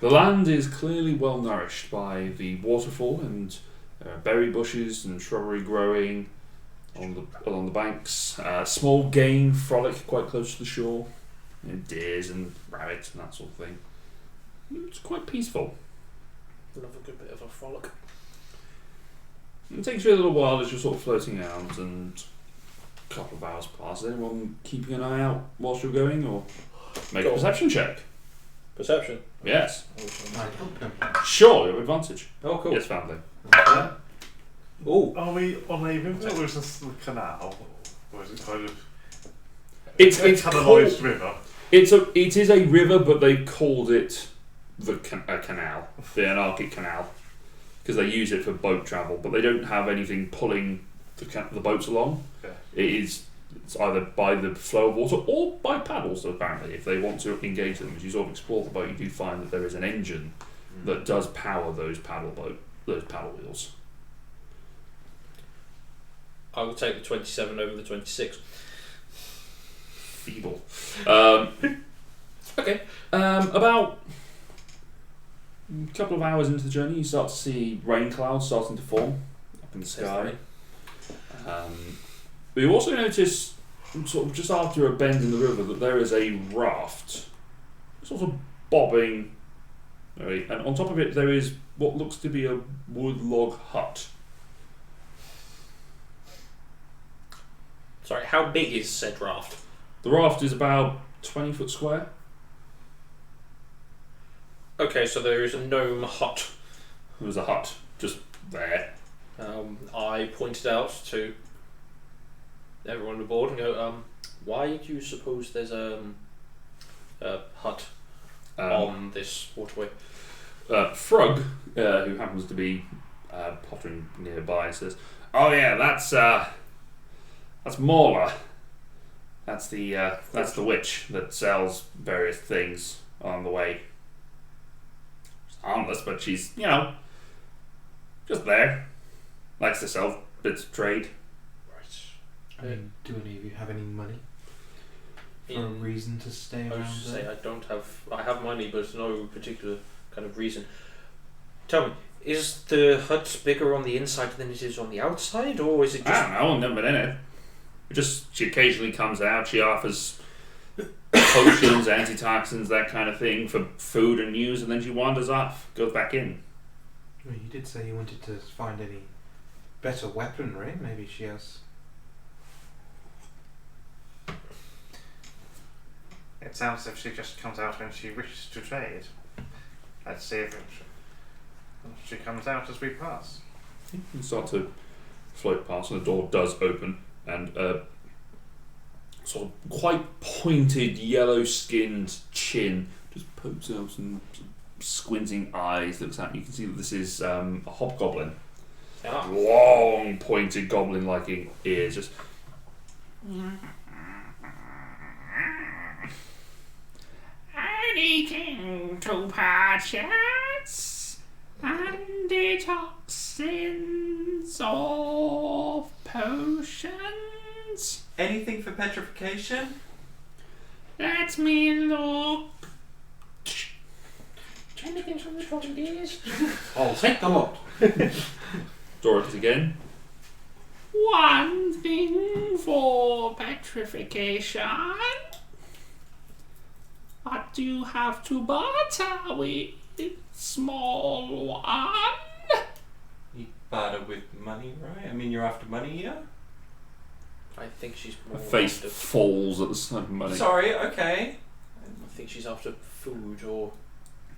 The land is clearly well nourished by the waterfall and berry bushes and shrubbery growing along the banks. Small game frolic quite close to the shore. Deers and rabbits and that sort of thing. It's quite peaceful.
Love a good bit of a frolic.
It takes you a little while as you're sort of floating out, and a couple of hours pass. Is anyone keeping an eye out whilst you're going, or make a perception check?
Perception?
Yes.
I
Sure, you have advantage.
Oh, cool.
Yes, family.
Oh,
Are we on a river or is this the canal? Or is it kind of
It's
canalised river?
It is a river, but they called it a canal, the Anarchic Canal, because they use it for boat travel, but they don't have anything pulling the boats along.
Yeah.
It's either by the flow of water or by paddles, apparently, if they want to engage them. As you sort of explore the boat, you do find that there is an engine that does power those paddle wheels.
I will take the 27 over the 26.
Feeble. Okay. About a couple of hours into the journey, you start to see rain clouds starting to form up in the sky. But you also notice, sort of just after a bend in the river, that there is a raft, sort of bobbing, and on top of it there is what looks to be a wood log hut.
Sorry, how big is said raft?
The raft is about 20 foot square.
Okay, so there is a gnome hut.
There was a hut just there.
I pointed out to everyone on board and go, why do you suppose there's a hut on this waterway?
Frug, who happens to be pottering nearby, says, "Oh yeah, that's Mauler. That's the witch that sells various things on the way. She's harmless, but she's, just there. Likes to sell bits of trade.
I mean, do any of you have any money for a reason to stay
I was
around
to say
there?
I have money, but no particular kind of reason. Tell me, is the hut bigger on the inside than it is on the outside, or is it just?
I don't know. I've never been in it. She occasionally comes out. She offers potions, antitoxins, that kind of thing for food and news, and then she wanders off, goes back in.
Well, you did say you wanted to find any better weaponry. Maybe she has.
It sounds as if she just comes out when she wishes to trade. Let's see if she comes out as we pass.
You start to float past, and the door does open, and sort of quite pointed, yellow-skinned chin just pokes out some squinting eyes. Looks at you. You can see that this is a hobgoblin.
Ah.
Long, pointed goblin-like ears. Just. Anything to purchase? Antitoxins or potions?
Anything for petrification?
Let me look.
Anything from the bottom days?
I'll take the lot.
Door opens again. One thing for petrification. What do you have to barter with, small one?
You barter with money, right? I mean, you're after money here?
I think she's
Her
more
face
after.
falls at the sight of money.
Sorry, okay.
I think she's after food or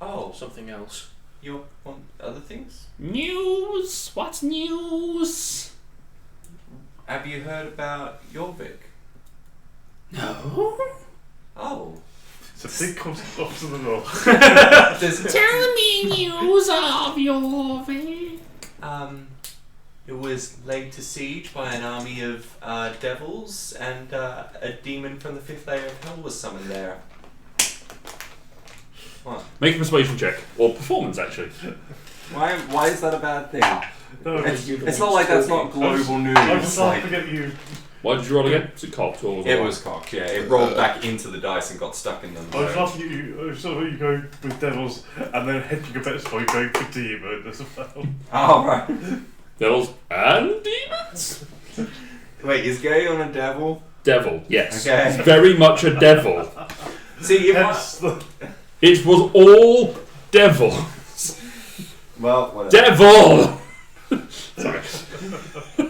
Oh,
something else.
you want other things?
News? What's news?
Have you heard about Jorvik?
No.
Oh.
So big comes off to the door.
Tell me news of your Vic.
It was laid to siege by an army of devils, and a demon from the fifth layer of hell was summoned there. What?
Make a persuasion check. Or performance, actually.
Why is that a bad thing?
No,
It's not like that's not global news.
I just
like,
forget you.
Why did you roll again? Was it cocked or
it was cocked, yeah. It rolled back into the dice and got stuck in them.
I was laughing at you. I was sort of you go with devils and then hedging a bet by going for demon as well.
Oh, right.
Devils and demons?
Wait, is Gay on a devil?
Devil, yes.
Okay.
It's very much a devil.
See, if
Hence the
It was all devil.
well, whatever.
Devil! Sorry.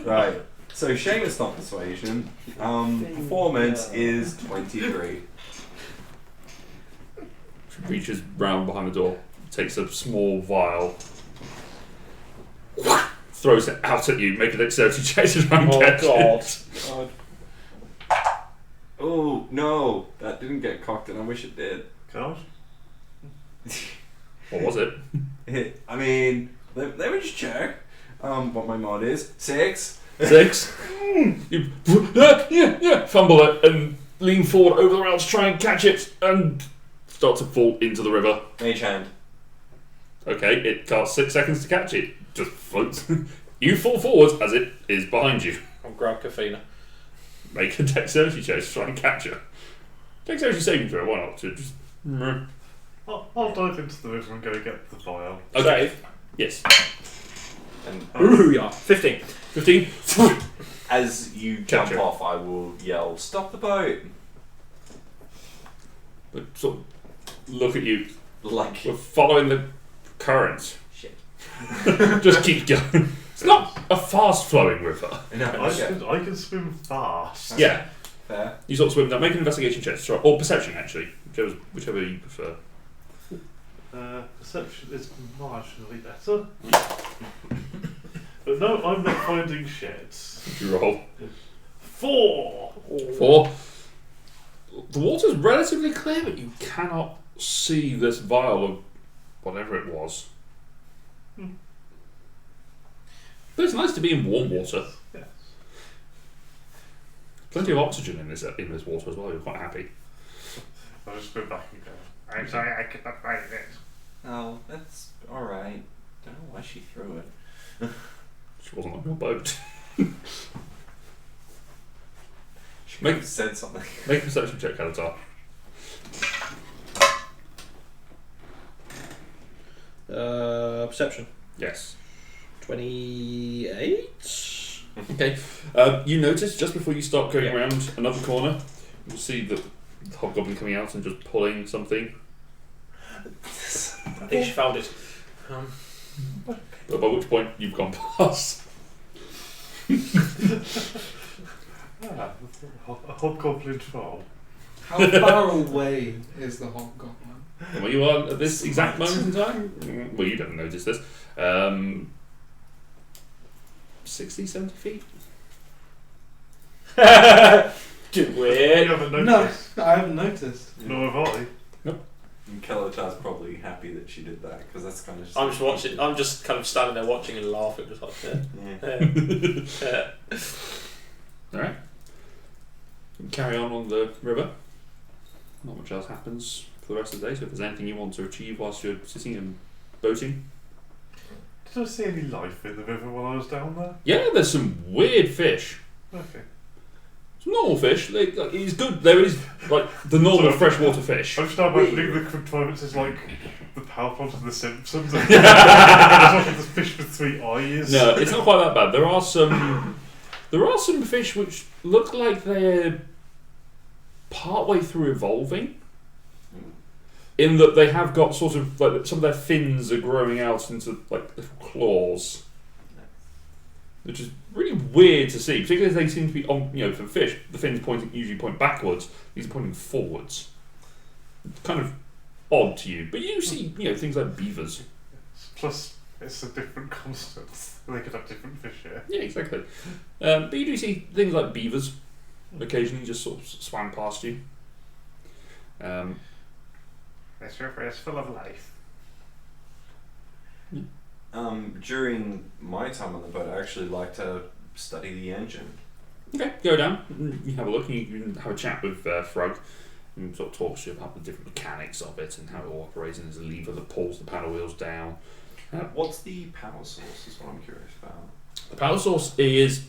Right. So Seamus not persuasion. Performance is 23.
She reaches round behind the door, takes a small vial, throws it out at you, make a dexterity check to try and catch it.
God. Oh no, that didn't get cocked, and I wish it did.
God.
What was it?
I mean, let me just check. What my mod is 6.
6. You fumble it and lean forward over the rails to try and catch it and start to fall into the river.
Mage hand.
Okay, it costs 6 seconds to catch it. Just floats. You fall forward as it is behind you.
I'll grab Kafina.
Make a dexterity check to try and catch her. Dexterity saving throw, why not? To just...
I'll dive into the river and go get the vial.
Okay. Yes.
And
Ooh, yeah. 15.
15.
as you jump
Capture.
off, I will yell, "Stop the boat!"
But sort of look at you.
Like
We're following the current.
shit.
Just keep going. It's not a fast flowing river.
No, okay.
I can swim fast.
Yeah.
Fair.
You sort of swim down. Make an investigation check. Sorry. Or perception, actually. Whichever you prefer.
Perception is marginally better. But no, I'm not finding shit.
You roll.
4!
4. The water's relatively clear, but you cannot see this vial of whatever it was. But it's nice to be in warm water.
Yes.
Plenty of oxygen in this water as well. You're quite happy.
I'll just go back and go. I'm sorry, I could not find it.
Oh, that's alright. Don't know why she threw it.
She wasn't on your boat.
She could have said something.
Make a perception check, Kalatar.
Perception.
Yes.
28.
Okay. You notice just before you start going around another corner, you'll see the hobgoblin coming out and just pulling something.
I think she found it.
By which point you've gone past.
A hobgoblin troll.
How far away is the hobgoblin?
Where you are at this exact moment in time? Well, you don't notice this. 60, 70 feet?
Do
You
it.
haven't
No,
noticed.
I haven't noticed.
Nor have I.
And Kalatar's probably happy that she did that, because that's kind of just...
I'm just watching. I'm just kind of standing there watching and laughing, just like
Yeah.
Alright. Carry on the river. Not much else happens for the rest of the day, so if there's anything you want to achieve whilst you're sitting and boating.
Did I see any life in the river while I was down there?
Yeah, there's some weird fish.
Okay.
Some normal fish. It's good. There is like the normal
So-
freshwater fish.
I'm just now imagining the contrivance is like the power plant of The Simpsons. There's like this fish with 3 eyes.
No, it's not quite that bad. There are some fish which look like they're partway through evolving. In that they have got sort of like some of their fins are growing out into like little claws, which is really weird to see. Particularly as they seem to be on, for fish, the fins usually point backwards. These are pointing forwards. It's kind of odd to you, but you see, things like beavers.
Plus, it's a different constant. They could have different fish here.
Yeah, exactly. But you do see things like beavers occasionally just sort of swam past you.
This river is full of life.
During my time on the boat, I actually like to study the engine.
Okay, go down. You have a look and you can have a chat with Frog and sort of talk to you about the different mechanics of it and how it all operates. And there's a lever that pulls the paddle wheels down.
What's the power source is what I'm curious about.
The power source is...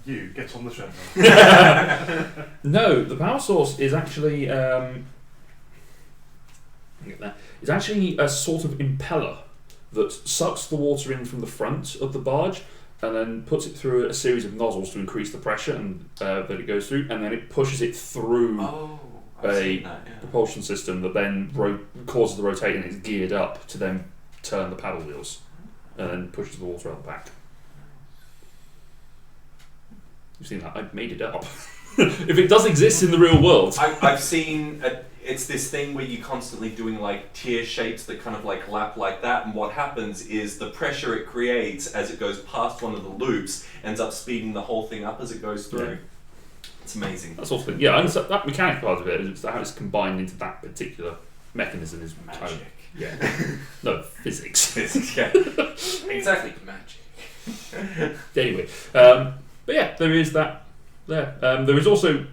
You, get on the treadmill.
No, the power source is actually... It's actually a sort of impeller that sucks the water in from the front of the barge and then puts it through a series of nozzles to increase the pressure and that it goes through, and then it pushes it through a propulsion system that then causes the rotate, and it's geared up to then turn the paddle wheels and then pushes the water out the back. You've seen that? I made it up. If it does exist in the real world.
I've seen it's this thing where you're constantly doing like tear shapes that kind of like lap like that, and what happens is the pressure it creates as it goes past one of the loops ends up speeding the whole thing up as it goes through.
Yeah.
It's amazing.
That sort of thing. Yeah, and so that mechanic part of it is how it's combined into that particular mechanism is
Magic.
kind of, yeah. No, physics.
Physics, yeah. Exactly, magic.
Anyway, but yeah, there is that there. There is also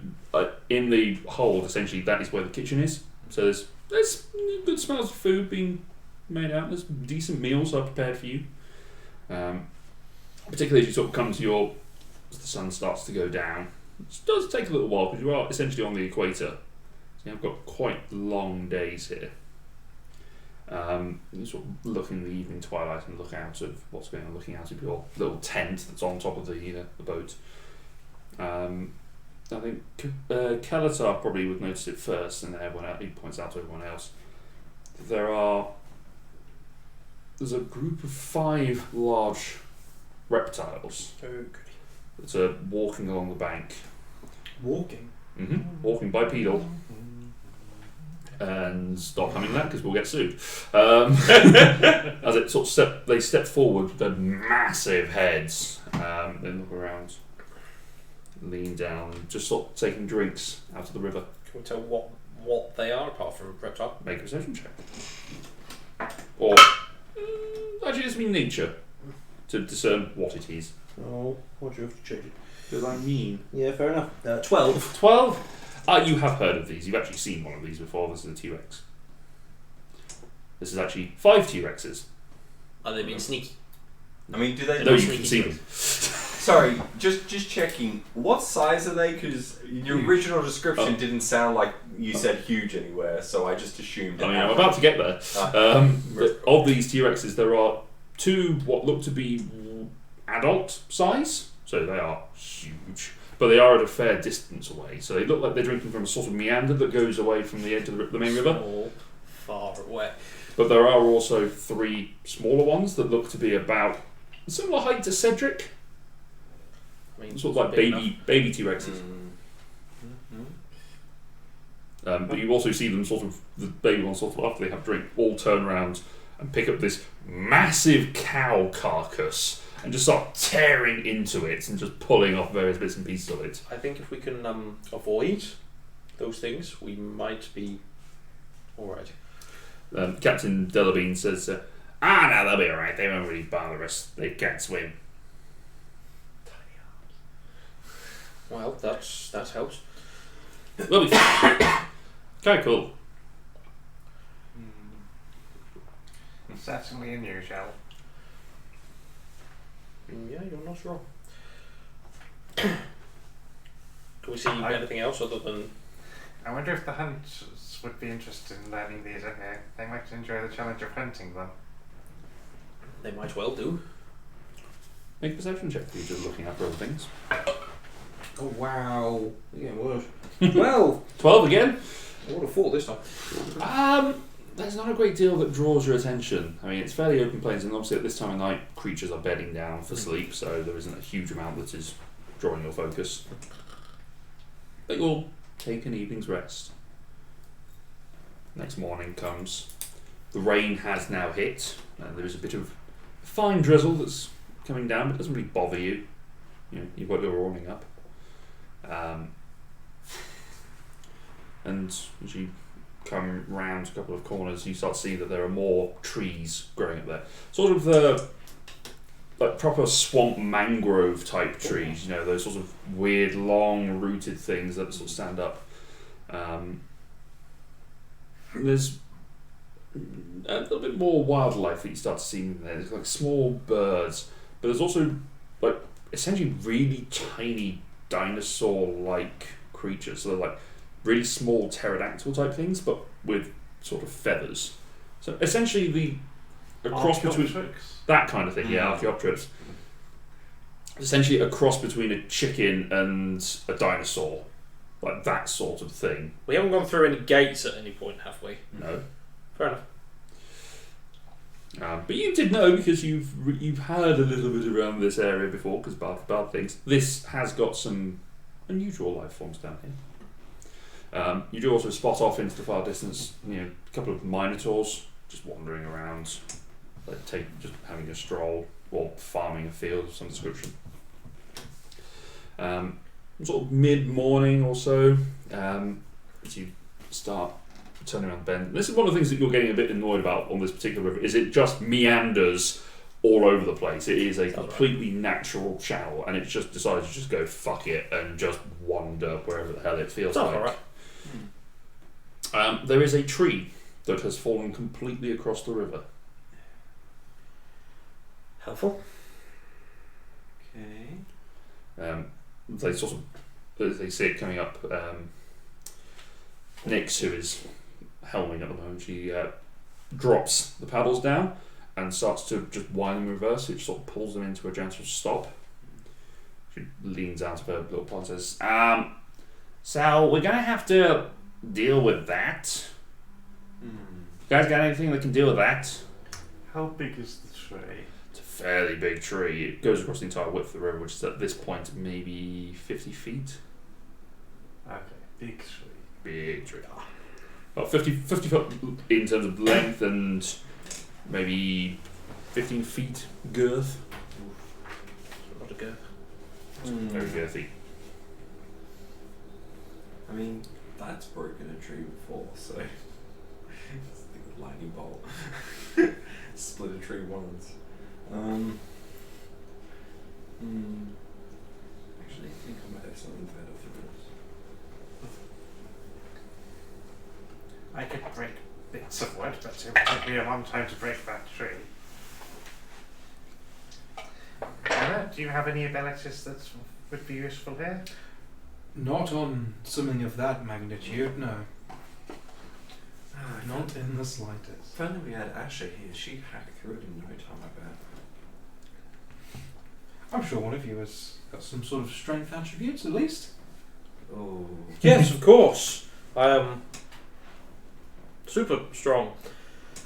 in the hold, essentially, that is where the kitchen is. So there's good smells of food being made out. There's decent meals are prepared for you. Particularly as you sort of come to as the sun starts to go down. It does take a little while because you are essentially on the equator. So you've got quite long days here. You sort of look in the evening twilight and look out of what's going on, looking out of your little tent that's on top of the boat. I think Kalatar probably would notice it first, and then everyone else, he points out to everyone else. There's a group of 5 large reptiles that are walking along the bank.
Walking?
Walking bipedal. And stop humming that because we'll get sued. As it sort of they step forward with their massive heads. They look around, lean down, and just sort of taking drinks out of the river.
Can we tell what they are apart from reptile?
Make a perception check. Or actually, just mean nature to discern what it is.
Oh, what do you have to change it?
Because I mean.
Yeah, fair enough. 12.
12? You have heard of these. You've actually seen one of these before. This is a T-Rex. This is actually 5 T-Rexes.
Are they being sneaky?
I mean, do they?
No, you can see them.
Sorry, just checking. What size are they? Because your original description didn't sound like you said huge anywhere, so I just assumed.
I mean, I'm about to get there. Of these T-Rexes, there are 2 what look to be adult size, so they are huge, but they are at a fair distance away. So they look like they're drinking from a sort of meander that goes away from the edge of the main river.
Small, far away.
But there are also 3 smaller ones that look to be about a similar height to Cedric.
I mean,
Sort of like baby T-Rexes. But you also see them sort of, the baby ones sort of after they have drink, all turn around and pick up this massive cow carcass and just start tearing into it and just pulling off various bits and pieces of it.
I think if we can avoid those things, we might be alright.
Captain Delabine says, no, they'll be alright, they won't really bother us, they can't swim.
Well, that helps.
We'll be fine. Okay, cool.
Certainly unusual.
Yeah, you're not wrong. Can we see anything else other than...
I wonder if the hunters would be interested in learning these are here. They might enjoy the challenge of hunting them.
They might well do.
Make a perception check for you, just looking up other things.
Oh wow. Yeah, worse. 12!
12 again?
I would have thought this time.
There's not a great deal that draws your attention. I mean, it's fairly open plains, and obviously at this time of night, creatures are bedding down for sleep, so there isn't a huge amount that is drawing your focus. But you'll take an evening's rest. Next morning comes. The rain has now hit, and there is a bit of fine drizzle that's coming down, but it doesn't really bother you. You know, you've got your awning up. And as you come round a couple of corners, you start to see that there are more trees growing up there. Sort of the like proper swamp mangrove type trees, you know, those sort of weird long rooted things that sort of stand up. There's a little bit more wildlife that you start to see in there. There's like small birds, but there's also like essentially really tiny dinosaur-like creatures. So they're like really small pterodactyl type things, but with sort of feathers. So essentially a cross between that kind of thing, yeah, Archaeopteryx. Essentially a cross between a chicken and a dinosaur, like that sort of thing.
We haven't gone through any gates at any point, have we?
No.
Fair enough.
But you did know, because you've heard a little bit around this area before, because bad things. This has got some unusual life forms down here. You do also spot off into the far distance, you know, a couple of minotaurs just wandering around, like just having a stroll or farming a field of some description. Sort of mid-morning or so, as you start turning around the bend. This is one of the things that you're getting a bit annoyed about on this particular river, is it just meanders all over the place. It is a completely natural channel, and it just decides to just go fuck it and just wander wherever the hell it feels like.
Alright.
There is a tree that has fallen completely across the river.
Helpful.
Okay.
They sort of, as they see it coming up, Nyx, who is helming at the moment, she drops the paddles down and starts to just wind them in reverse, which sort of pulls them into a gentle stop. She leans out of her little pond and says, so we're going to have to deal with that. You guys got anything that can deal with that?
How big is the tree?
It's a fairly big tree. It goes across the entire width of the river, which is at this point maybe 50 feet.
Okay, big tree.
Big tree. About 50 foot in terms of length and maybe 15 feet girth.
A lot of girth.
Very girthy.
I mean, that's broken a tree before, so just think of lightning bolt. Split a tree once. Actually, actually think I might have something better for this.
I could break bits of wood, but it would take me a long time to break that tree. Anna, do you have any abilities that would be useful here?
Not on something of that magnitude, no. Not in the slightest.
If only we had Asher here, she'd hack through it in no time, I bet.
I'm sure one of you has got some sort of strength attributes, at least.
Oh.
Yes, of course. I am super strong.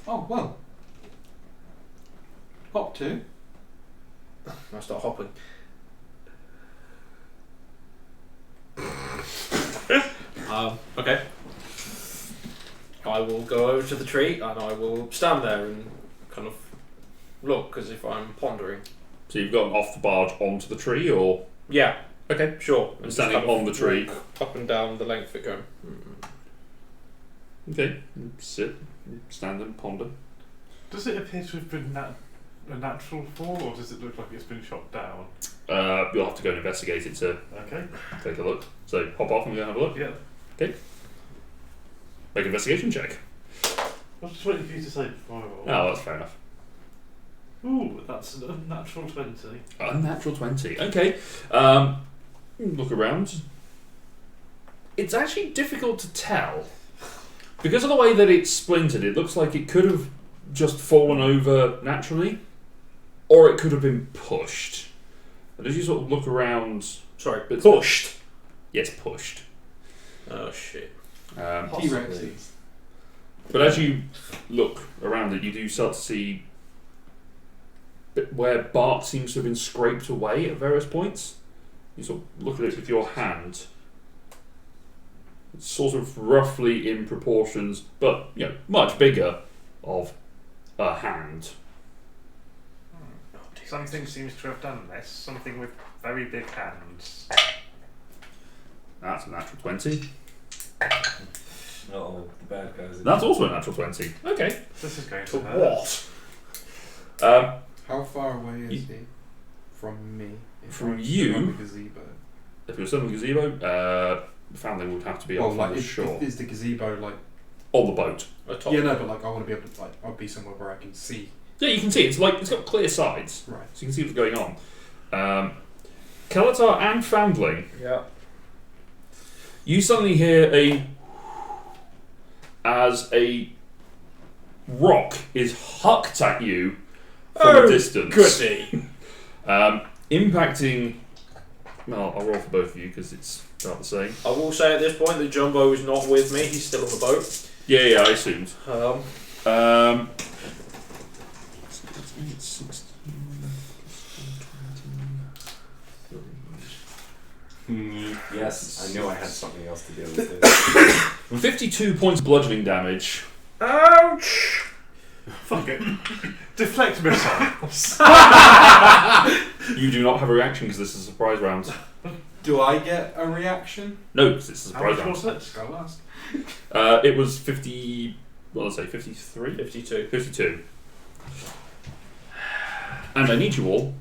Oh, well. Hop to.
I start hopping. Okay. I will go over to the tree and I will stand there and kind of look as if I'm pondering.
So you've gone off the barge onto the tree, or
Yeah,
okay,
sure.
and standing on the tree.
Up and down the length of it going.
Okay, sit, stand and ponder.
Does it appear to have been a natural fall, or does it look like it's been shot down?
You'll have to go and investigate it to
Okay.
take a look. So hop off and go and have a look.
Yeah.
Make an investigation check.
I was just waiting for you to say before.
Oh, that's fair enough.
Ooh, that's a natural 20.
Unnatural 20. Okay. Look around. It's actually difficult to tell. Because of the way that it's splintered, it looks like it could have just fallen over naturally, or it could have been pushed. And as you sort of look around...
Sorry,
But-
pushed.
Yes, pushed.
Oh shit.
T-Rexes.
But as you look around it, you do start to see where bark seems to have been scraped away at various points. You sort of look at it with your hand. It's sort of roughly in proportions, but much bigger, of a hand.
Something seems to have done this. Something with very big hands.
That's a natural 20.
Oh, the bad guys.
That's also a natural 20. Okay.
This is going
To
to hurt.
what?
How far away is he from me? If
From
I'm
you?
on the gazebo.
If you're still in the gazebo, the family would have to be
Well,
off
like,
on the shore.
is the gazebo like?
On the boat.
Atop.
Yeah, no, but like I want to be able to I'll be somewhere where I can see.
Yeah, you can see. It's got clear sides.
Right.
So you can see what's going on. Kelatar and Foundling,
Yeah.
you suddenly hear as a rock is hucked at you from a distance.
Goody.
Impacting... Well, I'll roll for both of you because it's about the same.
I will say at this point that Jumbo is not with me. He's still on the boat.
Yeah, I assumed. 16,
Yes, I knew I had something else to deal with this.
52 points bludgeoning damage.
Ouch!
Fuck it. Deflect missiles.
You do not have a reaction because this is a surprise round.
Do I get a reaction?
No, because it's a
How
surprise
much
round.
was it?
Go last.
It was 50... What did I say? 53?
52.
52. And I need you all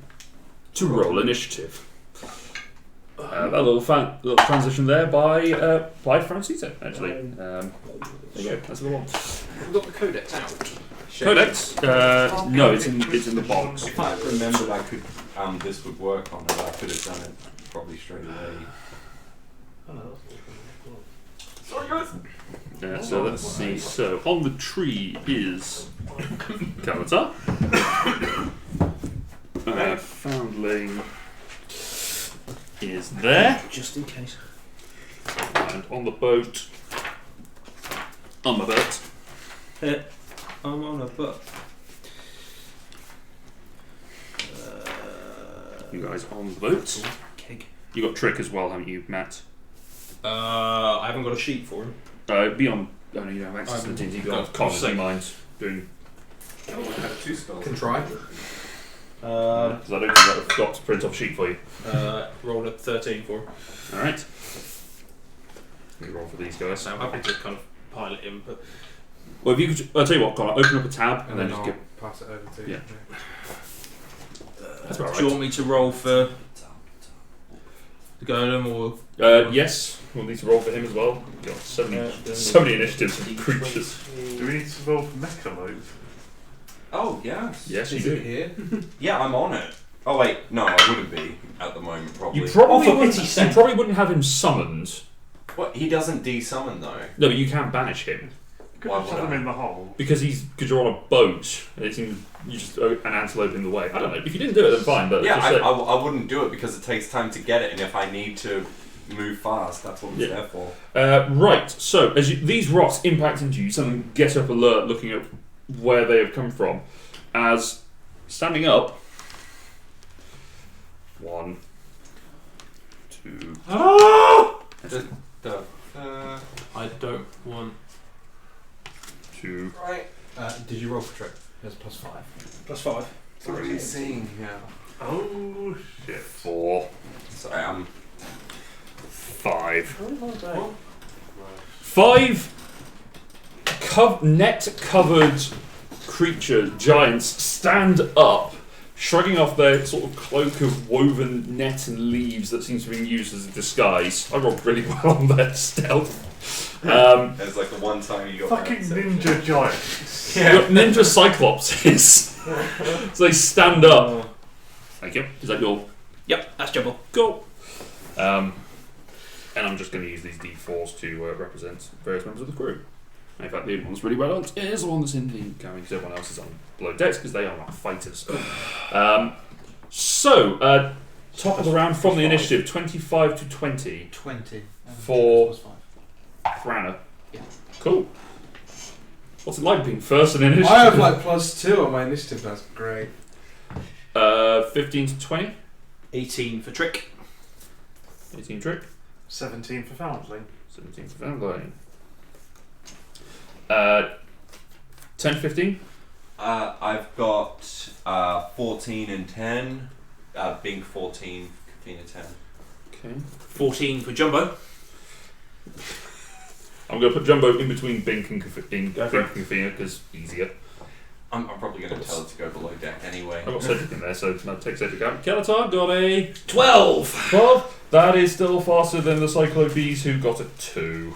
to roll initiative. That little transition there by Francita, actually. There you go. That's the one.
We've got the codex out.
Codex? No, it's in the box.
If I remembered I could, this would work on it, I could have done it probably straight away.
Sorry, guys.
So let's see. So on the tree is Kalatar. Foundling is there.
Just in case.
And on the boat, on my boat,
I'm on a boat.
you guys on the boat.
Keg.
You got Trick as well, haven't you, Matt?
I haven't got a sheet for him.
Be on. Oh no, you don't have access to the D&D. Be on Con, do you mind doing?
I would have 2 spells.
Can try.
Because I don't think I've got to print off a sheet for you.
Roll a 13 for him.
All right. Let me roll for these guys.
So I'm happy to kind of pilot him, but
Well, if you could, I'll tell you what, Connor, open up a tab and then just
I'll
give.
pass it over to you.
Yeah. That's about
Do you want me to roll for The golem or
Yes, we'll need to roll for him as well. We've got so many initiatives and creatures.
Do we need to roll for Mechalope?
Oh, yes.
Yes, you
Is
do.
it here?
Yeah, I'm on it. Oh, wait. No, I wouldn't be at the moment, probably.
You probably,
for pity's
you
sake.
probably wouldn't have him summoned.
What? He doesn't de-summon, though.
No, but you can banish him.
Could
Why
have shut
would
them
I?
in the hole.
Because you're on a boat, and it seems you just an antelope in the way. I don't know. If you didn't do it, then fine. But
Yeah,
just
I wouldn't do it because it takes time to get it, and if I need to move fast, that's what it's
Yeah.
there for.
right. So as these rocks impact into you, some get up alert, looking at where they have come from. As standing up, 1, 2.
I don't want.
2.
Right. Did you roll for trick? There's +5.
+5.
What are you seeing here?
Oh shit.
4.
Sorry, I'm...
5. 5 net-covered creatures, giants, stand up, shrugging off their sort of cloak of woven net and leaves that seems to be used as a disguise. I rolled really well on their stealth.
It's like the one time you got...
Fucking ninja giants.
You got ninja cyclopses. So they stand up. Thank you. Is that your
Yep, that's Jumbo.
go? And I'm just going to use these d4s to represent various members of the crew. In fact, the one that's really well done is the one that's in the carrying, because everyone else is on below decks because they are not fighters. Top of the round from the initiative, 25 to 20.
20.
For-
+5.
Grana.
Yeah.
Cool. What's it like being first in initiative?
I have like +2 on my initiative. That's great.
15 to 20.
18 for Trick.
18 trick.
17 for Foundling.
17 for Foundling. 10 to 15.
I've got 14 and 10. Bink 14, Kafina 10.
Okay.
14 for Jumbo.
I'm going to put Jumbo in between Bink and Kafina because easier.
I'm probably going to tell it to go below deck anyway.
I've got Cedric in there, so that takes Cedric out. Kelatar got a
12!
12. That is still faster than the Cyclopes who got a 2.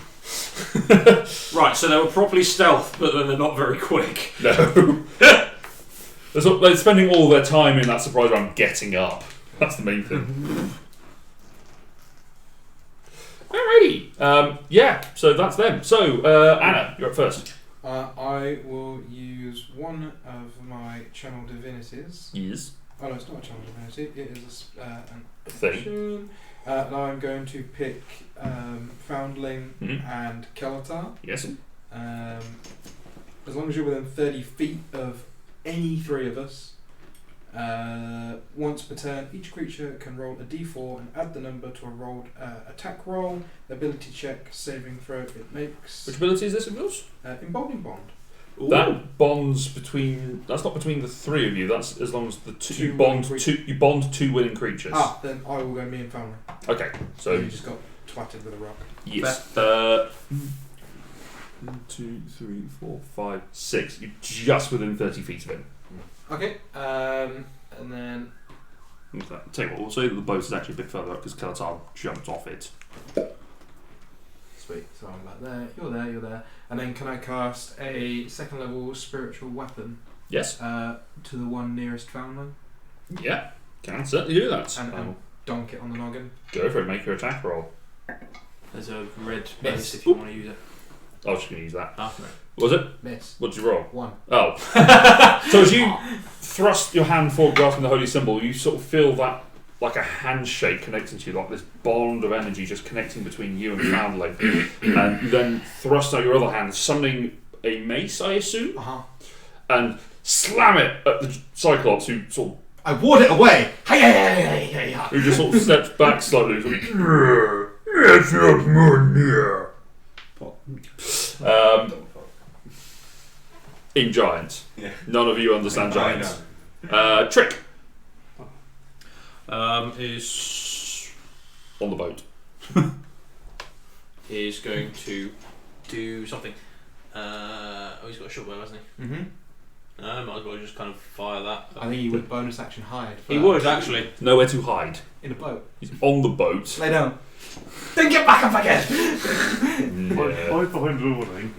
Right, so they were properly stealth, but then they're not very quick.
No. They're spending all their time in that surprise round getting up. That's the main thing. Alrighty. Yeah, so that's them. So, Anna, you're up first.
I will use one of my channel divinities.
Yes.
Oh no, it's not a channel divinity. It is an
Thing.
action. Now I'm going to pick Foundling
Mhm.
and Kelatar.
Yes.
As long as you're within 30 feet of any three of us, once per turn, each creature can roll a d4 and add the number to a rolled attack roll, ability check, saving throw it makes.
Which ability is this of yours?
Emboldening Bond.
That bonds between. That's not between the three of you. That's as long as the two.
Two
You bond
winning
two. You bond two winning creatures.
Then I will go me and Foundling.
Okay.
So
So
you just got twatted with a rock.
yes. 1, 2, 3, 4, 5, 6. You're just within 30 feet of him.
Okay, and then
Okay. Tell you what, we'll say that the boat is actually a bit further up because Kelatar jumped off it.
sweet. So I'm like there. You're there. And then can I cast a second level spiritual weapon
Yes.
to the one nearest Foundling
Yeah. Can certainly do that.
and donk it on the noggin?
Go for it. Make your attack roll.
There's a red
Miss.
base if you want to use it.
I was just going to use that.
Ah, no.
Was it?
Miss.
What did you roll?
1.
Oh. So as you thrust your hand forward, grasping the holy symbol, you sort of feel that like a handshake connecting to you, like this bond of energy just connecting between you and Foundling. And you then thrust out your other hand, summoning a mace, I assume, and slam it at the Cyclops, who sort of,
I ward it away.
who just sort of steps back slightly. Sort of, it's not more near. In giant.
Yeah.
None of you understand
I
giants. Trick
Is
on the boat.
is going to do something. He's got a short bow, hasn't he?
Mm-hmm.
Might as well just kind of fire that.
I think he would bonus action hide.
He would actually.
Nowhere to hide.
In a boat.
He's on the boat.
Lay down. Then get back up again!
Yeah.
I'm behind ruling.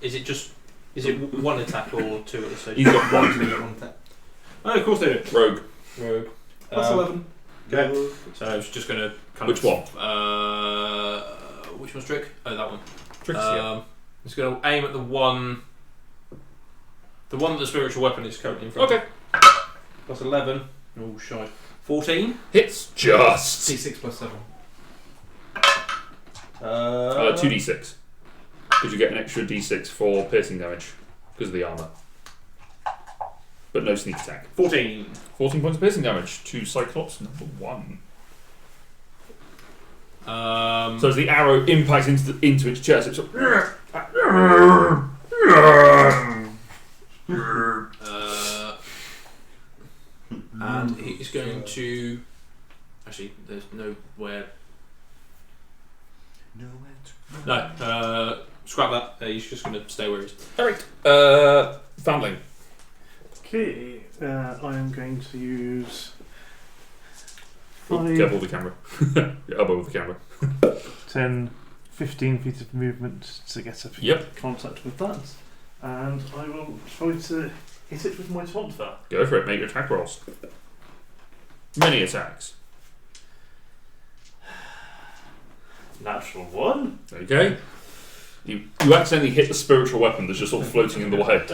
Is it just? Is it one attack or two at the stage?
He's got one.
You get one attack.
Oh, of course they do.
Rogue.
Rogue.
Plus 11.
Okay. So I was just going to kind
Which
of.
one?
Which one's trick? Oh, that one.
Tricks, yeah.
It's going to aim at the one. The one that the spiritual weapon is currently in front.
Okay.
Plus 11. Oh, shy. 14.
Hits just.
D6 plus 7.
2d6. Because you get an extra d6 for piercing damage because of the armour. But no sneak attack.
14.
14 points of piercing damage to Cyclops number 1. So as the arrow impacts into its chest, it's
and he's going to. Actually, there's nowhere. No, scrap that. He's just going to stay where he is.
Alright. Foundling.
Okay, I am going to use
Oh, careful with the camera. Your elbow with the camera.
10, 15 feet of movement to get up in contact with that. And I will try to hit it with my Tonfa.
Go for it, make your attack rolls. Many attacks.
Natural 1.
Okay. You accidentally hit the spiritual weapon that's just sort of floating in the way.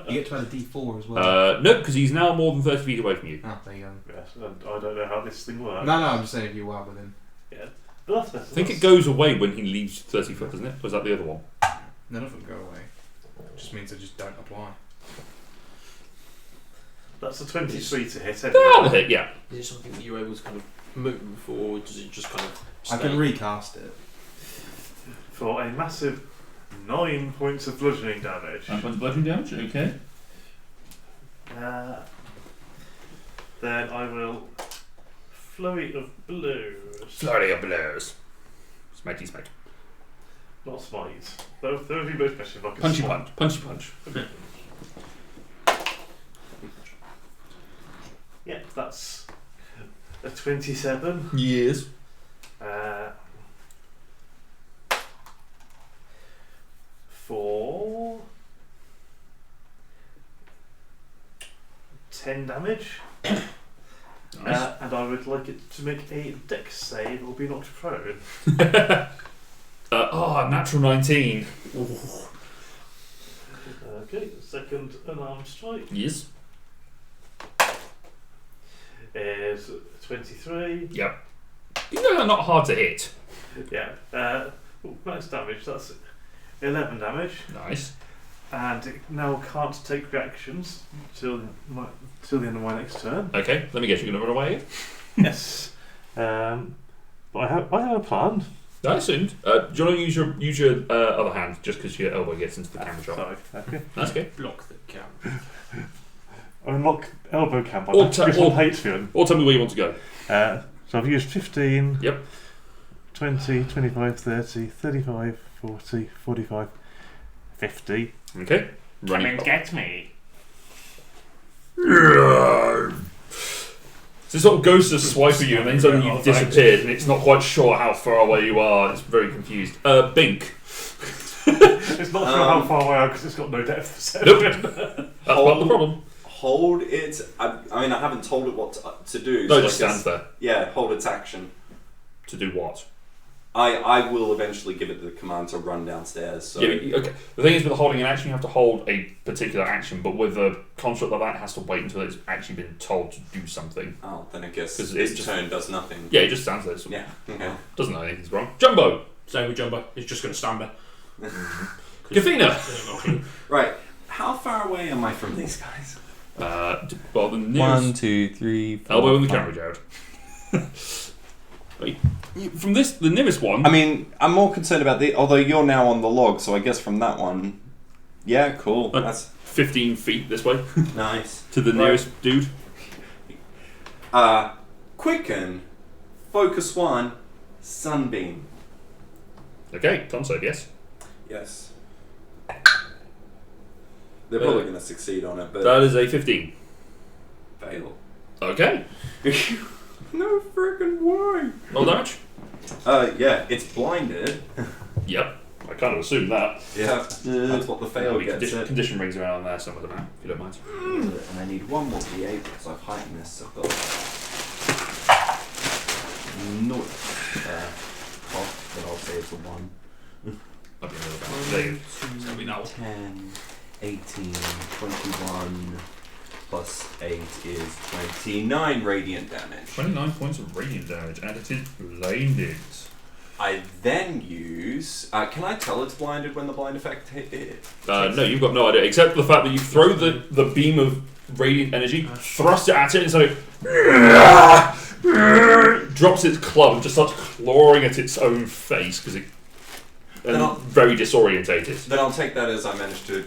You get to add a D4 as well.
No, because he's now more than 30 feet away from you.
Ah, there you go.
Yes, and I don't know how this thing works.
No, I'm just saying if you are within.
Yeah, but that's better.
I think it goes away when he leaves 30 foot, doesn't it? Or is that the other one?
None of them go away. It just means they just don't apply.
That's a 23 to hit.
That'll hit, yeah.
Is it something that you're able to kind of move, or does it just kind of stay?
I can recast it.
For a massive 9 points of bludgeoning damage.
9 points of bludgeoning damage, okay.
Then I will flurry of blows.
Flurry of blows. Smitey smite.
Not smite. Those would be both better like a
Punchy
smite.
punch. Punchy punch.
Yeah, that's a 27.
Yes.
For 10 damage.
Nice.
And I would like it to make a dex save or be knocked prone.
Natural 19. Ooh.
Okay, second unarmed strike
Yes.
is 23.
Yep. You know they're not hard to hit.
Yeah. Max damage, that's 11 damage.
Nice.
And it now can't take reactions till the end of my next turn.
Okay, let me guess, you're going to run away?
Yes. But I have a plan.
I assumed. Do you want to use your other hand just because your elbow gets into the camera shot?
Sorry. Okay.
That's okay.
Block the camera.
Unlock elbow cam.
Or tell me where you want to go.
So I've used 15.
Yep.
20, 25, 30, 35, 40, 45, 50.
Okay.
Come and get me.
So it sort of goes to swipe at you and then suddenly you've disappeared and it's not quite sure how far away you are. It's very confused. Bink.
It's not sure how far away I am because it's got no depth perception.
Nope. That's part of the problem.
Hold it. I mean, I haven't told it what to do.
No,
so
it just stands there.
Yeah, hold its action.
To do what?
I will eventually give it the command to run downstairs. So.
Yeah, okay. The thing is with holding an action, you have to hold a particular action, but with a construct like that, it has to wait until it's actually been told to do something.
Oh, then I guess
'Cause
its
it's
turn does nothing.
Yeah, it just stands there. So
Yeah. Okay.
doesn't know anything's wrong. Jumbo!
Same with Jumbo. He's just going to stand there.
Kafina!
Right. How far away am I from these guys?
Well, the nearest...
1, 2, 3, 4,
Elbow in the
5.
camera, Jared. From this, the nearest one...
I mean, I'm more concerned about although you're now on the log, so I guess from that one... Yeah, cool. That's
15 feet this way.
nice.
To the nearest dude.
Quicken. Focus 1. Sunbeam.
Okay, con save, yes.
Yes. They're probably going to succeed on it, but
That is a 15.
fail.
Okay.
No freaking way.
Roll damage.
Yeah, it's blinded.
Yep. I kind of assumed that.
Yeah, that's what the fail gets.
Condition rings around there somewhere, now, if you don't mind.
And I need one more D8 because I've heightened this. I've got no cost, but I'll say it's a 1.
I'll be another bad. There you go. It's gonna be now.
10, 18, 21 plus 8 is 29 radiant damage.
29 points of radiant damage, and it is blinded.
I then use. Can I tell it's blinded when the blind effect hit it?
No, you've got no idea, except for the fact that you throw the beam of radiant energy, thrust it at it, and so it drops its club and just starts clawing at its own face because it. And very disorientated.
Then I'll take that as I managed to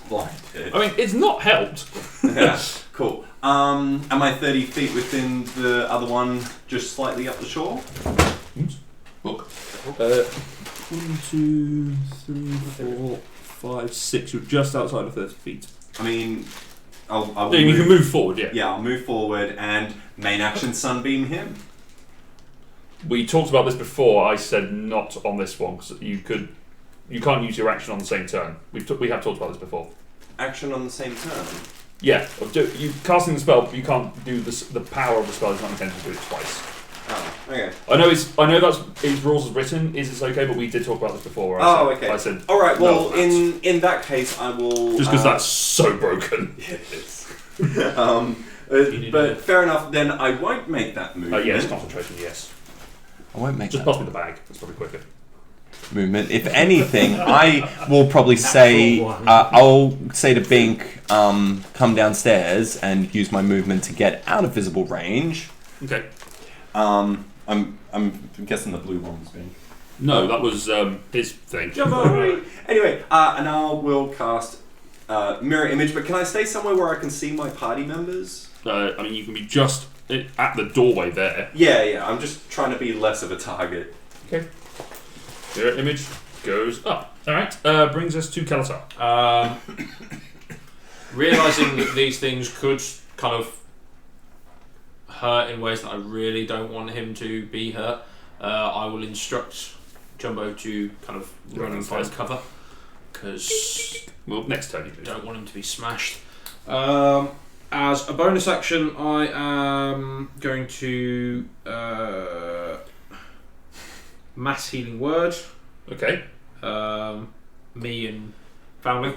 blind it.
I mean, it's not helped.
Yeah, cool. Am I 30 feet within the other one, just slightly up the shore?
Look. 1, 2, 3, 4, 5, 6. You're just outside of 30 feet.
I mean, I will
You can move forward, yeah.
Yeah, I'll move forward and main action sunbeam him.
We talked about this before. I said not on this one because you can't use your action on the same turn. We have talked about this before.
Action on the same turn?
Yeah, you casting the spell, you can't do this. The power of the spell is not intended to do it twice.
Oh, okay.
I know that's its rules as written. It's okay, but we did talk about this before.
Okay.
I said.
All right. Well,
no,
in that case, I will.
Just because that's so broken.
Yeah, it is. But fair enough. Then I won't make that movement.
Yes, concentration. Yes.
I won't make
Just
that
pass me the bag. That's probably quicker.
movement. If anything, I will probably say I'll say to Bink, come downstairs and use my movement to get out of visible range.
Okay.
I'm guessing the blue one was Bink.
No, that was his thing.
Anyway, and I will cast mirror image. But can I stay somewhere where I can see my party members?
I mean, you can be just at the doorway there.
Yeah. I'm just trying to be less of a target.
Okay. Your image goes up. Alright, brings us to Kalatar.
Realising that these things could kind of hurt in ways that I really don't want him to be hurt, I will instruct Jumbo to kind of run and find cover, because
well, next turn you do.
Don't want him to be smashed. As a bonus action, I am going to mass healing word.
Okay.
Me and family.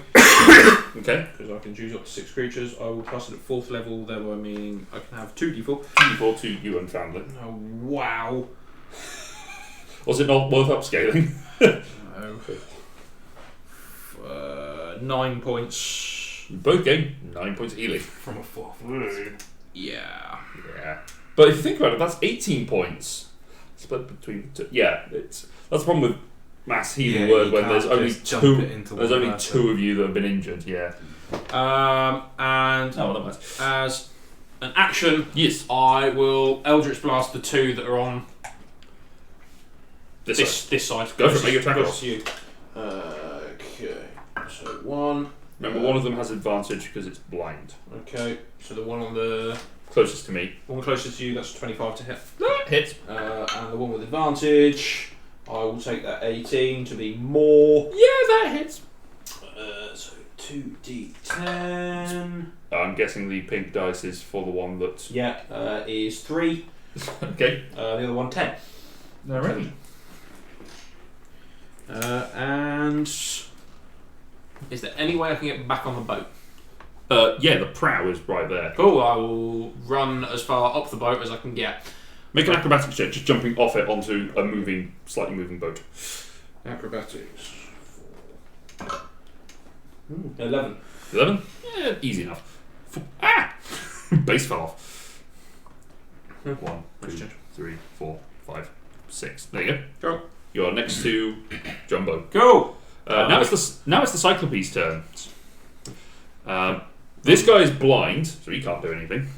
Okay.
Because I can choose up to 6 creatures. I will cast it at 4th level, thereby meaning I can have 2d4.
2d4 to you and family.
Oh, wow.
Was it not worth upscaling?
No. 9 points.
You both gain 9 points of healing.
From a 4th.
Yeah.
Yeah. But if you think about it, that's 18 points. Split between the two. Yeah, that's the problem with mass healing word when there's only two. There's only 2 of you that have been injured. Yeah.
And as an action,
yes,
I will Eldritch Blast the 2 that are on this side.
Go for it. Make your attack roll.
Okay. So 1.
Remember, one of them has advantage because it's blind.
Okay. So the one on the
closest to me.
One closest to you. That's 25 to hit.
That hits.
And the one with advantage, I will take that 18 to be more.
Yeah, that hits.
So 2d10.
I'm guessing the pink dice is for the one that.
Yeah, is 3.
Okay.
The other one 10.
Alright.
And is there any way I can get back on the boat?
Yeah, the prow is right there.
Cool. I will run as far up the boat as I can get.
Make an acrobatics check, just jumping off it onto a slightly moving boat.
Acrobatics. 11.
11? Yeah, easy enough. Base fell off. 1, 2, 3, 4, 5, 6. There you go.
Go.
You're next to Jumbo.
Go.
Now it's the Cyclope's turn. This guy is blind, so he can't do anything.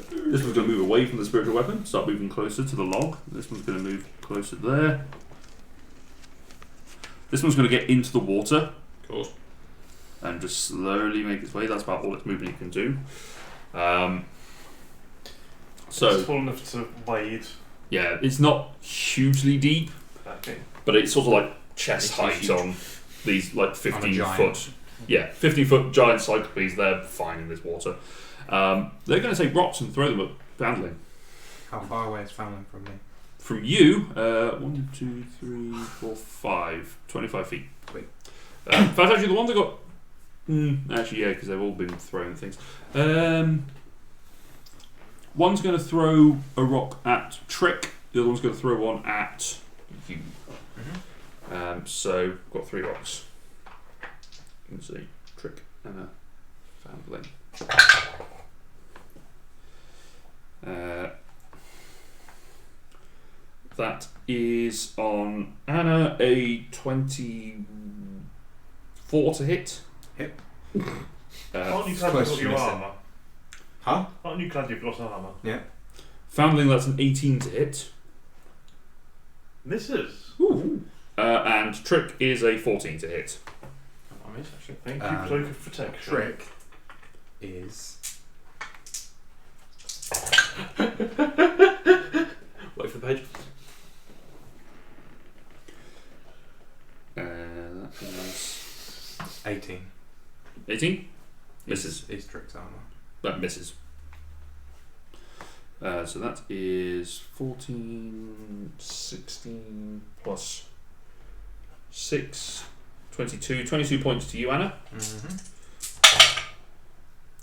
This one's going to move away from the spiritual weapon, start moving closer to the log. This one's going to move closer there. This one's going to get into the water. Of course. And just slowly make its way. That's about all its movement it can do. So
it's full enough to wade.
yeah, it's not hugely deep,
Okay.
but it's sort of like chest
It's
height
huge.
on these like 15
giant.
foot. Yeah, 15-foot giant cyclopes. They're fine in this water. They're going to take rocks and throw them at Foundling.
How far away is Foundling from me?
From you, 1, 2, 3, 4, 5, 25 feet.
Wait.
In fact, actually, the ones that got. Actually, yeah, because they've all been throwing things. One's going to throw a rock at Trick. The other one's going to throw one at you. So, got 3 rocks. Let's see. Trick and a Foundling. That is on Anna a 24 to hit.
Hit.
Aren't you
it's
glad
close
you've
to
got your
missing.
armour?
Huh?
Aren't you glad you've got armour?
Foundling, that's an 18 to hit.
This is.
And Trick is a 14 to hit.
I miss actually.
Thank you, Cloak of Protection.
Trick is.
Wait for the page.
That is
18.
18? Misses.
Is Trick's armor.
That misses. So that is 14, 16 plus 6, 22. 22 points to you, Anna.
Mm-hmm.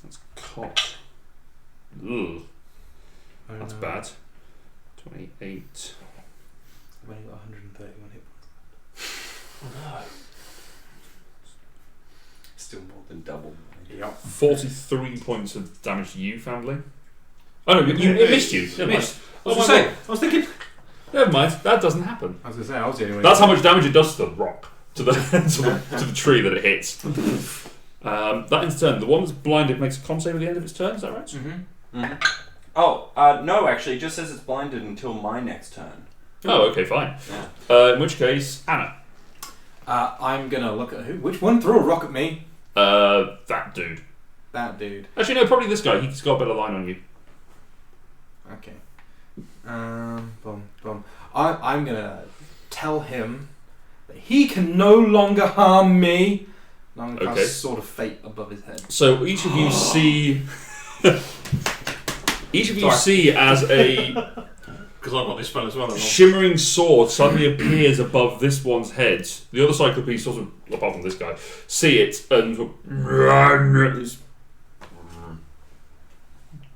That's caught. Ugh, that's bad. 28.
I've only got 131 hit points.
Still more than double.
Yep.
43 points of damage to you, family. Oh no, it missed you. It missed.
I was thinking.
Never mind, that doesn't happen.
I was going to say, I was the only one.
That's how much damage it does to the rock, to the to the tree that it hits. That ends turn. The one that's blinded makes a con save at the end of its turn. Is that right?
Oh, no, actually, it just says it's blinded until my next turn.
Oh, okay, fine.
Yeah.
In which case, Anna.
I'm going to look at who. Which one threw a rock at me?
That dude.
That dude.
Actually, no, probably this guy. He's got a better line on you.
Okay. Boom. I'm going to tell him that he can no longer harm me. And I'm going to cast Sword of Fate above his head.
So each of you see. Each of you see as a
Because I've got this spell as well.
shimmering sword suddenly appears above this one's head. The other cyclope, sort of, apart from this guy, see it and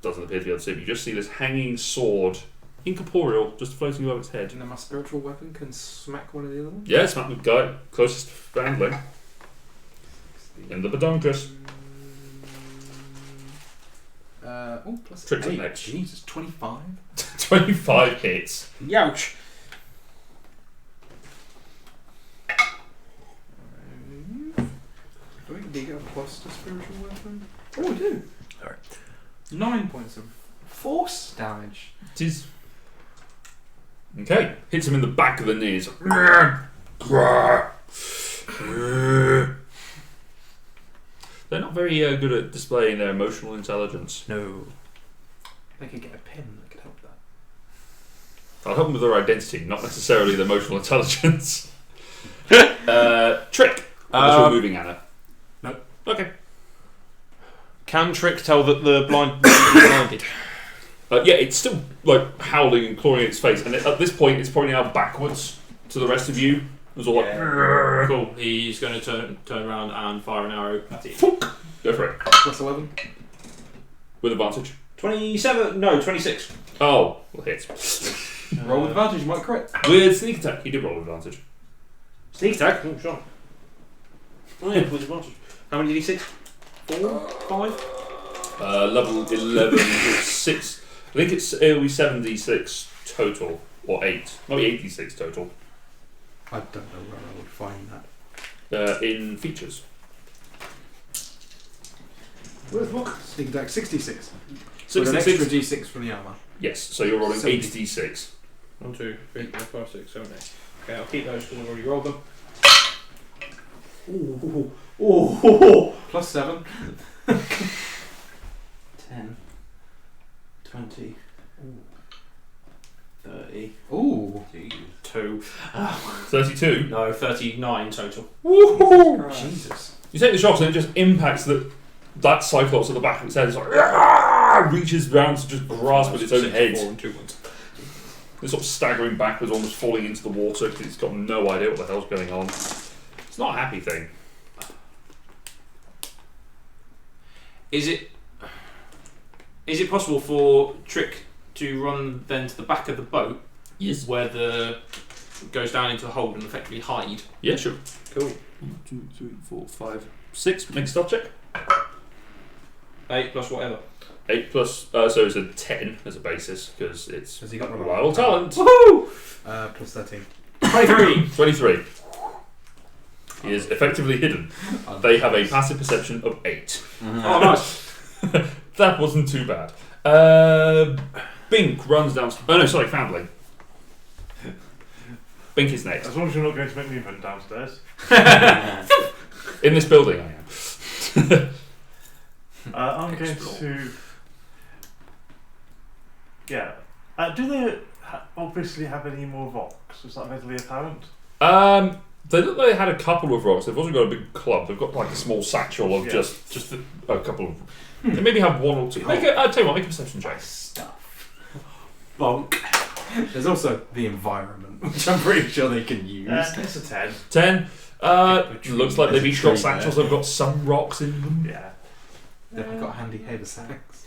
doesn't appear to be able to see it. You just see this hanging sword, incorporeal, just floating above its head.
And then my spiritual weapon can smack one of the other ones?
Yeah, smack the guy closest to Foundling in the pedunculus.
Plus
Trick's up
8.
next.
Jesus, 25?
25 hits.
Youch.
Do I get a plus to spiritual weapon? Oh, I do.
Alright.
9 points of force damage.
It is. Okay, hits him in the back of the knees. They're not very good at displaying their emotional intelligence.
No. They could get a pin that could help that.
I'll help them with their identity, not necessarily their emotional intelligence. Trick. Unless you're moving, Anna.
No.
Okay.
Can Trick tell that the blind is blinded?
Yeah, it's still like howling and clawing its face, and at this point, it's probably now backwards to the rest of you. It's all like,
Cool. He's going to turn around and fire an arrow at it.
go for it
Plus 11?
with advantage.
27. No, 26.
Oh, well, hit.
Roll with advantage, you might crit.
With sneak attack, he did roll with advantage.
Sneak attack. Oh, sure. Oh yeah, with advantage. How many d6? 4, 5.
Level 11, 6. I think it'll be 7d6 total, or 8. Maybe 8d6 total.
I don't know where I would find that.
In features.
Where's what? Sneak attack 66.
66.
With an extra d6 from the armour.
Yes, so you're rolling
70.
8d6.
1, 2, 3, 4, 5, 6, 7, 8. Okay, I'll keep those because I've already rolled them.
Ooh.
Plus 7.
10, 20, 30.
Ooh.
2.
32.
No, 39 total.
Jesus.
You take the shots and it just impacts that Cyclops at the back of its head. It's like, "Ah!" Reaches round to just grasp at its own head.
4 and 2 ones.
It's sort of staggering backwards, almost falling into the water because it's got no idea what the hell's going on. It's not a happy thing.
Is it possible for Trick to run then to the back of the boat?
Yes.
Where the goes down into the hold and effectively hide?
Yeah, sure.
Cool.
1, 2, 3, 4, 5, 6. Make a stealth check.
8 plus whatever.
8 plus, so it's a 10 as a basis because it's
Has he got
reliable talent.
Woohoo!
Plus 13.
23.
23. He is effectively hidden. They have a passive perception of 8.
Oh, nice.
That wasn't too bad. Bink runs down. Oh no, sorry, Foundling. Bink is next.
As long as you're not going to make me run downstairs.
In this building, I am.
I'm going to. Yeah. Do they obviously have any more rocks? Is that readily apparent?
They look like they had a couple of rocks. They've also got a big club. They've got like a small satchel of just a couple of. They maybe have 1 or 2. I'll tell you what, make a perception check.
Stuff. Bonk. There's also the environment, which I'm pretty sure they can use.
It's a 10.
10. Looks like they've each got
Tree
satchels.
there.
They've got some rocks in them.
Yeah.
They've got handy haversacks.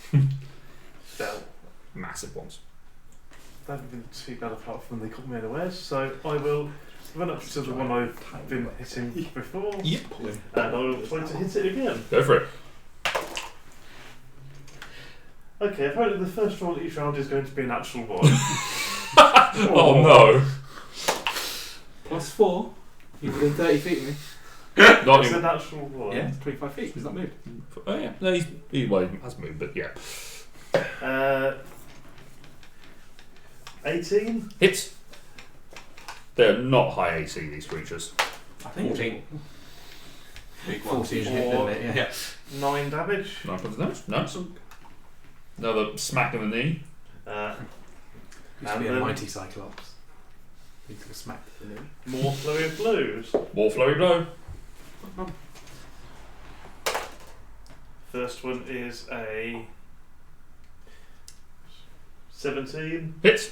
So,
Massive ones.
they haven't been too bad apart from they caught me unawares, so I will run up to the one I've been hitting before.
Yep.
And I will try to hit it again.
Go for it.
Okay, apparently the first roll each round is going to be an actual 1.
Oh no.
Plus 4. You're within 30 feet of me.
Not
It's
even.
an actual 1.
Yeah, it's 25 feet. He's not moved.
Oh yeah. No, he has moved, but yeah.
18?
Hits. They're not high AC, these creatures.
I think
14.
Big
14 hit limit, yeah.
9 damage.
9 points of damage. Nice. Another smack in the knee.
Uh,
Used to be a
And then-
mighty Cyclops. He took a smack to the knee.
more flurry of blows.
More flurry blow.
First one is a 17
Hits.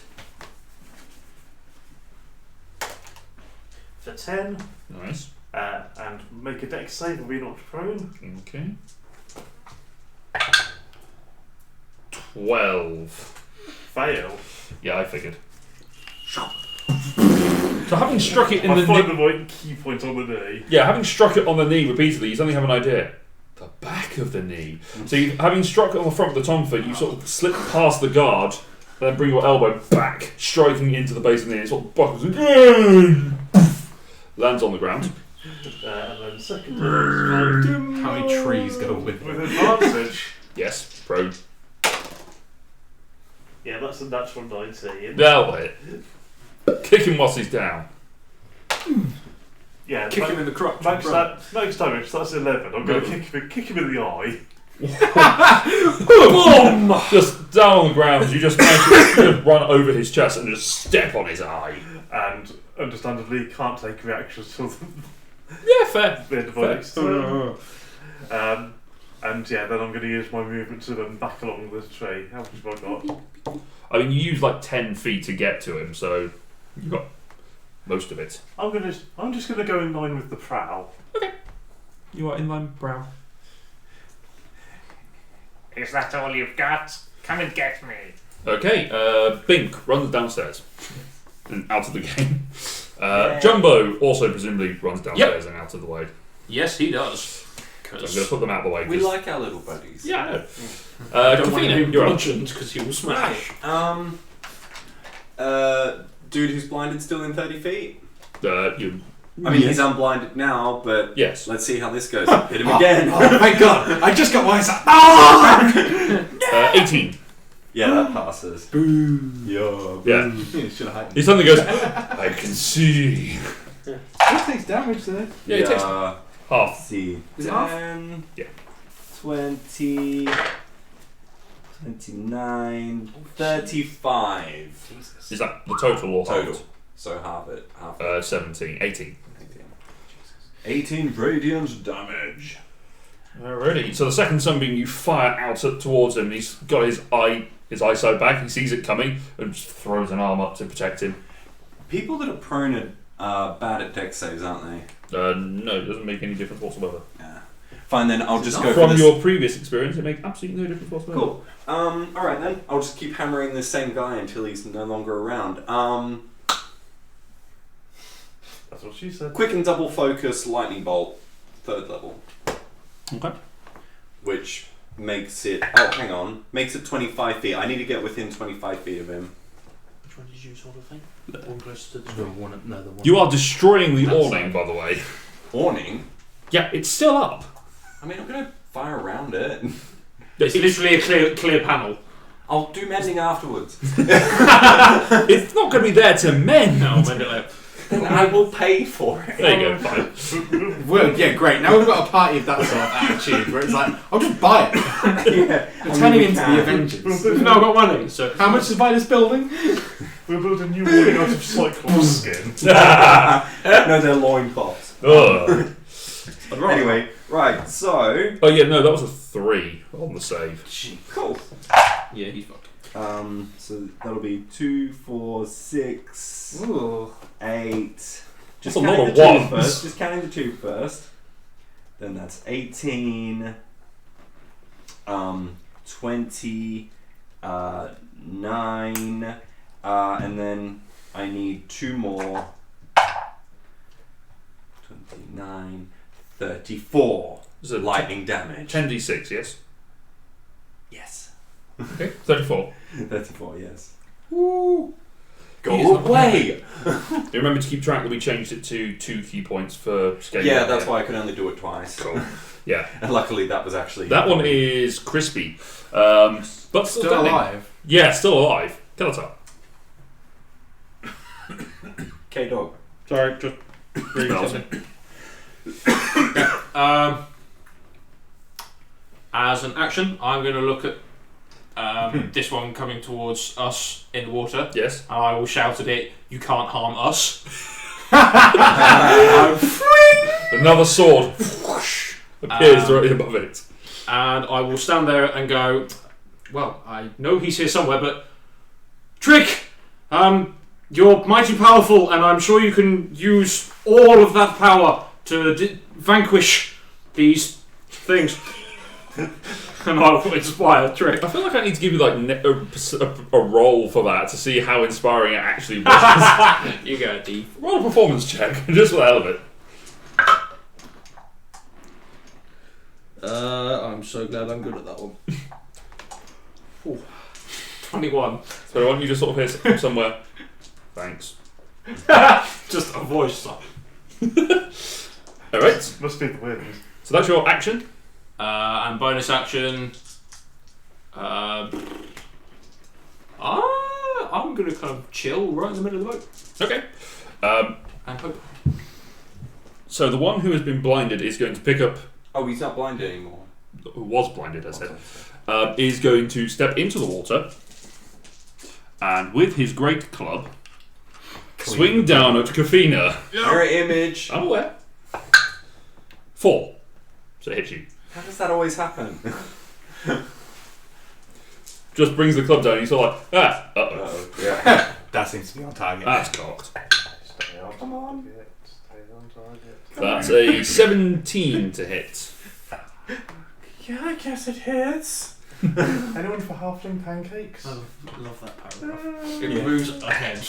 for 10.
Nice.
And make a dex save or be knocked prone.
Okay. 12.
Fail.
Yeah, I figured. So having struck it in
I
the
find
knee.
the right key point on the knee.
Yeah, having struck it on the knee repeatedly, you suddenly have an idea. The back of the knee. So having struck it on the front of the tom foot, you sort of slip past the guard, and then bring your elbow back, striking into the base of the knee. It sort of buckles and lands on the ground.
And then second time
How many trees go with
with
it?
advantage.
Yes, pro.
Yeah, that's a natural 19.
That'll hit. Kick him whilst he's down.
Yeah,
Kick him in the crotch.
max damage, that's 11. I'm going to kick him in the eye.
Boom! Just down on the ground. You just manage to run over his chest and just step on his eye.
And understandably can't take reactions till
Yeah, fair.
the end of my next turn. And yeah, then I'm going to use my movement to run back along the tree. How much have I got?
I mean, you use like 10 feet to get to him, so you got most of it.
I'm just going to go in line with the prowl.
You are in line brow.
Is that all you've got? Come and get me.
Okay, Bink runs downstairs and out of the game. Jumbo also presumably runs downstairs and out of the way.
Yes, he does.
So I'm going to put them out of the way.
We
'cause-
like our little buddies.
Yeah, I know.
Don't want
Kafina,
him
you're up.
bludgeoned because he will smash.
Dude who's blinded still in 30 feet?
You,
I mean, he's unblinded now, but
yes.
let's see how this goes. Hit him again.
Oh my god! I just got my ass.
18.
Yeah, that passes. Boom.
Yeah.
Should have had.
He suddenly goes, I can see.
He takes damage though.
Yeah, he takes. Half.
Let's see.
Is it half?
10,
Yeah.
20, 29, 35.
Is that the total or
Total.
half?
So half it.
17, 18.
18 radiant damage.
Alrighty. So the second sunbeam you fire out towards him, and he's got his eyesight back. He sees it coming and just throws an arm up to protect him.
People that are prone are bad at dex saves, aren't they?
No, it doesn't make any difference whatsoever.
Yeah. Fine then, I'll just go for
From
this.
your previous experience, it makes absolutely no difference whatsoever.
Cool. Alright then, I'll just keep hammering the same guy until he's no longer around.
That's what she said.
Quick and double focus, lightning bolt, 3rd level.
Okay.
Which makes it, oh hang on, makes it 25 feet. I need to get within 25 feet of him.
Which one did you sort of think? One close to the
The one, no, the one.
You are destroying the awning, by the way.
Awning?
Yeah, it's still up.
I mean, I'm gonna fire around it.
It's literally a clear panel.
I'll do mending afterwards.
It's not going to be there to mend.
No, mend it later.
Then I will pay for it.
There you go, fine.
Well, yeah, great. Now we've got a party of that sort of attitude where it's like, I'll just buy it.
Yeah.
We're turning into the Avengers.
We've now got money, so
How much to buy this building?
We'll build a new warning out of Cyclops skin.
No, they're loincloths.
Ugh.
Anyway, right, so...
Oh yeah, no, that was a 3 on the save.
Cool.
yeah, he's fucked.
So that'll be 2, 4, 6,
Ooh.
8.
That's
Just
a lot
counting
of
the 2
ones.
first. Just counting the 2 first. Then that's 18, 20, 9, and then I need 2 more. 29, 34
Is it
lightning damage.
10d6, yes?
Yes.
Okay, 34.
34, yes.
Woo!
Go away!
You remember to keep track that we changed it to 2 key points for scaling.
Yeah, that's why I could only do it twice.
Cool. Yeah.
And luckily that was actually...
That one is crispy. But still
Still
standing.
alive.
Yeah, still alive. Kelatar.
K-Dog.
Sorry, just reading
Spells.
something. As an action, I'm going to look at this one coming towards us in the water.
Yes.
And I will shout at it, "You can't harm us."
Another sword whoosh, appears directly above it.
And I will stand there and go, "Well, I know he's here somewhere, but Trick, you're mighty powerful, and I'm sure you can use all of that power to vanquish these things." And I'll inspire Trick.
I feel like I need to give you like a roll for that to see how inspiring it actually was.
You go, D.
Roll a performance check, just for the hell of it.
I'm so glad I'm good at that one. Ooh. 21.
So I want you to sort of hear from somewhere. Thanks.
Just a voice.
Alright,
Must be the weirdness.
so that's your action.
And bonus action. I'm gonna kind of chill right in the middle of the boat
Okay.
and hope.
So the one who has been blinded is going to pick up,
Oh, he's not blind anymore.
who was blinded, I said, is going to step into the water and with his great club swing down at Kafina.
Mirror image.
I'm aware. 4. So it hits you.
How does that always happen?
Just brings the club down and you're sort of like, uh-oh.
Yeah.
That seems to be on target.
That's cocked.
Stay on target. Stay on target.
That's a 17 to hit.
Yeah, I guess it hits. Anyone for halfling pancakes?
I love that paragraph.
It
It moves ahead.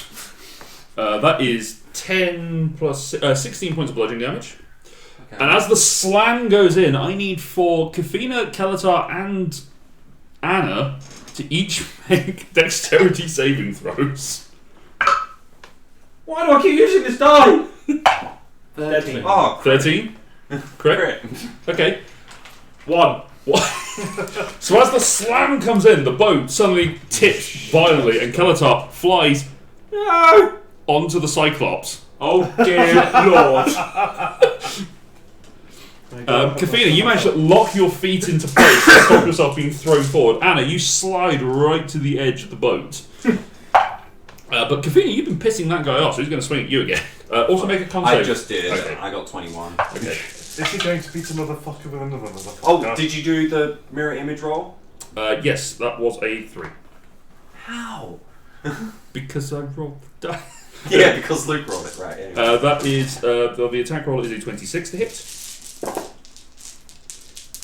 That is 10 plus 16 points of bludgeoning damage.
Okay.
And as the slam goes in, I need for Kafina, Kelatar, and Anna to each make dexterity saving throws.
Why do I keep using this die?
13.
Oh,
13? Correct?
crit.
Okay.
1.
So as the slam comes in, the boat suddenly tips violently and Kelatar flies onto the Cyclops.
Oh dear lord.
Kafina, you manage to lock your feet into place to stop yourself being thrown forward. Anna, you slide right to the edge of the boat. But Kafina, you've been pissing that guy off, so he's going to swing at you again. Also make a con save.
I just did.
Okay.
I got 21.
Okay.
Is he going to beat another fucker with another motherfucker?
Oh, did you do the mirror image roll?
Yes, that was a 3.
How?
Because I rolled the die.
Yeah, because Luke rolled it, right. Yeah.
That is, the attack roll is a 26 to hit.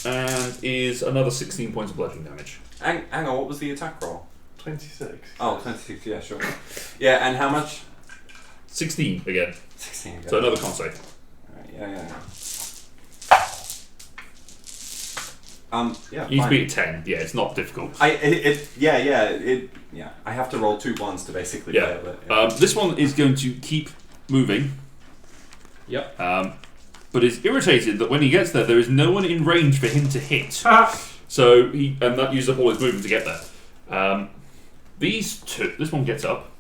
And is another 16 points of bludgeoning damage.
Hang on, what was the attack roll?
26.
Oh, 26, yeah, sure. Yeah, and how much?
16 again.
16 again.
So another con save.
Alright, yeah. Yeah,
You need to
fine.
be at 10. Yeah, it's not difficult.
I have to roll 2 1s to basically
Yeah.
play it. But,
This one is going to keep moving.
Yep.
But is irritated that when he gets there is no one in range for him to hit. So and that uses up all his movement to get there. These two, this one gets up.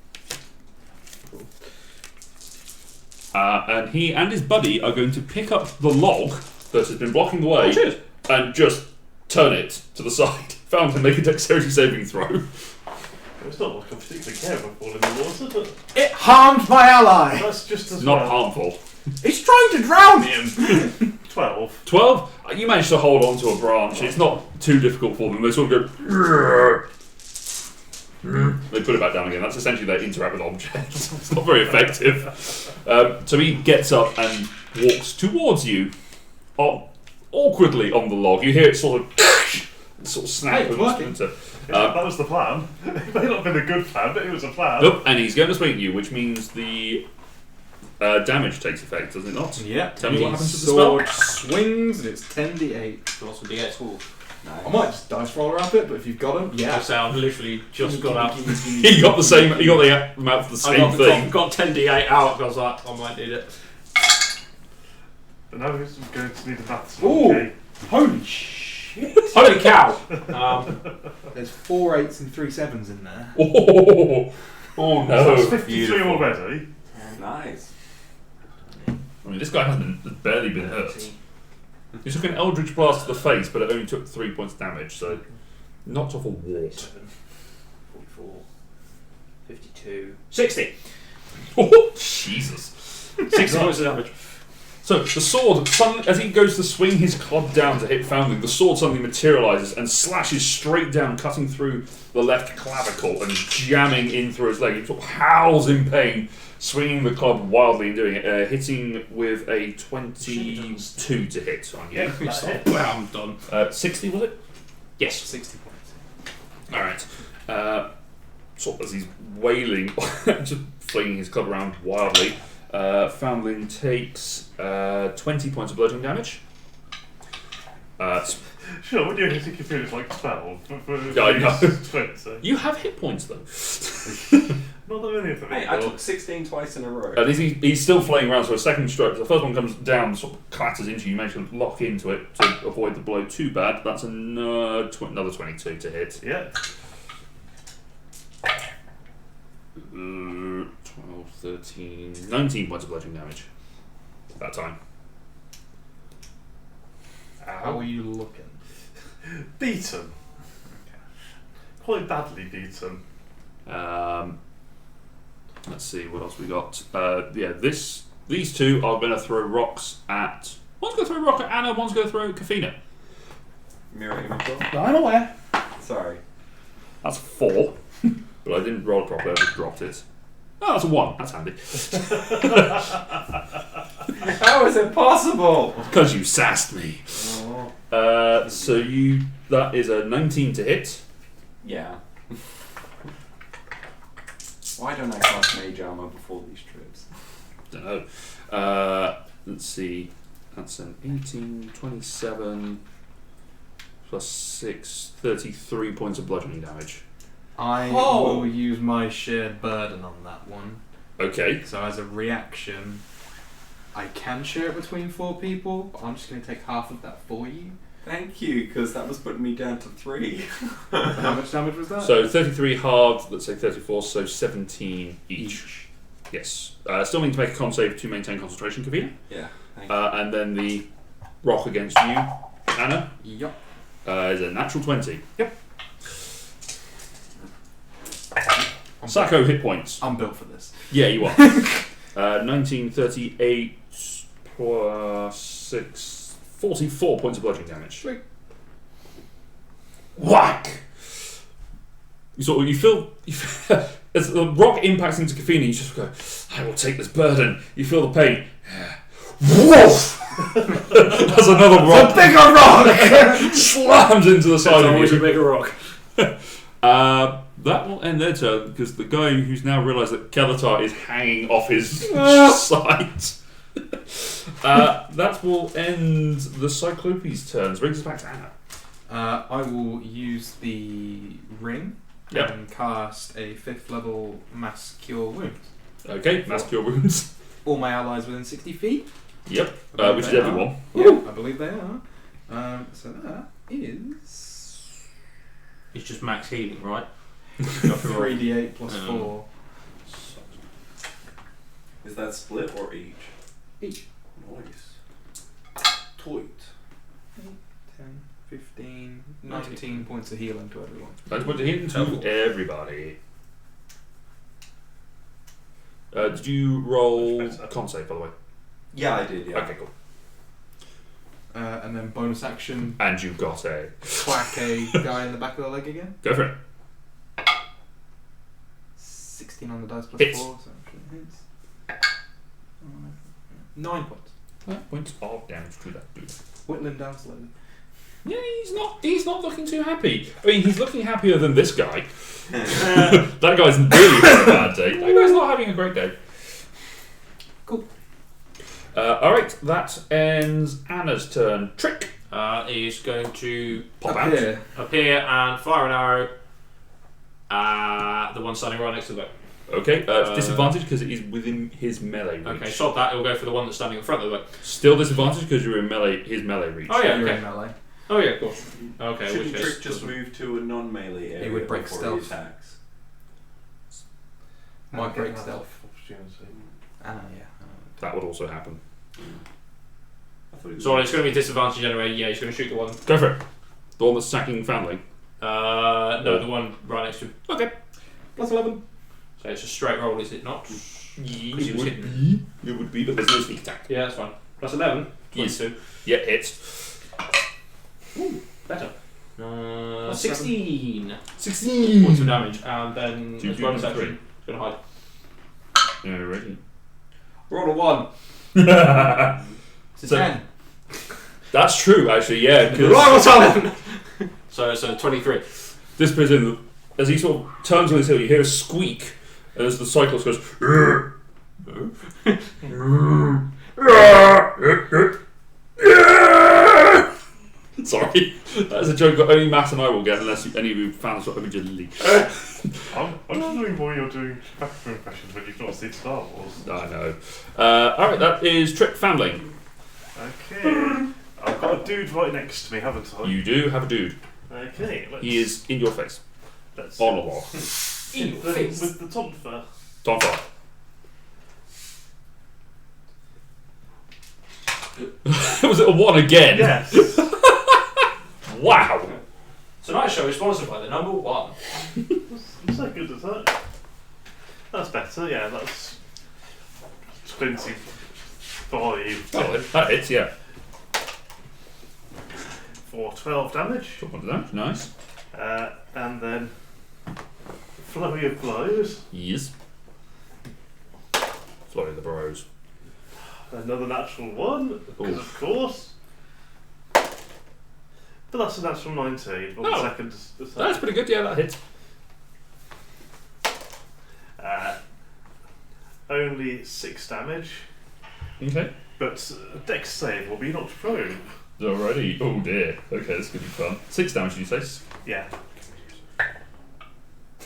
And he and his buddy are going to pick up the log that has been blocking the way and just turn it to the side. Found him make a dexterity saving throw.
It's not like I particularly care about falling in the water, but
It harmed my ally.
that's just as
Not
well.
harmful.
It's trying to drown him.
12.
12, you managed to hold on to a branch. It's not too difficult for them. They sort of go. They put it back down again. That's essentially their interact with objects. It's not very effective. So he gets up and walks towards you, awkwardly on the log. You hear it sort of snap
Hey,
and
working.
splinter.
That was the plan. It may not have been a good plan, but it was a plan.
Nope, and he's going to swing at you, which means the damage takes effect, does it not?
Yeah.
Tell me what happens to the
sword swings and it's 10d8.
Got some D8 tools.
I might just dice roller up it, but if you've got them,
I sound literally just got out.
He got the same. He got the amount for the same thing.
Got 10d8 out because I might need it.
But now he's going to need a maths.
Ooh.
Okay.
Holy shit!
Holy cow!
There's 4 8s and 3 7s in there.
Oh
So that's
no!
53
Beautiful.
already.
Nice.
I mean, this guy hasn't barely been hurt. He took an Eldritch Blast to the face, but it only took 3 points of damage, so not off a wart.
44, 52, 60.
Oh, Jesus.
60 points of damage.
So the sword, suddenly, as he goes to swing his club down to hit Foundling, the sword suddenly materialises and slashes straight down, cutting through the left clavicle and jamming in through his leg. He sort of howls in pain, swinging the club wildly and doing it, hitting with a 22 to hit on you.
Well, I'm done.
60 was it? Yes.
60 points.
Alright. Sort of as he's wailing, just flinging his club around wildly, Foundling takes 20 points of bludgeoning damage.
Sure, when you're hitting your feel it's like 12.
Yeah, I know.
20.
You have hit points though.
Not that many of them.
Hey, I took 16 twice in a row.
And he's still flaying around, so a second stroke. The first one comes down, sort of clatters into you. You manage to lock into it to avoid the blow too bad. That's another 22 to hit.
Yeah.
12, 13, 19 points of bludgeoning damage. That time.
How are you looking?
Beaten. Quite badly beaten.
Let's see what else we got. These two are going to throw rocks at. One's going to throw a rock at Anna. One's going to throw at Kafina.
Mirror image roll?
I'm aware.
Sorry.
That's 4, but I didn't roll it properly. I just dropped it. Oh, that's a 1. That's handy.
How is it possible?
Because you sassed me.
Oh.
That is a 19 to hit.
Yeah. Why don't I cast Mage Armor before these trips?
Don't know. Let's see. That's an 18, 27 plus 6, 33 points of bludgeoning damage.
I
Oh.
will use my shared burden on that one.
Okay.
So as a reaction, I can share it between 4 people, but I'm just going to take half of that for you.
Thank you, because that was putting me down to 3.
So how much damage was that?
So 33 hard, let's say 34, so 17 each. Yes. Still need to make a con save to maintain concentration, Kavina.
Yeah, thank you.
And then the rock against you, Anna,
Yup.
is a natural 20.
I'm
Sacco hit points.
I'm built for this.
Yeah, you are. 1938 plus 6, 44 points of bludgeoning damage.
Sweet.
Whack! You feel as the rock impacts into Kafini, you just go, I will take this burden. You feel the pain. Woof! There's another rock.
A bigger rock!
Slams into the side of
always
you.
a bigger rock.
That will end their turn because the guy who's now realised that Kelatar is hanging off his side. That will end the Cyclopes' turns. Brings us back to Anna.
I will use the ring
Yep.
and cast a 5th level Mass Cure Wounds.
Okay, Mass Cure Wounds.
All my allies within 60 feet.
Yep,
I believe
which is
they are.
everyone.
Yep, I believe they are. So that is
It's just max healing, right?
3d8 plus 4.
Is that split or each?
Each.
Nice. Toit.
10, 15, 19 points of healing to everyone.
Let's put it into everybody. Did you roll
Much better.
con save, by the way?
Yeah, I did. Yeah.
Okay, cool.
And then bonus action,
And you got a.
whack a guy in the back of the leg again.
Go for it.
16 on the dice plus
Hits.
4, so it hits. 9 points.
Points of damage to that dude.
Whittle him down slowly.
Yeah, he's not looking too happy. I mean, he's looking happier than this guy. That guy's really having a bad day. That guy's not having a great day.
Cool.
Alright, that ends Anna's turn. Trick.
Is going to
Pop
Up
out.
here.
appear and fire an arrow at the one standing right next to the boat.
Okay, it's disadvantage because it is within his melee reach.
Okay, sod that, it'll go for the one that's standing in front of the boat.
Still disadvantage because you're in his melee reach.
Oh, yeah,
You're
okay.
in melee.
Oh, yeah, of course. Okay, which
Shouldn't
case.
Trick just move to a non-melee area
would break
before
stealth.
he attacks?
Might break
Another
stealth.
opportunity.
Yeah.
That would also happen.
I thought he was
So it's going to be disadvantage anyway. Yeah, he's going to shoot the one.
Go for it. The one that's sacking family.
No, the one right next to him.
Okay. Plus 11.
So it's a straight roll, is it not?
It
was
would
hitting.
be. It would be, but there's no sneak attack.
Yeah, that's fine. Plus 11.
Yes.
22.
Yeah, hits.
Ooh, better. 16
16
points of damage, and then
Two,
as
two,
bonus
two,
action, it's going to hide.
Alrighty.
Roll a 1.
It's a
So-
10.
That's true, actually, yeah.
Roll
Because
a 7! So 23.
this person, as he sort of turns on his heel, you hear a squeak, and as the cyclist goes, sorry, that's a joke that only Matt and I will get unless any of you fans are immediately.
I'm wondering why you're doing character impressions when you've not seen Star Wars.
I know. Alright, that is Trick Famling.
Okay. I've got a dude right next to me, haven't I?
You do have a dude.
Okay, let's...
He is in your face.
Let's...
On a log.
In your face.
With the top first.
Tom far. Was it a 1 again?
Yes.
Wow.
Tonight's show is sponsored by the number 1.
I'm so good at that. That's better, yeah, that's 25
Oh, that hits, yeah.
for 12 damage.
Top one to damage, nice.
And then flurry of blows.
Yes. Flurry of the Bros.
Another natural 1, because
Oof.
of course. But that's a natural 19 on the
Oh.
second.
That's pretty good, yeah, that hits.
Only 6 damage,
Okay.
but dex save will be knocked prone.
Alrighty. Oh dear. Okay, this could be fun. 6 damage, did you say?
Yeah,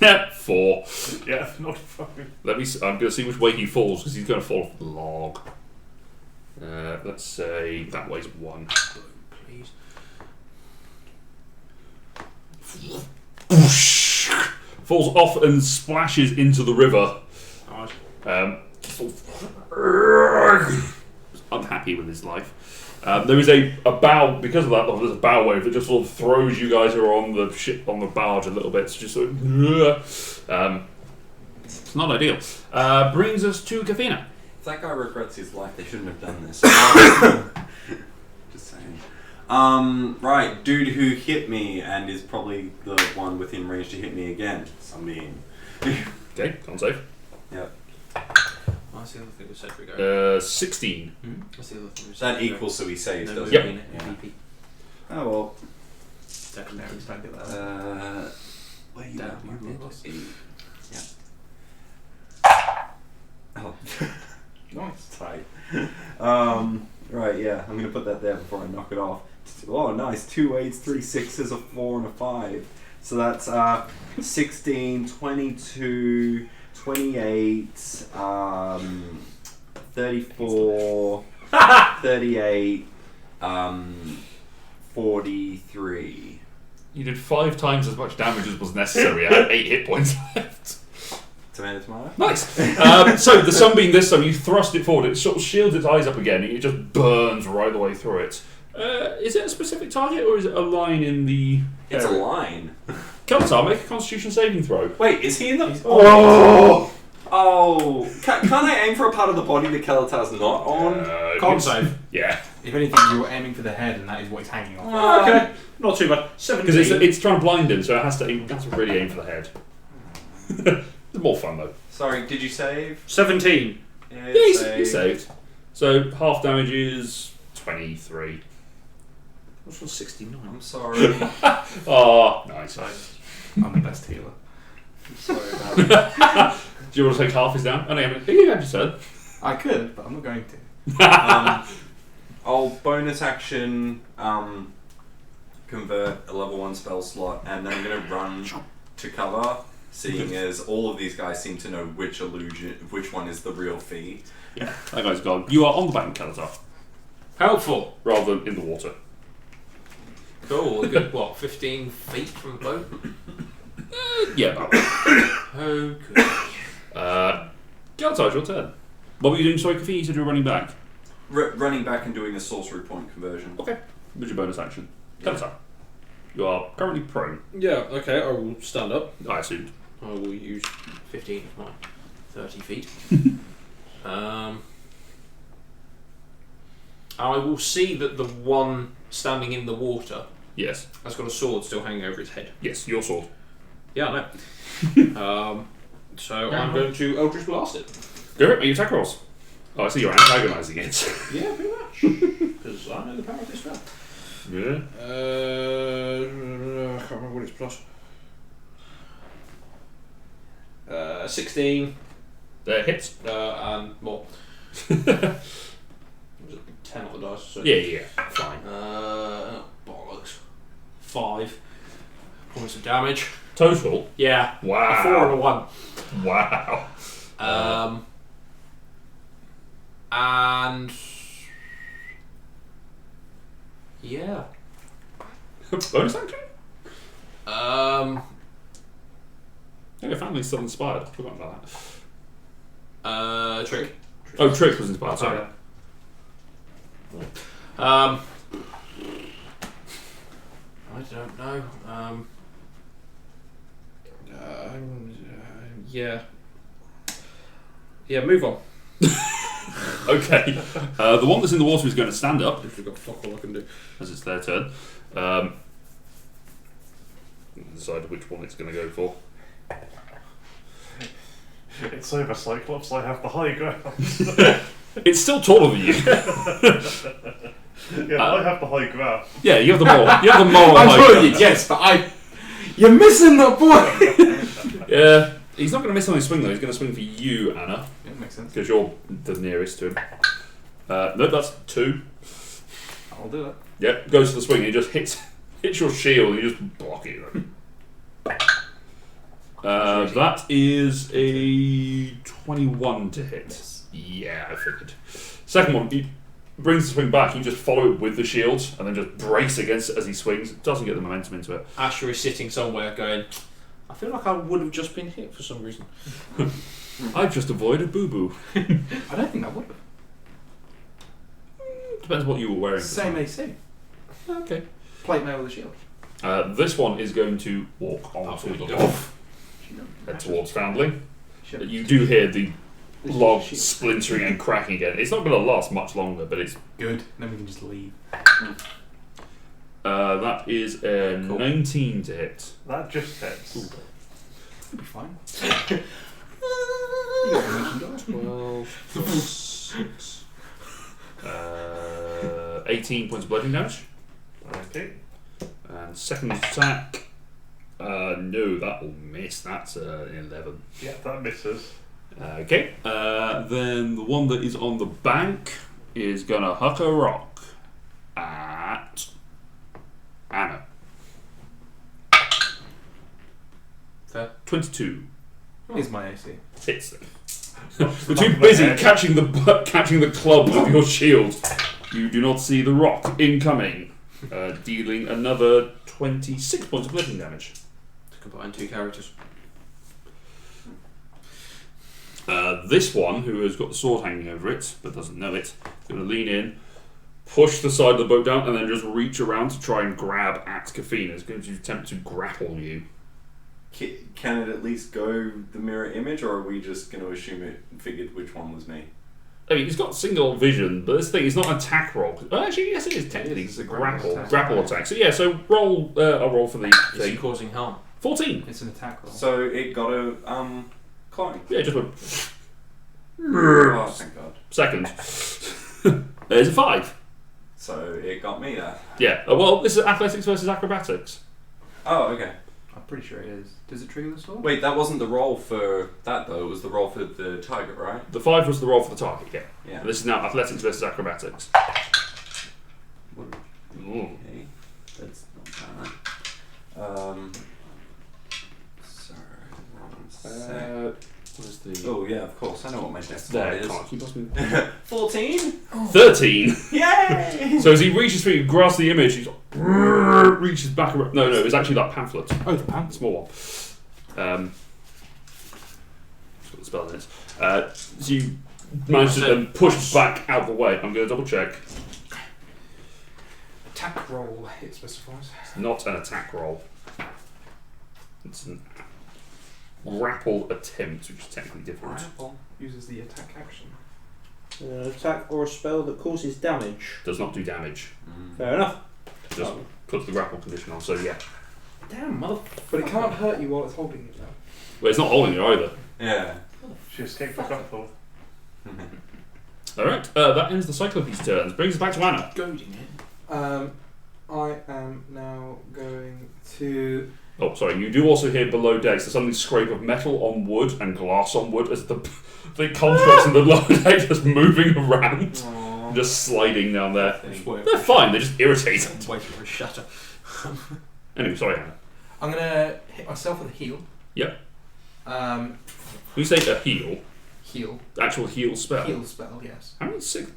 Yeah, 4.
yeah, not prone.
Let me. I'm going to see which way he falls because he's going to fall off the log. Let's say that way's 1. Please. Falls off and splashes into the river. Unhappy with his life. There is a bow, because of that, there's a bow wave that just sort of throws you guys who are on the ship, on the barge a little bit. It's just sort of, it's not ideal. Brings us to Kathina.
If that guy regrets his life, they shouldn't have done this. Just saying. Right, dude who hit me and is probably the one within range to hit me again. Sunbeam.
Okay, con save.
Yep.
What's the other thing we said we go?
16.
What's the other thing we said?
That equals, so he saves, doesn't
Yep.
it?
Yeah.
Oh well.
Secondaries don't get that.
Where you
Down,
at?
you
You
lost.
did? Yeah. Oh.
Nice.
Tight. Right, yeah. I'm gonna put that there before I knock it off. Oh, nice. 2 8s, 3 6s, a 4, and a 5. So that's 16, 22, 28, 34, 38, 43.
You did 5 times as much damage as was necessary. I had 8 hit points left.
Tomato.
Nice. So the sunbeam this time, you thrust it forward. It sort of shields its eyes up again, and it just burns right the way through it. Is it a specific target, or is it a line in the?
It's a
area?
line.
Keltar, make a Constitution saving throw.
Wait, is he in the? Oh! Can't I aim for a part of the body that Kelatar's not on?
Con save.
Yeah,
If anything, you're aiming for the head, and that is what it's hanging off.
Oh, okay, not too bad. 17.
because it's trying to blind him, so it has to really aim for the head. It's more fun though.
Sorry, did you save?
17.
Yeah, he saved. So half damage is 23.
What's 69?
I'm sorry.
Oh, nice.
I'm the best healer.
I'm sorry about that.
Do you want to take half his down? Oh no, you had your turn.
I could, but I'm not going to.
I'll bonus action convert a level 1 spell slot, and then I'm going to run to cover, seeing as all of these guys seem to know which one is the real fee.
Yeah, that guy's gone. You are on the bank, Keltar,
Helpful.
rather than in the water.
Cool. A good, what, 15 feet from the boat?
Yeah, about that.
Okay.
Keltar, it's your turn. What were you doing? Sorry, Kafi, you said you were running back.
Running back and doing a sorcery point conversion.
Okay. What's your bonus action? Keltar, you are currently prone.
Yeah, okay, I will stand up.
I assumed.
I will use 15 of my 30 feet. I will see that the one standing in the water
Yes.
has got a sword still hanging over its head.
Yes, your sword.
Yeah, I know. So I'm going to Eldritch Blast it.
Go for it, make your attack rolls. Oh, I see you're antagonising it.
Yeah, pretty much. Because I know the power of this spell.
Yeah.
I can't remember what it's plus. 16
That hits.
and more. Was it 10 on the dice? So
Yeah, fine.
bollocks. 5 points of damage.
Total.
Yeah.
Wow.
A 4 and a 1.
Wow.
And yeah.
Bonus action?
Um.
I think your family's still inspired. I forgot about that.
Trick.
Oh, Trick was inspired, sorry.
I don't know. Yeah. Yeah, move on.
Okay. The one that's in the water is going to stand up,
If we've got fuck all I can do.
as it's their turn. Decide which one it's going to go for.
It's over, Cyclops. I have the high ground.
It's still taller than you.
Yeah, I have the high ground.
Yeah, you have the moral. You have the moral
I'm
high
telling
ground.
you, yes, but you're missing the point!
Yeah, he's not going to miss on his swing though. He's going to swing for you, Anna,
Yeah, makes sense.
because you're the nearest to him. No, that's 2.
I'll do it.
Yep, goes for the swing. He just hits your shield. And you just block it. That is a 21 to hit.
Yes.
Yeah, I figured. Second one, he brings the swing back. You just follow it with the shield and then just brace against it as he swings. It doesn't get the momentum into it.
Asher is sitting somewhere going, I feel like I would have just been hit for some reason.
I've just avoided boo boo.
I don't think that would have.
Depends what you were wearing. at the
Same
time.
AC.
Okay.
Plate mail with a shield.
This one is going to walk onto the roof, head towards Foundling.
Shield.
You do hear the
This is
log
a shield.
splintering and cracking again. It's not going to last much longer, but it's
Good. Then we can just leave.
that is a
Cool.
19 to hit.
That just hits.
It'll be fine. You got dimension doors.
12 plus 6. 18 points of bludgeoning damage.
Okay.
And second attack. No, that will miss. That's an 11.
Yeah, that misses.
Okay. Then the one that is on the bank is gonna huck a rock at Anna.
Fair.
22
Is my AC.
hits them. You're too busy catching the club with your shield. You do not see the rock incoming, dealing another 26 points of bludgeoning damage.
Combine 2 characters.
This one, who has got the sword hanging over it but doesn't know it, is going to lean in, push the side of the boat down, and then just reach around to try and grab at Kafina. It's going to attempt to grapple you.
Can it at least go the mirror image, or are we just going to assume it figured which one was me?
I mean, it's got single vision, but this thing is not an attack roll. Oh, actually, yes, it is technically.
It's
It's a
a grapple
grapple
attack.
attack. So yeah, so roll a roll for the
Is he
thing.
causing harm?
14.
It's an attack roll.
So it got a climb.
Yeah, just went
Oh, thank God.
second. There's a 5.
So it got me there.
Yeah. Well, this is athletics versus acrobatics.
Oh, okay.
I'm pretty sure it is. Does it trigger the sword?
Wait, that wasn't the roll for that though. It was the roll for the target, right?
The 5 was the roll for the target. Yeah.
Yeah.
This is now athletics versus acrobatics. Ooh.
Okay, that's not bad. Sorry, one sec.
What is the?
Oh yeah, of course. I know what my death
There,
is.
can't keep asking.
14.
13.
Yay!
So as he reaches through, grasps the image, he reaches back around. No, it's actually that pamphlet.
Oh, the pants.
Small one. It's got the spell in it. So you manage to then push back out of the way. I'm going to double check.
Attack roll, it specifies.
It's not an attack roll. It's an grapple attempt, which is technically different.
Grapple.
Uses the attack action.
An attack or a spell that causes damage.
Does not do damage.
Fair enough.
Just puts the grapple condition on. So yeah.
Damn, mother.
But it can't hurt you while it's holding it though.
Well, it's not holding you either.
Yeah.
She escaped the grapple.
Alright, that ends the Cyclope's turns. Brings us back to Anna.
Goading it.
I am now going to.
Oh, sorry, you do also hear below decks there's something scrape of metal on wood and glass on wood as the constructs in the lower deck just moving around.
Aww.
Just sliding down there.
Just wait.
They're fine, they're just irritating.
Waiting for a shutter.
Anyway, sorry, Anna.
I'm gonna hit myself with a heal.
Yep.
Um,
We say a heal,
heal.
actual heal spell.
Heal spell, yes.
How many six?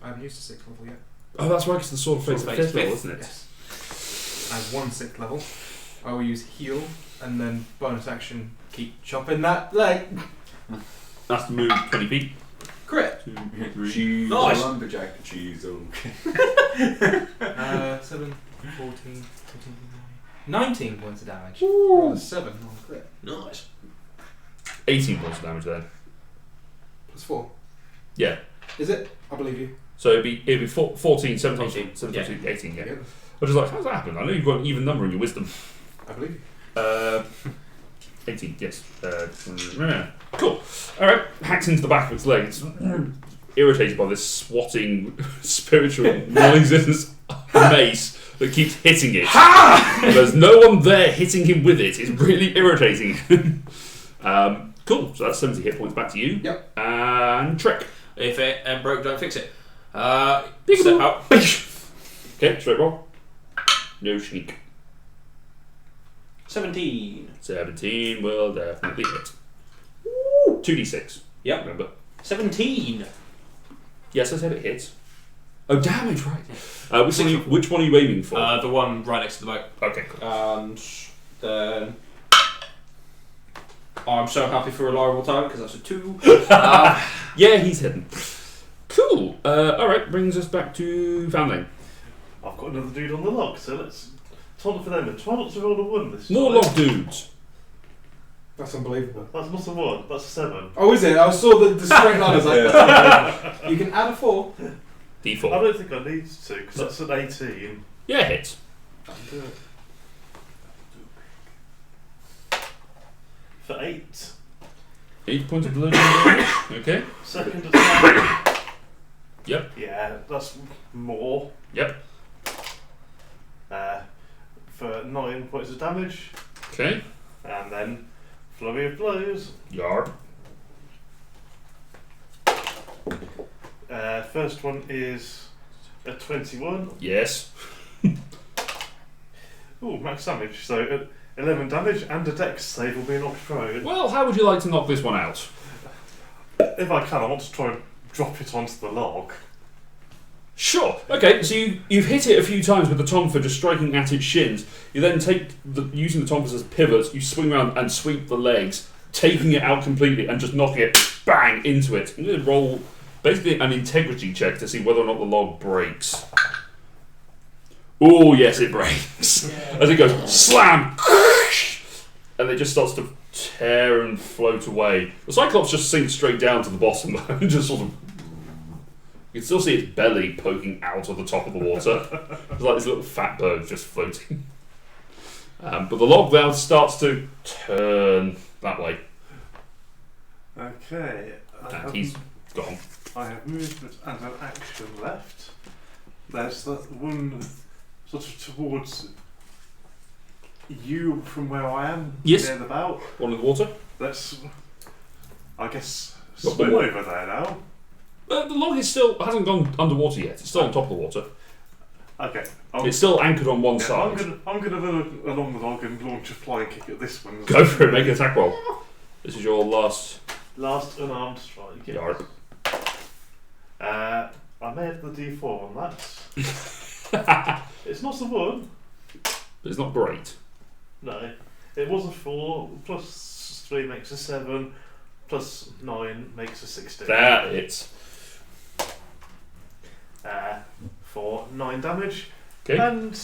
I haven't used a 6th level yet.
Oh, that's right, because the sword of fate's
Sword
the
of
fifth
Fate's
level, isn't it?
Yes. I have 1 6th level. I will use heal and then bonus action keep chopping that leg.
That's to move 20 feet.
Crit.
2, 3.
Cheese.
Nice.
Lumberjack cheese. Okay.
7, 14, 19 points of damage. Roll a 7 on crit.
Nice.
18 points of damage then.
Plus 4.
Yeah.
Is it? I believe you.
So it'd be 14, 7 times
18.
7 times 18, yeah.
Yeah.
I was just like, how's that happen? I know you've got an even number in your wisdom.
I believe you.
18, yes. Cool. Alright, hacks into the back of its leg. It's irritated by this swatting spiritual non-existence mace that keeps hitting it. There's no one there hitting him with it. It's really irritating him. Cool, so that's 70 hit points back to you.
Yep.
And Trek.
If it ain't broke, don't fix it.
Big
Step
ball.
out.
Okay, straight roll. No sneak.
17.
17 will definitely hit. 2d6.
Yep.
Remember?
17.
Yes, I said it hits. Oh, damage, right. Which one are you aiming for?
The one right next to the boat.
Okay, cool.
And then I'm so happy for a reliable target because that's a 2.
Yeah, he's hidden. Cool. Cool. Alright, brings us back to Foundling.
I've got another dude on the log, so let's taunt for them. And try not to roll a 1 this time.
More log dudes.
That's unbelievable.
That's not a 1, that's a 7.
Oh, is it? I saw the straight line. I was like, that's you can add a 4.
D4.
I don't think I need to, because that's an 18.
Yeah, hits.
Do it. For 8.
8 points of bludgeoning damage. Okay.
Second attack.
Yep.
Yeah, that's more.
Yep.
For 9 points of damage.
Okay.
And then flurry of blows.
Yar.
First one is a 21.
Yes.
Ooh, max damage. So 11 damage and a dex save will be knocked prone.
Well, how would you like to knock this one out?
If I can, I want to try and drop it onto the log.
Sure. Okay, so you've hit it a few times with the tonfa just striking at its shins. You then take using the tonfas as pivots, you swing around and sweep the legs, taking it out completely and just knocking it bang into it. You're going to roll basically an integrity check to see whether or not the log breaks. Oh yes, it breaks. As it goes slam, and it just starts to tear and float away. The Cyclops just sinks straight down to the bottom and just sort of. You can still see its belly poking out of the top of the water. It's like this little fat bird just floating. But the log now starts to turn that way.
Okay.
And he's gone.
I have movement and an action left. There's that one sort of towards you from where I am.
Yes.
Near the bow.
One in the water.
Let's, I guess,
Got
swim
one.
over there now.
The log is still hasn't gone underwater yet. It's still on top of the water.
Okay.
It's still anchored on one
yeah,
side.
I'm gonna run along the log and launch a flying kick at this one.
Go for it. Make an attack roll. This is your last
Last unarmed strike. Yes.
yard.
I made the D4 on that. It's not a 1.
But it's not great.
No. It was a 4, plus 3 makes a 7, plus 9 makes a 16.
That hits.
For 9 damage.
Okay.
And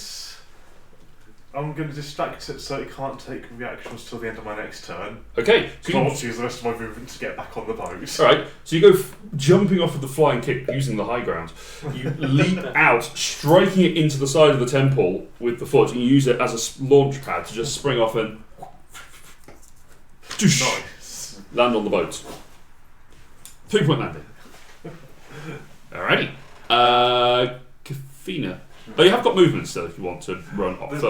I'm going to distract it so it can't take reactions till the end of my next turn.
Okay.
So I want to use the rest of my movement to get back on the boat.
Alright, so you go jumping off of the flying kick using the high ground. You leap out, striking it into the side of the temple with the foot, and you use it as a launch pad to just spring off and
Nice.
land on the boat. 3-point landing. Alrighty. Kafina. Oh, you have got movement still if you want to run off.
There's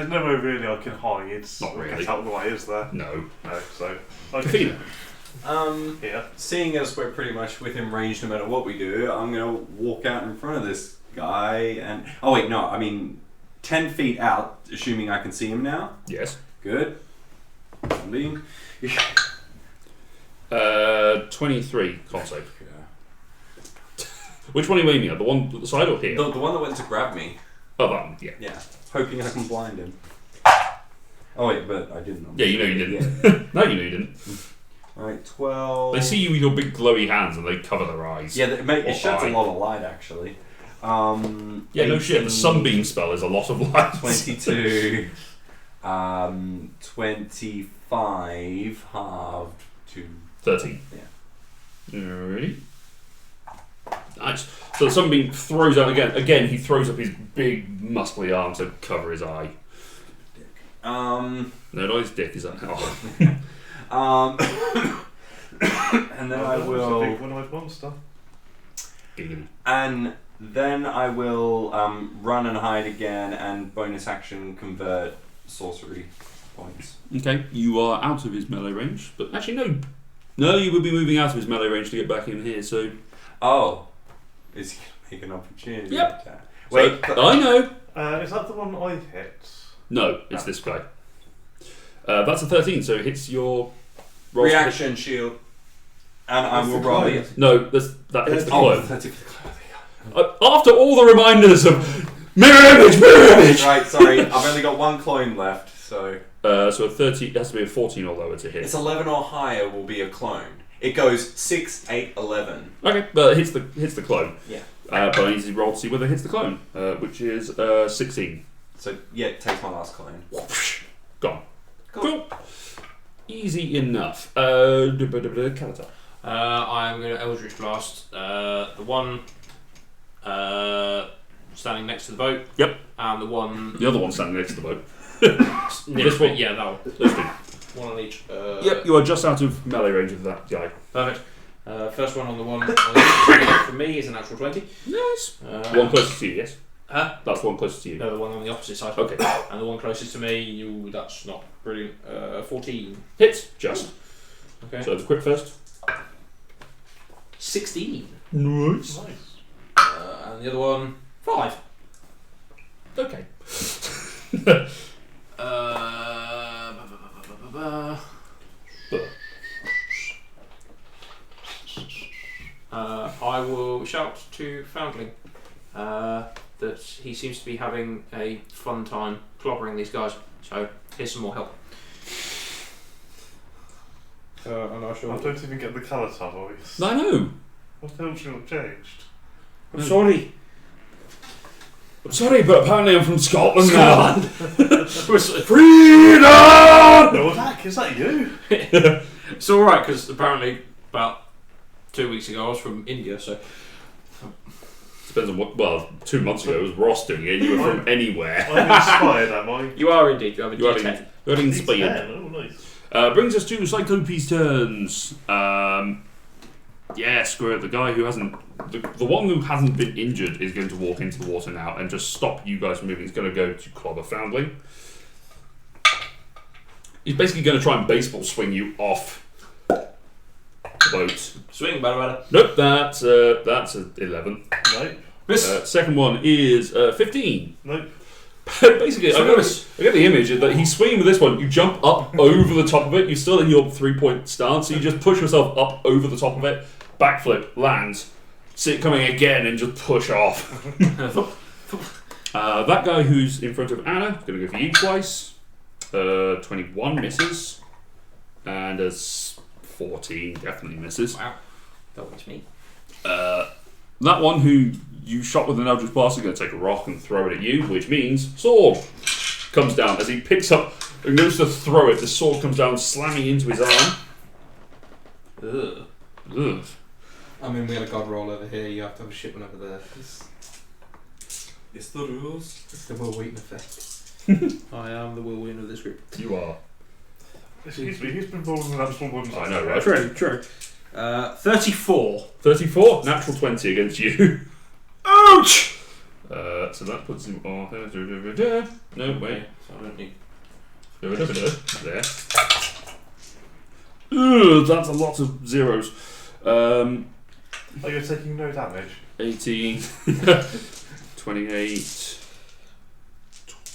no way really I can hide.
Not really.
Get out of the way, is there?
No.
No, so.
Kafina.
Yeah.
Seeing as we're pretty much within range no matter what we do, I'm going to walk out in front of this guy and... Oh wait, no, I mean 10 feet out, assuming I can see him now.
Yes.
Good. Landing.
23 con save. Which one are you aiming at? The one at the side or here?
The one that went to grab me.
Oh, that one, yeah.
Yeah. Hoping I can blind him. Oh wait, but I didn't.
Yeah, you know you didn't.
Yeah.
No, you know you didn't.
Alright, 12...
They see you with your big glowy hands and they cover their eyes.
Yeah, it sheds
eye.
a lot of light actually.
Yeah, no shit. The
18,
sunbeam spell is a lot of light.
22, 25 halved to
13.
Yeah.
Alrighty. Nice. So the sunbeam throws out again. Again, he throws up his big, muscly arm to cover his eye. No, not his dick. Is that now?
and then I
It's a
will.
big one-eyed monster.
And then I will run and hide again and bonus action convert sorcery points.
Okay, you are out of his melee range, but actually no, you will be moving out of his melee range to get back in here. So
Oh, is he gonna make an opportunity
Yep.
attack?
So,
Wait,
I know.
Is that the one I hit?
No, it's this guy. That's a 13, so it hits your roll.
reaction shield, and I will roll it.
No, that hits the
Oh,
clone.
30.
After all the reminders of mirror image.
Right, sorry, I've only got one clone left, so
So a 13 it has to be a 14 or lower to hit.
it's 11 or higher will be a clone.
It goes 6, 8, 11.
Okay, but it hits the clone.
Yeah.
But I need to roll to see whether it hits the clone, which is 16.
So yeah, it takes my last clone.
Gone. Cool. Easy enough. Calatar.
I'm going to Eldritch Blast the one standing next to the boat.
Yep.
And the one.
The other one standing next to the boat.
This one? Yeah, that one.
Those two.
One on each.
Yep, you are just out of melee range of that guy.
Perfect. First one on the one for me is a natural 20.
Nice. One closest to you, yes?
Huh?
That's one closest to you.
No, the one on the opposite side.
Okay.
And the one closest to me, that's not brilliant. 14.
Hits, just.
Okay.
So the quick first.
16.
Nice.
And the other one, 5.
Okay.
I will shout to Foundling that he seems to be having a fun time clobbering these guys. So here's some more help. And I shall.
I don't even get the Calatar voice.
I know.
What else have changed?
I'm sorry.
I'm sorry, but apparently I'm from Scotland now.
Freedom!
No, Dak, is that you?
It's alright, because apparently about 2 weeks ago I was from India, so.
Depends on what. Well, 2 months ago it was Ross doing it. You were from anywhere.
I'm inspired, am I?
You are indeed. You have a
You are
D10.
You're inspired.
Oh, nice.
Brings us to Cyclope's turns. Yeah, screw it. The guy who hasn't, the one who hasn't been injured is going to walk into the water now and just stop you guys from moving. He's going to go to clobber Foundling. He's basically going to try and baseball swing you off the boat.
Swing, better.
Nope, that's an 11.
Nope.
Second one is 15.
Nope.
Basically, I get the image that he's swinging with this one. You jump up over the top of it. You're still in your 3-point stance, so you just push yourself up over the top of it, backflip, land, see it coming again, and just push off. That guy who's in front of Anna is going to go for you twice. 21 misses, and a 14 definitely misses.
Wow, that was me.
That one who you shot with an Eldritch Blast is going to take a rock and throw it at you, which means sword comes down. As he picks up and goes to throw it, the sword comes down, slamming into his arm.
Ugh.
Ugh.
I mean, we had a god roll over here. You have to have a shipment over there.
It's the rules.
It's the Will Wheaton effect.
I am the whirlwind of this group.
You are.
Excuse me, who's been rolling that small ones?
I know, right?
True. 34.
34, natural 20 against you. Ouch! So that puts him on. No, wait.
So I don't need.
There. Ugh, that's a lot of zeros.
Are you taking no damage?
18, 28,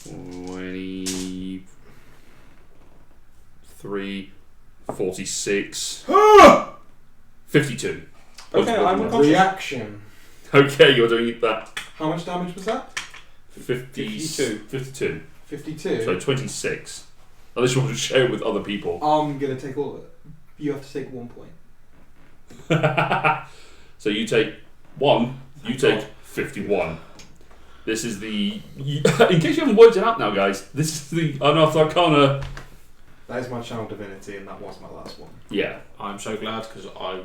23, 46, 52.
Okay, I'm unconscious. Reaction.
Okay, you're doing that.
How much damage was that?
52. 52.
52.
So 26. Unless you want to share it with other people.
I'm going to take all of it. You have to take 1 point.
So you take 1, you take 51. This is the... in case you haven't worked it out now, guys, this is the Unearthed Arcana...
That is my Channel Divinity, and that was my last one.
Yeah.
I'm so glad because I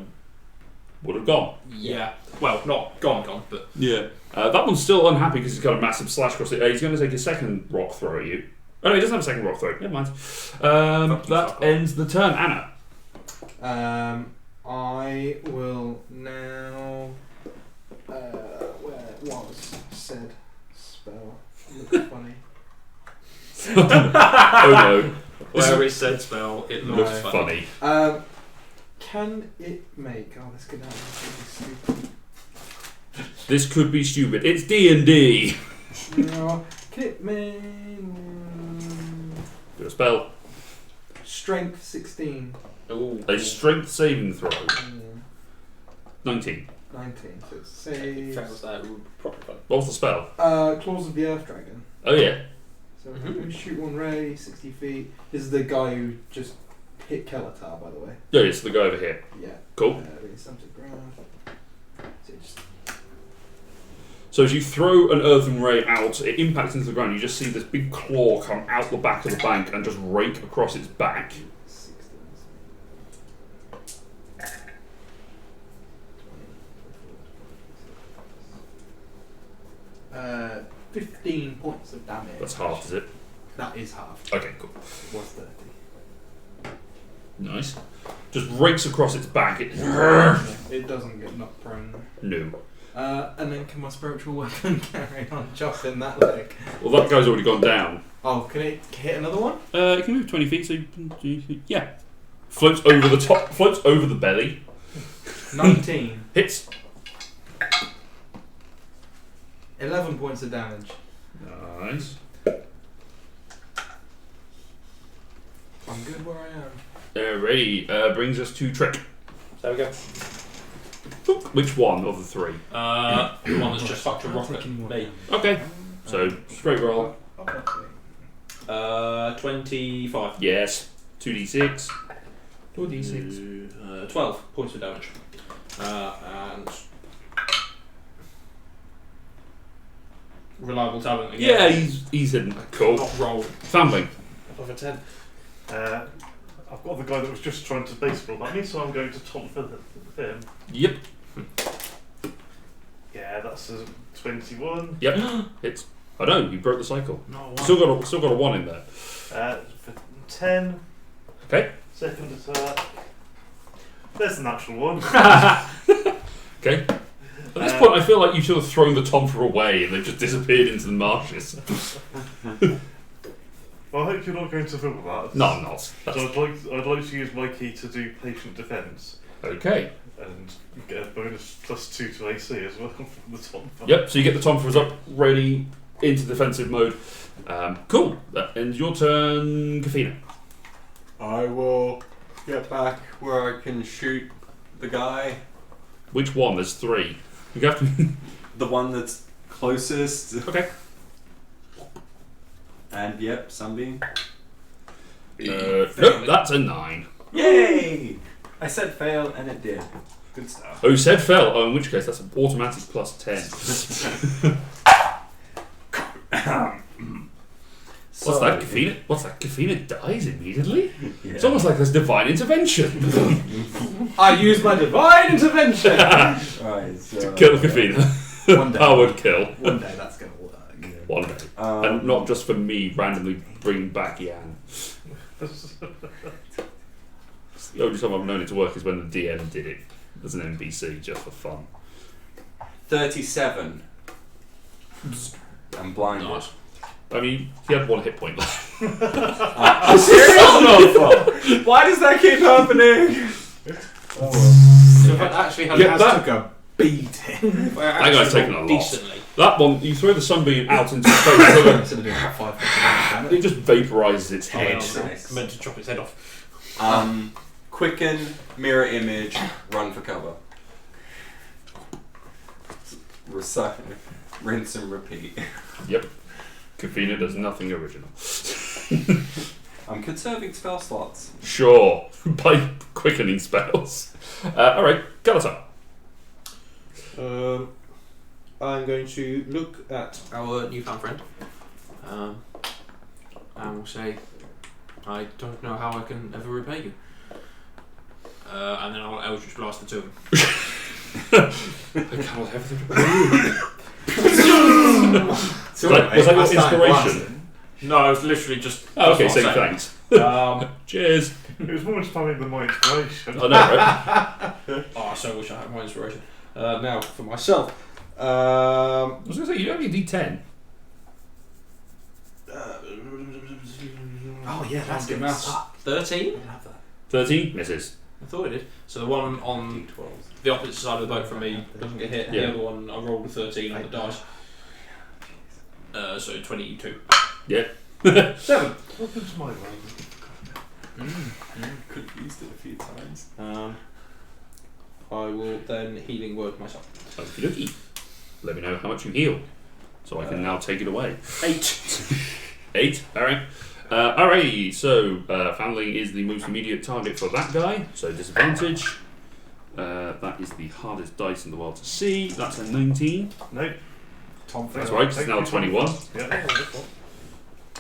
Would have gone.
Yeah. Well, not gone, but
Yeah. That one's still unhappy because he's got a massive slash across it. He's going to take a second rock throw at you. Oh no, he doesn't have a second rock throw. Never mind. That ends the turn. Anna.
I will now. Where was said spell? Looks funny.
Oh no.
where it said spell, it
Looks
looks
funny.
Can it make? Oh, this could happen. Stupid.
This could be stupid. It's D&D.
No, can it make?
Do a spell.
Strength 16.
Ooh.
A strength saving throw. 19.
19. So it saves.
Fails that proper fun.
What's the spell?
Claws of the Earth Dragon.
Oh yeah.
So shoot one ray, 60 feet. This is the guy who just hit Kelatar, by the way.
Yeah, it's the guy over here.
Yeah.
Cool.
It's something ground. So it just
So as you throw an earthen ray out, it impacts into the ground. You just see this big claw come out the back of the bank and just rake across its back.
15 points of damage.
That's half, is it?
That is half.
Okay, cool.
It was 30.
Nice. Just rakes across its back. It
doesn't get knocked prone.
No.
And then can my spiritual weapon carry on chopping that leg?
Well, that guy's already gone down.
Oh, can it hit another one?
It can move 20 feet, so yeah. Floats over the top, floats over the belly.
19.
Hits.
11 points of damage.
Nice.
I'm good where I am.
Ready. Brings us to Trick.
There we go.
Which one of the three?
The one that's just fucked a rocket at me.
Okay. So, straight roll.
25.
Yes. 2d6. 2d6.
12 points of damage. And reliable talent again.
Yeah, he's in. Cool.
Not roll.
Family.
Above a 10.
I've got the guy that was just trying to baseball at me, so I'm going to taunt for him.
Yep.
Yeah, that's a 21.
Yep. Hits. I know, you broke the cycle.
No,
Still got a 1 in there.
For 10.
Okay.
Second attack. There's the natural one.
Okay. At this point, I feel like you should have thrown the Tomfer away and they've just disappeared into the marshes.
Well, I hope you're not going to feel that.
No, I'm not.
So
That's-
I'd like to use my key to do patient defence
Okay.
and get a bonus +2 to AC as well from the Tomfer.
Yep, so you get the Tomfers up, ready, into defensive mode. Cool. That ends your turn, Kafina.
I will get back where I can shoot the guy.
Which one? There's 3. You have to...
The one that's closest.
Okay.
And yep, Sunbeam.
Nope, that's a 9.
Yay! I said fail and it did. Good stuff.
Oh, you said fail. Oh, in which case that's an automatic +10. What's that, Kafina? What's that? Kafina dies immediately?
Yeah.
It's almost like there's divine intervention.
I use my divine intervention!
Right, so,
To kill Kafina.
One day.
Powered kill.
One day that's going to work.
One day. And not just for me randomly bringing back Yan. The only time I've known it to work is when the DM did it as an NPC, just for fun.
37. I'm blinded.
Nice.
I mean, he had 1 hit point left.
Seriously? Why does that keep happening?
So if I actually had
Yeah, that-
Azteca beating.
That guy's taken a lot.
Decently.
That one, you throw the sunbeam out into space,
Instead of doing about 5 points of
and
damage.
it just vaporizes its
I
head.
was
Nice.
meant to chop its head off.
Quicken, mirror image, run for cover. Recycle, rinse and repeat.
Yep. Kafina does nothing original.
I'm conserving spell slots.
Sure. By quickening spells. Alright, Galatar.
I'm going to look at
Our newfound friend. And we'll say, I don't know how I can ever repay you. And then I'll Eldritch Blast the two of them.
I can't have them.
So
Was that your
I started
inspiration?
blasting.
No, I was literally just.
Oh, okay,
that's what
say
I'm
thanks.
saying.
Cheers.
It was more inspiring than my inspiration.
I know, right?
Oh, I so wish I had my inspiration. Now, for myself.
I was going to say, you don't have your D10.
Oh yeah, that's good maths.
13?
13 misses.
I thought it did. So the one on the opposite side of the boat from me doesn't get hit.
Yeah.
The other one, I rolled a 13 on the dice. So 22.
Yeah.
7.
Welcome to my world.
Could have used it a few times.
I will then healing word myself.
Okie dokie. Let me know how much you heal, so I can now take it away.
8.
8, alright. Alrighty, so Foundling is the most immediate target for that guy, so disadvantage. That is the hardest dice in the world to see. That's a 19.
No.
Tom
That's right, 'cause it's now 21.
Yeah.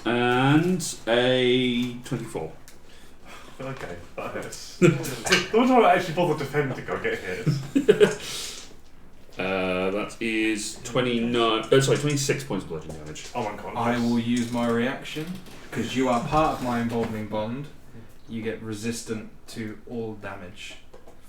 And a 24.
Okay, that hurts. The one time I actually bother defending, I get hit.
That is 26 points of bludgeoning damage.
I'm unconscious.
I will use my reaction because you are part of my emboldening bond. You get resistant to all damage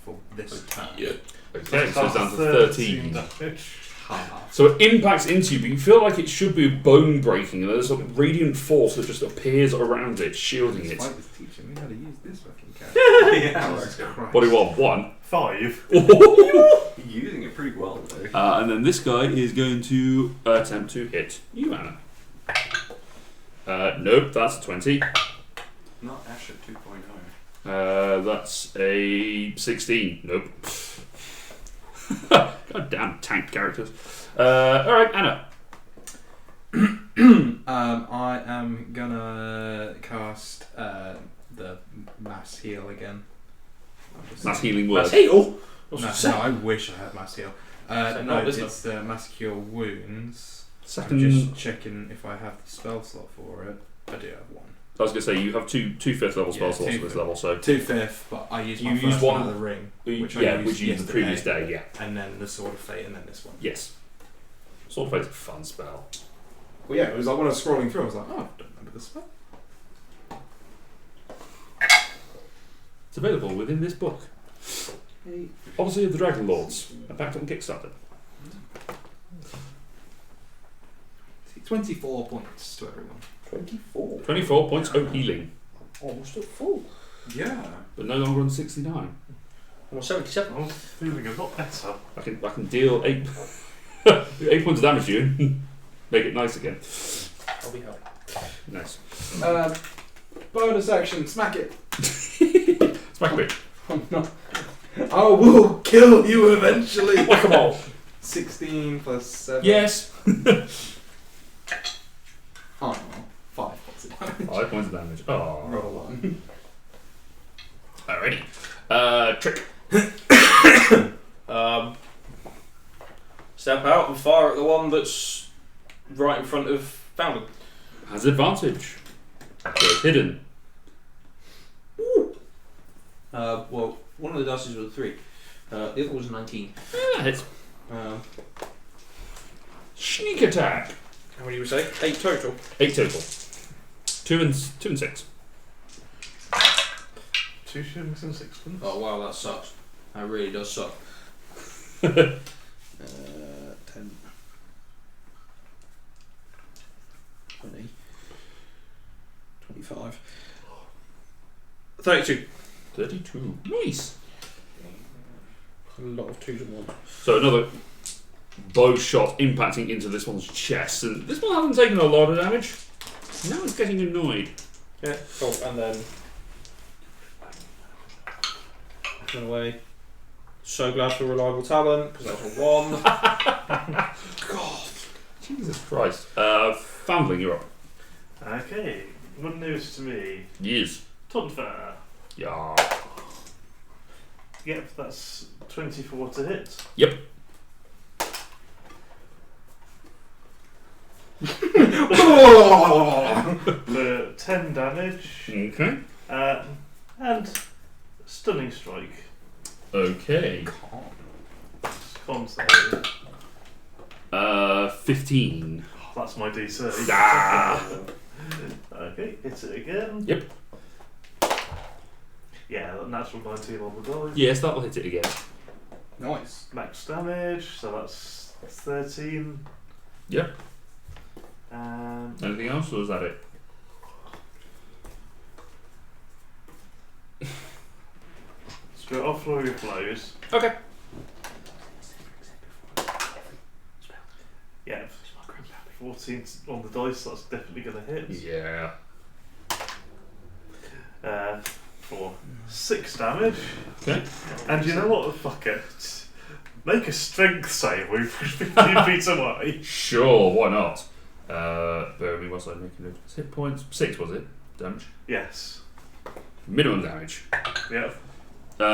for this turn.
Yeah. Okay, so it's down to 13.
damage.
Half.
So it impacts into you, but you feel like it should be bone breaking, and there's a radiant force that just appears around it, shielding it.
Spike was teaching me how to use this fucking character. Jesus Christ.
What do you want? 1.
5.
You're using it pretty well, though.
And then this guy is going to attempt to hit you, Anna. Nope, that's a 20.
Not Asher 2.0.
That's a 16. Nope. God damn tanked characters. Alright, Anna.
I am gonna cast the mass heal again.
Mass healing word.
That's heal.
No, I wish I had mass heal.
So
No,
not, isn't
it's the mass cure wounds.
Second.
I'm just checking if I have the spell slot for it. I do have one.
I was going to say, you have two 5th level spell
Yeah,
slots
two
at this
fifth.
level, so.
2/5, but I used my
You
first
used one-
one of the ring, which
yeah,
I used
which you used the previous day, yeah.
and then the Sword of Fate, and then this one.
Yes. Sword of Fate's a fun spell.
Well, yeah, it was like when I was scrolling through, I was like, oh, I don't remember this spell.
It's available within this book. Odyssey of the Dragon Lords, backed on Kickstarter.
24 points to everyone.
24.
24 points of healing,
Almost at full.
Yeah.
but no longer on 69.
I'm on 77.
I'm feeling a lot better.
I can deal 8 8 points of damage to you and make it nice again.
I'll be happy.
Nice.
Bonus action, smack it.
Smack a bit.
I'm not. I will kill you eventually.
Whack 'em all.
16 plus 7.
Yes.
Oh, 5 points of damage.
5 points of damage. Oh.
Roll a 1.
Alrighty. Trick.
Step out and fire at the one that's right in front of Fountain.
Has advantage. So it's hidden.
Well, one of the dice was a 3. The other was a 19.
Yeah, hits. Sneak attack.
How many would you say? 8 total.
8 total. 2 and 6.
2 shillings and 6pence.
Oh wow, that sucks. That really does suck.
10. 20. 25.
32.
32. Nice.
A lot of 2s and 1s.
So another bow shot impacting into this one's chest, and this one hasn't taken a lot of damage. Now it's getting annoyed.
Yeah. Oh, and then run away. So glad for reliable talent because that was a 1.
God, Jesus Christ. Foundling, you're up.
Okay, good news to me.
Yes.
Tonfa.
Yeah.
Yep, that's 24 to hit.
Yep.
For 10 damage.
Okay.
And stunning strike.
Okay.
Con save.
15.
That's my DC.
Ah.
Okay, hit it again.
Yep.
Yeah, natural 19 on the die.
Yes, that'll hit it again.
Nice.
Max damage, so that's 13.
Yep.
And
Anything else, or is that it?
so off flurry of blows.
Okay.
Yeah, 14 on the dice, that's definitely going to hit.
Yeah.
For 6 damage.
Okay.
And you know what? Fuck it. Make a strength save. We're 15 feet away.
Sure, why not? Bear with me whilst I make a note of his hit points. 6 was it? damage.
Yes.
Minimum damage.
Yeah.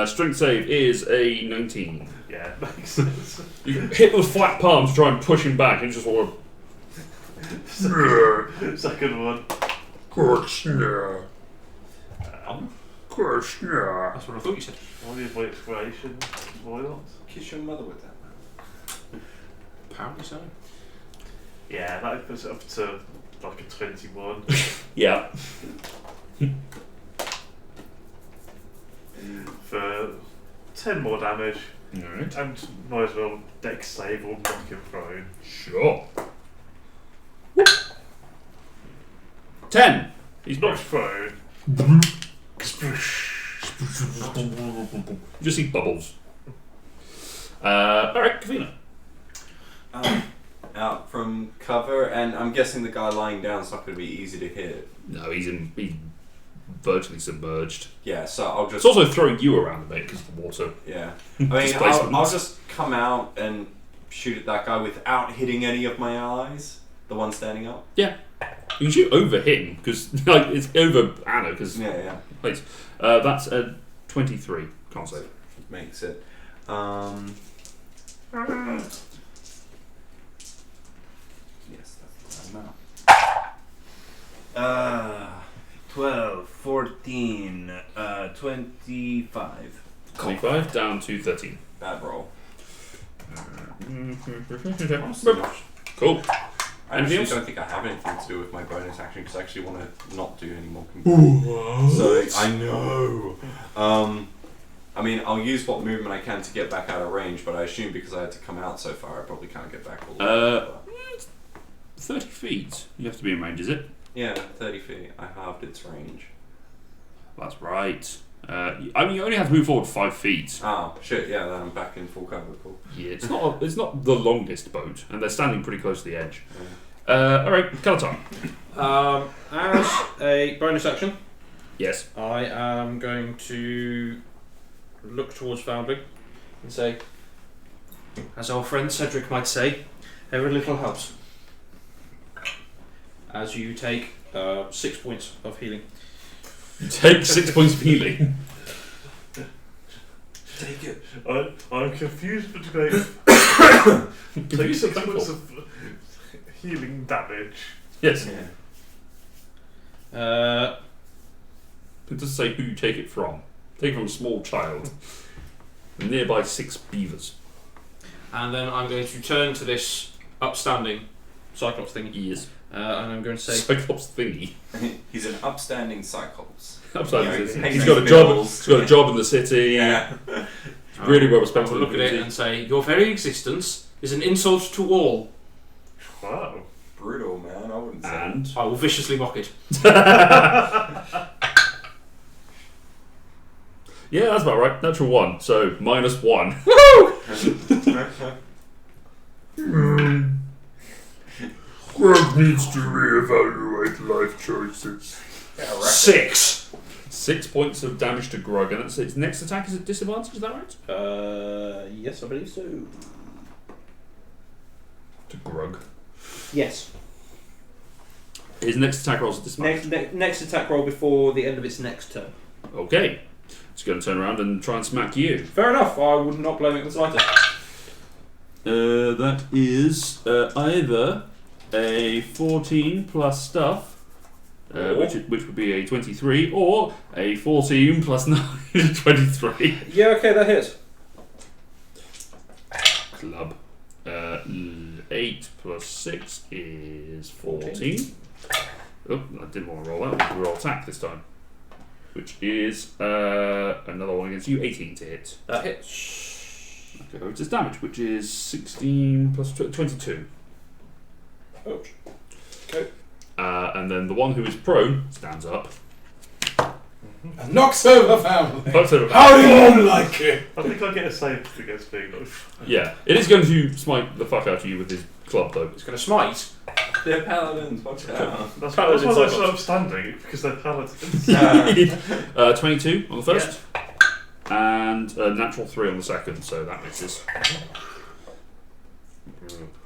Strength save is a 19.
Yeah, makes sense.
You hit with flat palms to try and push him back, and just sort of.
Second one.
Krishna.
That's what I thought you said.
All the avoid exploration. Violence.
Kiss your mother with that.
Apparently so.
Yeah, that puts it up to like a 21.
Yeah.
For 10 more damage.
Alright.
And might as well dex save or knock him prone.
Sure. 10. He's
Knocked
knocked.
prone.
You just see bubbles. Alright, Kavina.
Out from cover, and I'm guessing the guy lying down is not going to be easy to hit.
No, he's virtually submerged.
Yeah, so I'll
It's
just.
also throwing you around a bit because of the water.
Yeah. I mean,
Displacement.
I'll just come out and shoot at that guy without hitting any of my allies. The one standing up.
You can shoot over him because like it's over Anna because
Yeah.
that's a 23. Can't save.
Makes it. Yes, that's the right amount. 12, 14, 25.
25 down to 13.
Bad roll.
Cool.
I
Anything
actually
else?
don't think I have anything to do with my bonus action because I actually want to not do any more combat. So I know. I mean, I'll use what movement I can to get back out of range, but I assume because I had to come out so far, I probably can't get back all the way.
30 feet. You have to be in range, is it?
Yeah, 30 feet. I halved its range.
That's right. I mean, you only have to move forward 5 feet.
Oh, shit, yeah, then I'm back in full cover. Cool.
Yeah, it's not the longest boat, and they're standing pretty close to the edge. All right, colour time.
As a bonus action,
Yes.
I am going to look towards Foundling and say, as our friend Cedric might say, every little helps. As you take 6 points of healing.
You take 6 points of healing.
Take it.
I'm confused between take 6 points of healing damage.
Yes.
Yeah.
It doesn't say who you take it from. Take it from a small child. Nearby 6 beavers.
And then I'm going to turn to this upstanding Cyclops thingy.
Yes.
And I'm going to say,
Cyclops thingy.
He's an upstanding Cyclops.
Upside
Yeah,
down.
he
He's
pays
got a
his
job.
bills.
He's got a job in the city.
Yeah.
Really well
I will
respected.
look at it and say, your very existence is an insult to all.
Wow.
Brutal, man. I wouldn't say.
And
I will viciously mock it.
yeah, that's about right. Natural 1, so -1. Greg needs to reevaluate life choices.
Yeah, right.
6.
6 points of damage to Grug, and its next attack is at disadvantage. Is that right?
Yes, I believe so.
To Grug.
Yes.
His next attack rolls at disadvantage.
Next attack roll before the end of its next turn.
Okay. It's going to turn around and try and smack you.
Fair enough. I would not blame it the slightest.
That is either a 14 plus stuff, which would be a 23, or a 14 plus 9, 23.
Yeah, okay, that hits.
Club. 8 plus 6 is 14. Oh, I didn't want to roll that. We roll attack this time. Which is another one against you, 18 to hit.
That hits.
Okay, it's its damage, which is 16 plus 22.
Ouch. Okay.
And then the one who is prone stands up.
And knocks over family.
Knocks over
How do you like it?
I think I get a save against being knocked.
Yeah, it is going to smite the fuck out of you with his club, though.
It's going to smite.
They're paladins. Watch out.
That's
Paladin
why they're so
Cyclops.
upstanding, because they're paladins.
22 on the first. And a natural 3 on the second, so that misses.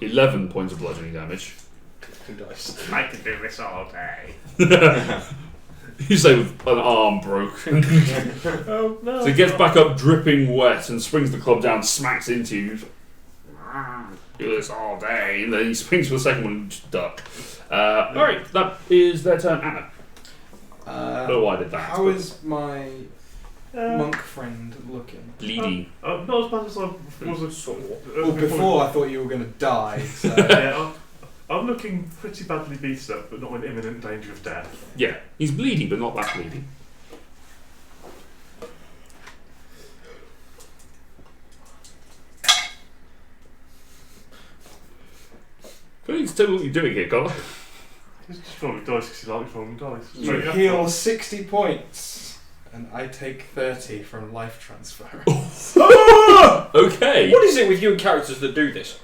11 points of bludgeoning damage.
2 dice.
I can do this all day.
You say with an arm broken.
Oh no!
So he gets back up dripping wet and swings the club down, smacks into you. Do this all day, and then he swings for the second one and just duck. Alright, that is their turn. Anna. I don't know why I did that.
How is my monk friend looking?
Bleeding.
Not as bad as I was.
Well, before I thought you were going to die. So.
Yeah, I'm looking pretty badly beaten up, but not in imminent danger of death.
Yeah, he's bleeding, but not that bleeding. Please tell me what you're doing here, Connor.
He's just rolling dice because he likes rolling dice.
You heal 60 points, and I take 30 from life transfer.
Okay.
What is it with you and characters that do this?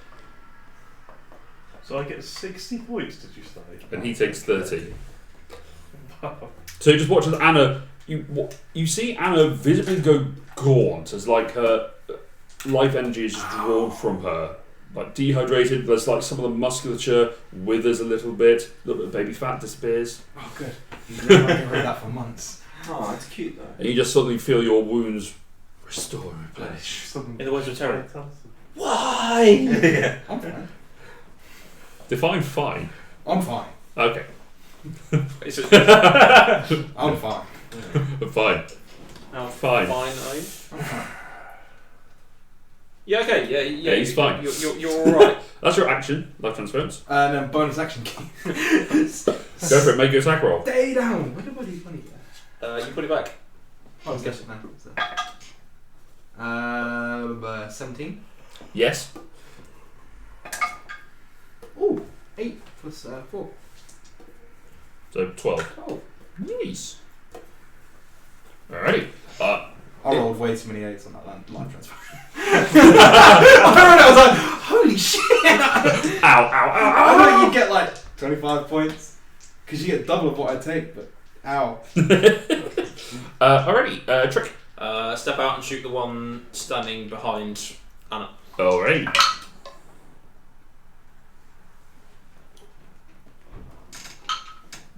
So I get 60 points, did you say?
And he takes 30. So you just watch as Anna. You see Anna visibly go gaunt as like her life energy is just drawn from her. Like dehydrated, there's like some of the musculature withers a little bit of baby fat disappears.
Oh, good. You've been rid of that for months.
Oh, it's cute though.
And you just suddenly feel your wounds restore and replenish.
In the words of Terry.
Why?
Yeah.
I'm fine.
Define fine.
I'm fine.
Okay.
Is it?
I'm fine.
Fine.
How
Fine.
fine are you?
I'm fine.
Yeah, okay, yeah,
he's fine.
You're alright.
That's your action. Life transference.
And then bonus action key.
Go for it. Make your attack roll.
Stay down. Where did my money go?
You put it back.
Oh, I guess it now. 17.
Yes.
Ooh, 8 plus 4.
So 12.
Oh.
Nice. Alrighty.
I rolled way too many 8s on that line transfer. I was like, holy shit!
Ow, ow, ow,
I
ow.
thought you'd get like 25 points. Because you get double of what I take, but ow.
Alrighty. Trick.
Step out and shoot the one standing behind Anna.
Alright.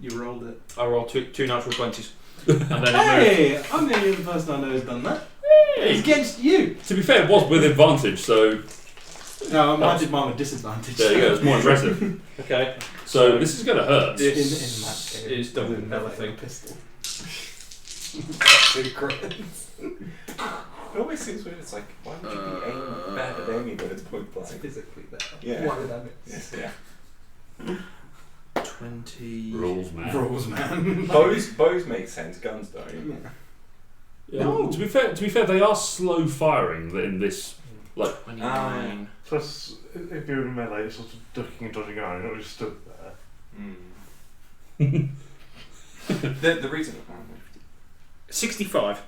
You rolled it.
I roll two natural 20s. And then it moved.
Hey! I'm the only person I know who's done that. It's against you!
To be fair, it was with advantage, so
No, I did mine with disadvantage.
there you go. It's more impressive.
Okay.
So this is going to hurt.
This
In that game,
is double
with
another
a
thing.
pistol. Two crits.
It always seems weird. It's like, why would you be bad at aiming when it's point
It's
blank?
physically there.
Yeah.
Why would I miss?
Yes, yeah.
20.
Rules, man.
Rules, man.
Bows make sense. Guns don't.
Yeah,
No.
To be fair, they are slow firing in this. Like
29.
Plus, if you're in melee, it's sort of ducking and dodging around, you're not just stood there.
The reason.
65.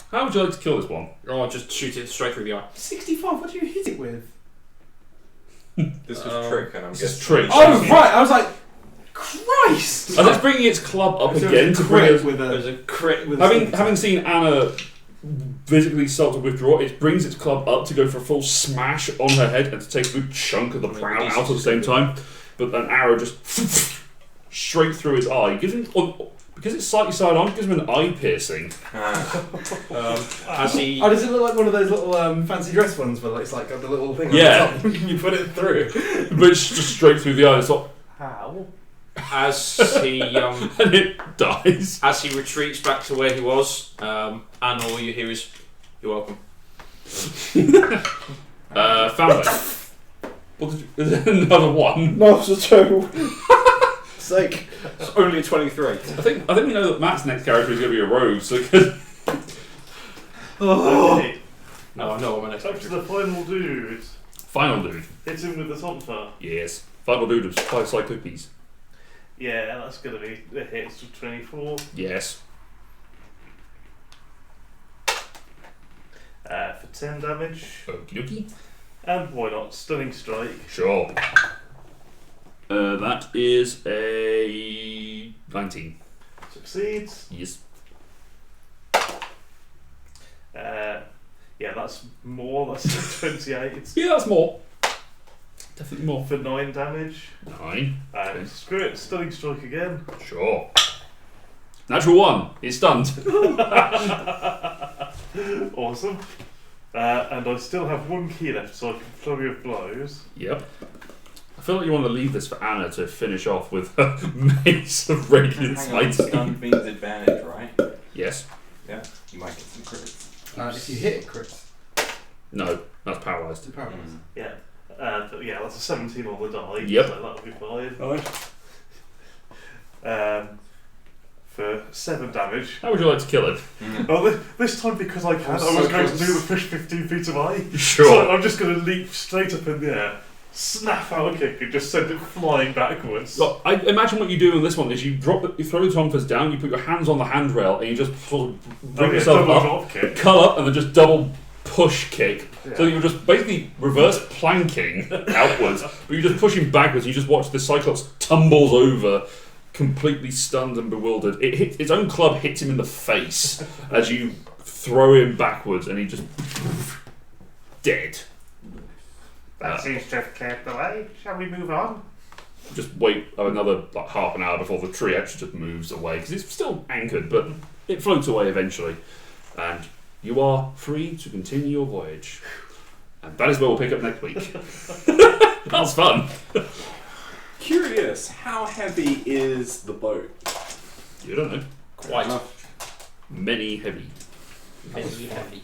how would you like to kill this one?
Oh, just shoot it straight through the eye.
65, what do you hit it with?
This was trick, and I'm
This is
guessing.
trick.
Oh, right, I was like, Christ!
As it's bringing its club up
So
again
it's
to
a
bring
crit
it.
with
There's
a
a crit.
with a
Having seen Anna physically start to withdraw, it brings its club up to go for a full smash on her head and to take a good chunk of the prow out at the same time. But an arrow just straight through his eye. Gives him, because it's slightly side on, gives him an eye piercing.
As he.
Oh, does it look like one of those little fancy dress ones where it's like got the little thing
Yeah.
on the top and you put it through?
But it's just straight through the eye. It's like,
How?
As he.
and it dies.
As he retreats back to where he was, and all you hear is, "You're welcome."
Family. What did you, is there another one?
No, it's a two. Sake. It's only a 23.
I think we know that Matt's next character is going to be a rogue. So
Okay,
No, no, I'm an
up to the final dude.
final dude.
Hits him with the Tomfa.
Yes. Final dude of 5 cyclopes.
Yeah, that's going to be the hits of 24.
Yes.
For 10 damage.
Okie dokie.
And why not? Stunning strike.
Sure. That is a 19.
Succeeds.
Yes.
Yeah, that's more. That's 28.
Yeah, that's more. Definitely more.
For 9 damage.
9.
And screw it, stunning strike again.
Sure. Natural 1. He's stunned.
Awesome. And I still have one key left, so I can flurry of blows.
Yep. I feel like you want to leave this for Anna to finish off with her Mace of Radiant
Hang on,
Smite.
stun means advantage, right?
Yes.
Yeah, you might get some crits.
If you hit it, crit.
No, that's paralyzed.
It's paralyzed.
Yeah. But yeah, that's a 17 on the die.
Yep.
So that'll be fine.
Nice.
For 7 damage.
How would you like to kill it?
Well, this time because I can, I was going to do the push 15 feet away.
Sure.
So I'm just going to leap straight up in the air, snap out a kick, and just send it flying backwards.
Look, I imagine what you do in this one is you throw the tongue fist down, you put your hands on the handrail, and you just sort of bring yourself
double
up,
drop kick.
curl up, and then just double push kick.
Yeah.
So you're just basically reverse planking outwards, but you're just pushing backwards. You just watch the Cyclops tumbles over, completely stunned and bewildered. Its own club hits him in the face as you throw him backwards, and he just dead.
That seems to have cleared the way. Shall we move on?
Just wait another half an hour before the tree actually just moves away because it's still anchored, but it floats away eventually, and you are free to continue your voyage. And that is where we'll pick up next week. That was fun.
Curious, how heavy is the boat?
You don't know.
Quite
Many heavy.
heavy.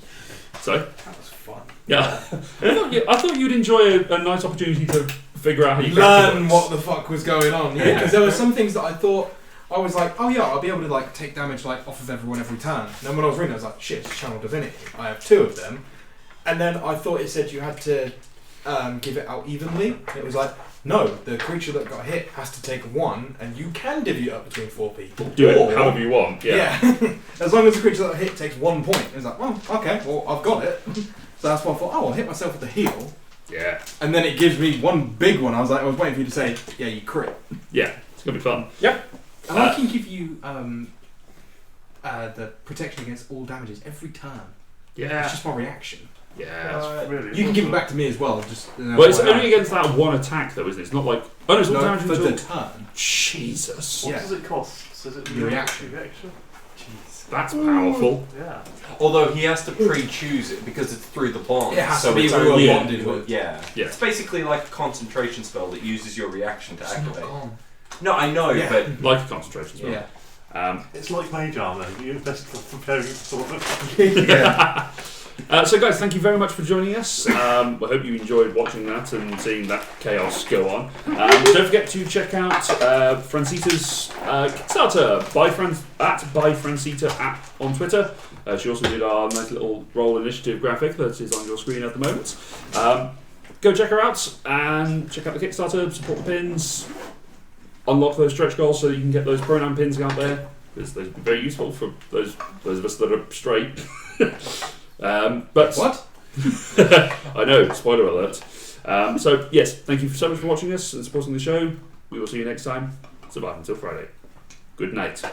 So
That was fun.
yeah, I thought you'd enjoy a nice opportunity to figure out how you craft
Learn
the
what the fuck was going on. Yeah, because there were some things that I thought I was like, oh yeah, I'll be able to like take damage like off of everyone every turn. And then when I was reading, I was like, shit, it's Channel Divinity. I have 2 of them, and then I thought it said you had to give it out evenly. It was like, no, the creature that got hit has to take 1, and you can divvy it up between 4 people.
Do
Or-
it however you want. Yeah.
as long as the creature that got hit takes 1 point. It's like, oh, okay, well I've got it. So that's why I thought, oh, I'll hit myself with the heal.
Yeah.
And then it gives me 1 big one. I was waiting for you to say, yeah, you crit.
Yeah. It's gonna be fun.
And I can give you the protection against all damages every turn.
Yeah.
It's just my reaction.
Yeah.
That's really
You can give it back to me as well. Just
Well, it's only against that one attack, though, isn't it? It's not like no, it's all
no,
damage
for
until
the turn.
Jesus.
What
Yeah.
does it cost? So is it
Your reaction.
reaction?
That's powerful.
Yeah.
Although he has to pre-choose it because it's through the bond.
It has
so
to be
it's
who we're
only
bonded with.
Yeah.
Yeah.
It's basically like a concentration spell that uses your reaction to
It's not
activate.
gone.
No, I know,
Yeah.
but
Like a concentration spell.
Yeah.
It's like mage armor. You invest for preparing sort of.
Yeah.
So, guys, thank you very much for joining us. I hope you enjoyed watching that and seeing that chaos go on. Don't forget to check out Francita's Kickstarter by Francita on Twitter. She also did our nice little roll initiative graphic that is on your screen at the moment. Go check her out and check out the Kickstarter, support the pins, unlock those stretch goals so you can get those pronoun pins out there, because they're very useful for those of us that are straight. But
What?
I know, spoiler alert. So yes, thank you so much for watching us and supporting the show. We will see you next time. Survive until Friday. Good night.